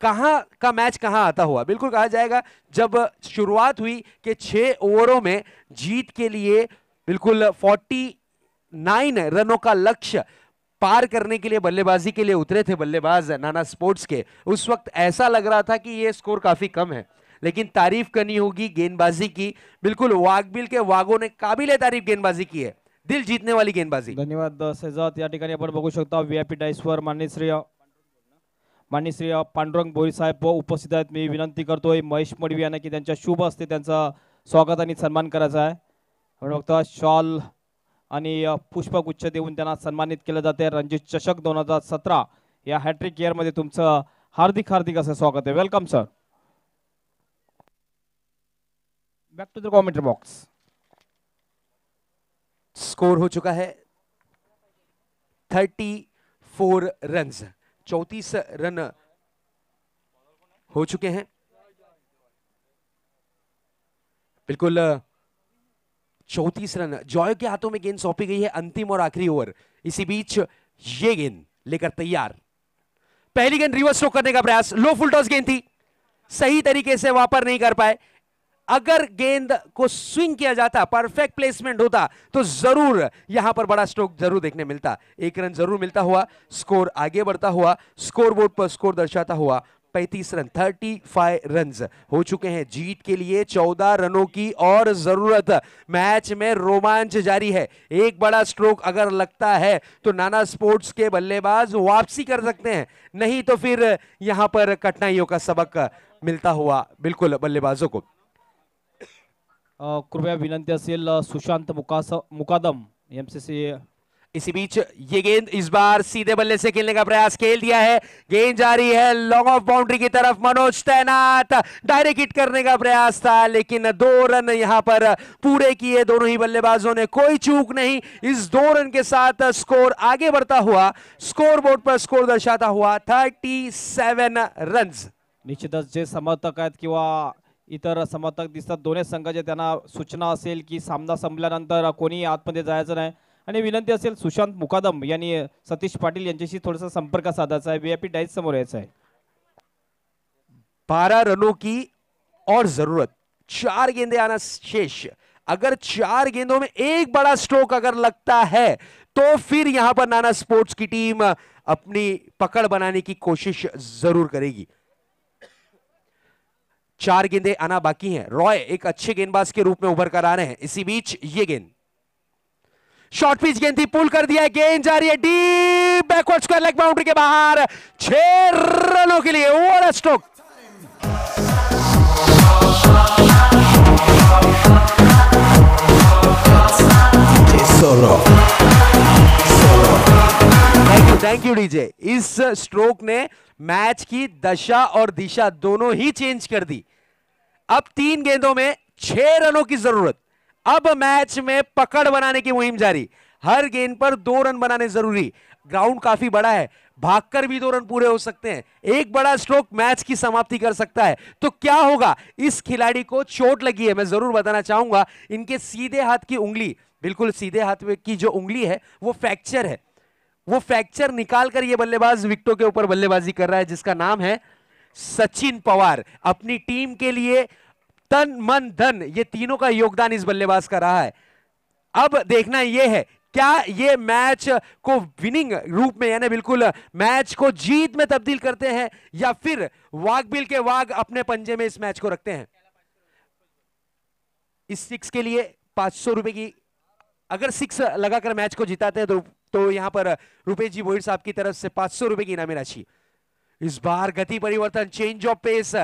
कहां का मैच कहां आता हुआ, बिल्कुल कहा जाएगा जब शुरुआत हुई कि 6 ओवरों में जीत के लिए बिल्कुल 49 रनों का लक्ष्य पार करने के लिए बल्लेबाजी के लिए उतरे थे बल्लेबाज नाना स्पोर्ट्स के। उस वक्त ऐसा लग रहा था कि ये स्कोर काफी कम है, लेकिन तारीफ करनी होगी गेंदबाजी की। बिल्कुल वाघबिल के वाघों ने काबिले तारीफ गेंदबाजी की है, दिल जीतने वाली गेंदबाजी। धन्यवाद सैजाद। या ठिकाणी आपण बघू शकता व्हीआयपी डायसवर माननीय श्री पांडुरंग बोरी साहेब उपस्थित आहेत। मी विनंती करतोय महेश मडवी यांना की त्यांच्या शुभ हस्ते त्यांचा स्वागत आणि सन्मान करायचा आहे। आपण बघता शॉल आणि पुष्पगुच्छ देऊन त्यांना सन्मानित केलं जाते। रणजित चषक 2017 या हॅट्रिक इयर मध्ये तुमचं हार्दिक असं स्वागत आहे। Welcome sir. Back to the commentary box. Score हो चुका है 34 रन्स, 34 रन हो चुके हैं। बिल्कुल 34 रन, जॉय के हाथों में गेंद सौंपी गई है, अंतिम और आखिरी ओवर। इसी बीच ये गेंद लेकर तैयार, पहली गेंद रिवर्स स्ट्रोक करने का प्रयास, लो फुल टॉस गेंद थी, सही तरीके से वापर नहीं कर पाए। अगर गेंद को स्विंग किया जाता, परफेक्ट प्लेसमेंट होता तो जरूर यहां पर बड़ा स्ट्रोक जरूर देखने मिलता, 1 रन जरूर मिलता हुआ। स्कोर आगे बढ़ता हुआ, स्कोर बोर्ड पर स्कोर दर्शाता हुआ 35 रन, 35 रन्स हो चुके हैं। जीत के लिए 14 रनों की और जरूरत। मैच में रोमांच जारी है, एक बड़ा स्ट्रोक अगर लगता है तो नाना स्पोर्ट्स के बल्लेबाज वापसी कर सकते हैं, नहीं तो फिर यहां पर कठिनाइयों का सबक मिलता हुआ बिल्कुल बल्लेबाजों को। कृपया विनंती असेल सुशांत मुकादम एमसीसी इसी बीच ये गेंद इस बार सीधे बल्ले से खेलने का प्रयास खेल दिया है, गेंद जारी है लॉन्ग ऑफ बाउंड्री की तरफ, मनोज तैनात, डायरेक्ट हिट करने का प्रयास था लेकिन 2 रन यहां पर पूरे किए दोनों ही बल्लेबाजों ने, कोई चूक नहीं। इस 2 रन के साथ स्कोर आगे बढ़ता हुआ, स्कोर बोर्ड पर स्कोर दर्शाता हुआ 37 रन। निश्चितच जे समर्थक आहेत किंवा इतर समर्थक दिसतात दोन्ही संघाचे, त्यांना सूचना असेल की सामना संपल्यानंतर कोणी आतमध्ये जायचं नाही आणि विनंती असेल सुशांत मुकादम यांनी सतीश पाटील यांच्याशी थोडासा संपर्क साधायचा आहे, वीआईपी डाइस समोर यायचं आहे। 12 रनों की और जरूरत, 4 गेंदे आना शेष। अगर 4 गेंदों में एक बड़ा स्ट्रोक अगर लगता है तो फिर यहां पर नाना स्पोर्ट्स की टीम अपनी पकड़ बनाने की कोशिश जरूर करेगी। 4 गेंदे आना बाकी हैं। रॉय एक अच्छे गेंदबाज के रूप में उभर कर आ रहे हैं। इसी बीच ये गेंद शॉर्ट पिच गेंद थी, पुल कर दिया है, गेंद जा रही है deep backward square leg boundary के बाहर, 6 रनों के लिए। What a stroke. Thank you DJ. इस स्ट्रोक ने मैच की दशा और दिशा दोनों ही चेंज कर दी। अब 3 गेंदों में 6 रनों की जरूरत। अब मैच में पकड़ बनाने की मुहिम जारी, हर गेंद पर 2 रन बनाने जरूरी। ग्राउंड काफी बड़ा है, भागकर भी 2 रन पूरे हो सकते हैं। एक बड़ा स्ट्रोक मैच की समाप्ति कर सकता है। तो क्या होगा? इस खिलाड़ी को चोट लगी है, मैं जरूर बताना चाहूंगा। इनके सीधे हाथ की उंगली, बिल्कुल सीधे हाथ की जो उंगली है वो फ्रैक्चर है। वो फ्रैक्चर निकालकर ये बल्लेबाज विकेटों के ऊपर बल्लेबाजी कर रहा है, जिसका नाम है सचिन पवार। अपनी टीम के लिए तन मन धन ये तीनों का योगदान इस बल्लेबाज का रहा है। अब देखना यह है क्या ये मैच को विनिंग रूप में, यानी बिल्कुल मैच को जीत में तब्दील करते हैं, या फिर वाघबिल के वाघ अपने पंजे में इस मैच को रखते हैं। इस 6 के लिए 500 रुपए की, अगर 6 लगाकर मैच को जिताते हैं तो यहां पर रुपेश जी बोहिर साहब की तरफ से 500 रुपए की इनामी राशि। इस बार गति परिवर्तन, चेंज ऑफ पेस,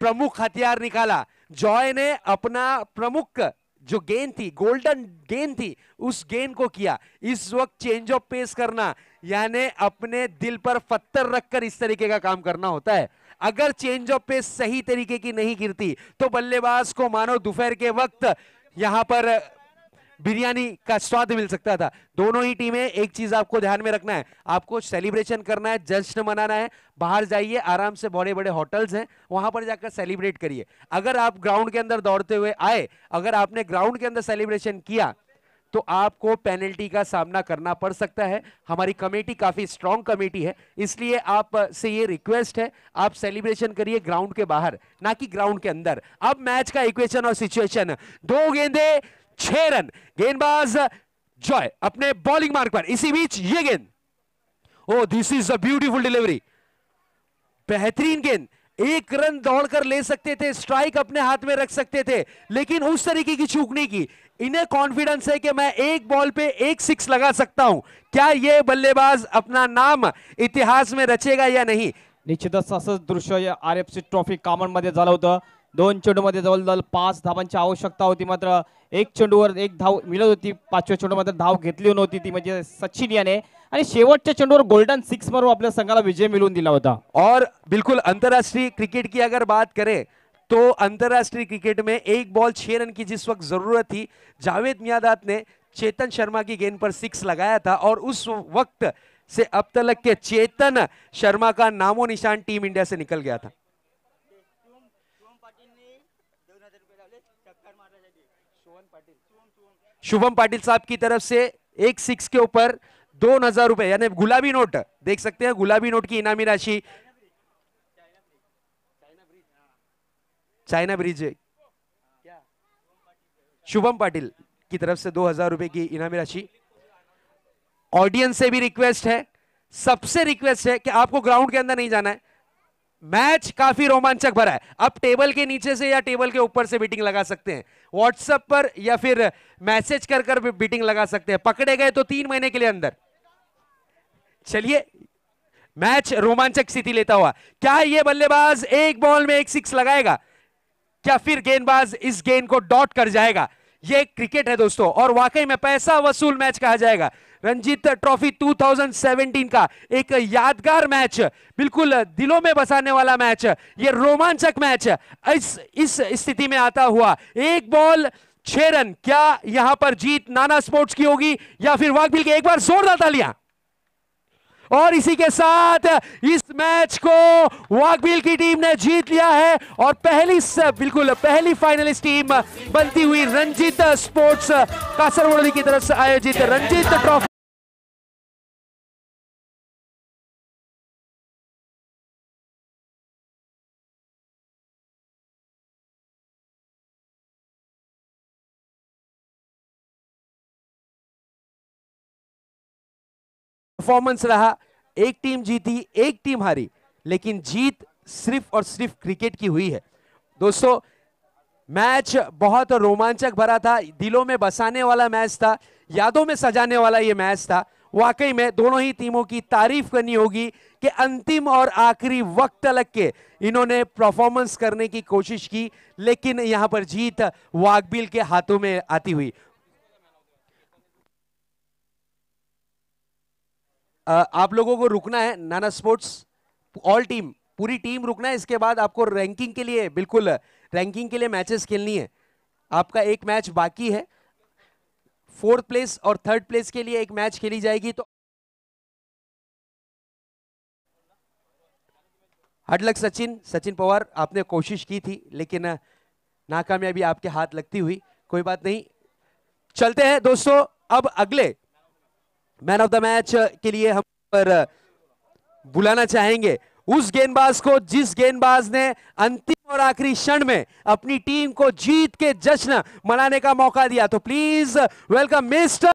प्रमुख हथियार निकाला। जॉय ने अपना प्रमुख जो गेंद थी, गोल्डन गेंद थी, उस गेंद को किया। इस वक्त चेंज ऑफ पेस करना यानी अपने दिल पर पत्थर रखकर इस तरीके का काम करना होता है। अगर चेंज ऑफ पेस सही तरीके की नहीं गिरती तो बल्लेबाज को मानो दोपहर के वक्त यहां पर बिरयानी का स्वाद मिल सकता था। दोनों ही टीमें, एक चीज आपको ध्यान में रखना है, आपको सेलिब्रेशन करना है, जश्न मनाना है। बाहर जाइए, आराम से बड़े बड़े होटल्स हैं, वहां पर जाकर सेलिब्रेट करिए। अगर आप ग्राउंड के अंदर दौड़ते हुए आए, अगर आपने ग्राउंड के अंदर सेलिब्रेशन किया तो आपको पेनल्टी का सामना करना पड़ सकता है। हमारी कमेटी काफी स्ट्रांग कमेटी है, इसलिए आप से ये रिक्वेस्ट है, आप सेलिब्रेशन करिए ग्राउंड के बाहर, ना कि ग्राउंड के अंदर। अब मैच का इक्वेशन और सिचुएशन, 2 गेंदे 6 रन, गेंदबाज जॉय अपने बॉलिंग मार्क पर। इसी बीच ये गेंद, ओ दिस इज अ ब्यूटीफुल डिलीवरी, बेहतरीन गेंद। 1 रन दौड़कर ले सकते थे, स्ट्राइक अपने हाथ में रख सकते थे, लेकिन उस तरीके की चूक नहीं की। इन्हें कॉन्फिडेंस है कि मैं एक बॉल पे 1 6 लगा सकता हूं। क्या ये बल्लेबाज अपना नाम इतिहास में रचेगा या नहीं? निश्चितच असंच दृश्य या आरएफसी ट्रॉफी कामन मध्ये झालं होतं। 2 चेंडूमध्ये जवळजवळ 5 धावांची आवश्यकता होती, मात्र 1 चेंडूवर 1 धाव मिळत होती। 5व्या चेंडूमध्ये धाव घेतली नव्हती, ती म्हणजे सचिन याने, आणि शेवटच्या चेंडूवर गोल्डन 6 मारून आपल्या संघाला विजय मिळवून दिला होता। और बिल्कुल अंतरराष्ट्रीय क्रिकेट की अगर बात करें तो अंतरराष्ट्रीय क्रिकेट में 1 बॉल 6 रन की जिस वक्त जरूरत थी, जावेद मियादाद ने चेतन शर्मा की गेंद पर 6 लगाया था, और उस वक्त से अब तक के चेतन शर्मा का नामो निशान टीम इंडिया से निकल गया था। शुभम पाटिल साहब की तरफ से 1 6 के ऊपर 2000 रुपए, यानी गुलाबी नोट देख सकते हैं, गुलाबी नोट की इनामी राशि। चाइना ब्रिज शुभम पाटिल की तरफ से 2000 रुपए की इनामी राशि। ऑडियंस से भी रिक्वेस्ट है, सबसे रिक्वेस्ट है कि आपको ग्राउंड के अंदर नहीं जाना है। मैच काफी रोमांचक भरा है। आप टेबल के नीचे से या टेबल के ऊपर से बीटिंग लगा सकते हैं, व्हाट्सएप पर या फिर मैसेज कर बीटिंग लगा सकते हैं। पकड़े गए तो 3 महीने के लिए अंदर। चलिए, मैच रोमांचक स्थिति लेता हुआ, क्या यह बल्लेबाज 1 बॉल में 1 6 लगाएगा? क्या फिर गेंदबाज इस गेंद को डॉट कर जाएगा? यह क्रिकेट है दोस्तों, और वाकई में पैसा वसूल मैच कहा जाएगा। रणजीत ट्रॉफी 2017 का एक यादगार मैच, बिल्कुल दिलों में बसाने वाला मैच, ये रोमांचक मैच इस स्थिति में आता हुआ 1 बॉल 6 रन, क्या यहां पर जीत नाना स्पोर्ट्स की होगी या फिर वाघबिल की? एक बार जोरदार तालियां। और इसी के साथ इस मैच को वाघबिल की टीम ने जीत लिया है और बिल्कुल पहली फाइनलिस्ट टीम बनती हुई रंजीत स्पोर्ट्स कासरगोड की तरफ से आयोजित रंजीत ट्रॉफी। परफॉर्मेंस रहा, एक टीम जीती एक टीम हारी, लेकिन जीत सिर्फ और सिर्फ क्रिकेट की हुई है। दोस्तों, मैच बहुत रोमांचक भरा था, दिलों में बसाने वाला मैच था, यादों में सजाने वाला यह मैच था। वाकई में दोनों ही टीमों की तारीफ करनी होगी कि अंतिम और आखिरी वक्त तक के इन्होंने परफॉर्मेंस करने की कोशिश की, लेकिन यहां पर जीत वाघबिल के हाथों में आती हुई। आप लोगों को रुकना है, नाना स्पोर्ट्स ऑल टीम, पूरी टीम रुकना है। इसके बाद आपको रैंकिंग के लिए, बिल्कुल रैंकिंग के लिए मैचेस खेलनी है। आपका एक मैच बाकी है, 4th प्लेस और 3rd प्लेस के लिए एक मैच खेली जाएगी। तो हार्ड लक सचिन पवार, आपने कोशिश की थी लेकिन नाकामयाबी आपके हाथ लगती हुई, कोई बात नहीं। चलते हैं दोस्तों, अब अगले मैन ऑफ द मैच के लिए हम पर बुलाना चाहेंगे उस गेंदबाज को जिस गेंदबाज ने अंतिम और आखिरी क्षण में अपनी टीम को जीत के जश्न मनाने का मौका दिया। तो प्लीज वेलकम मिस्टर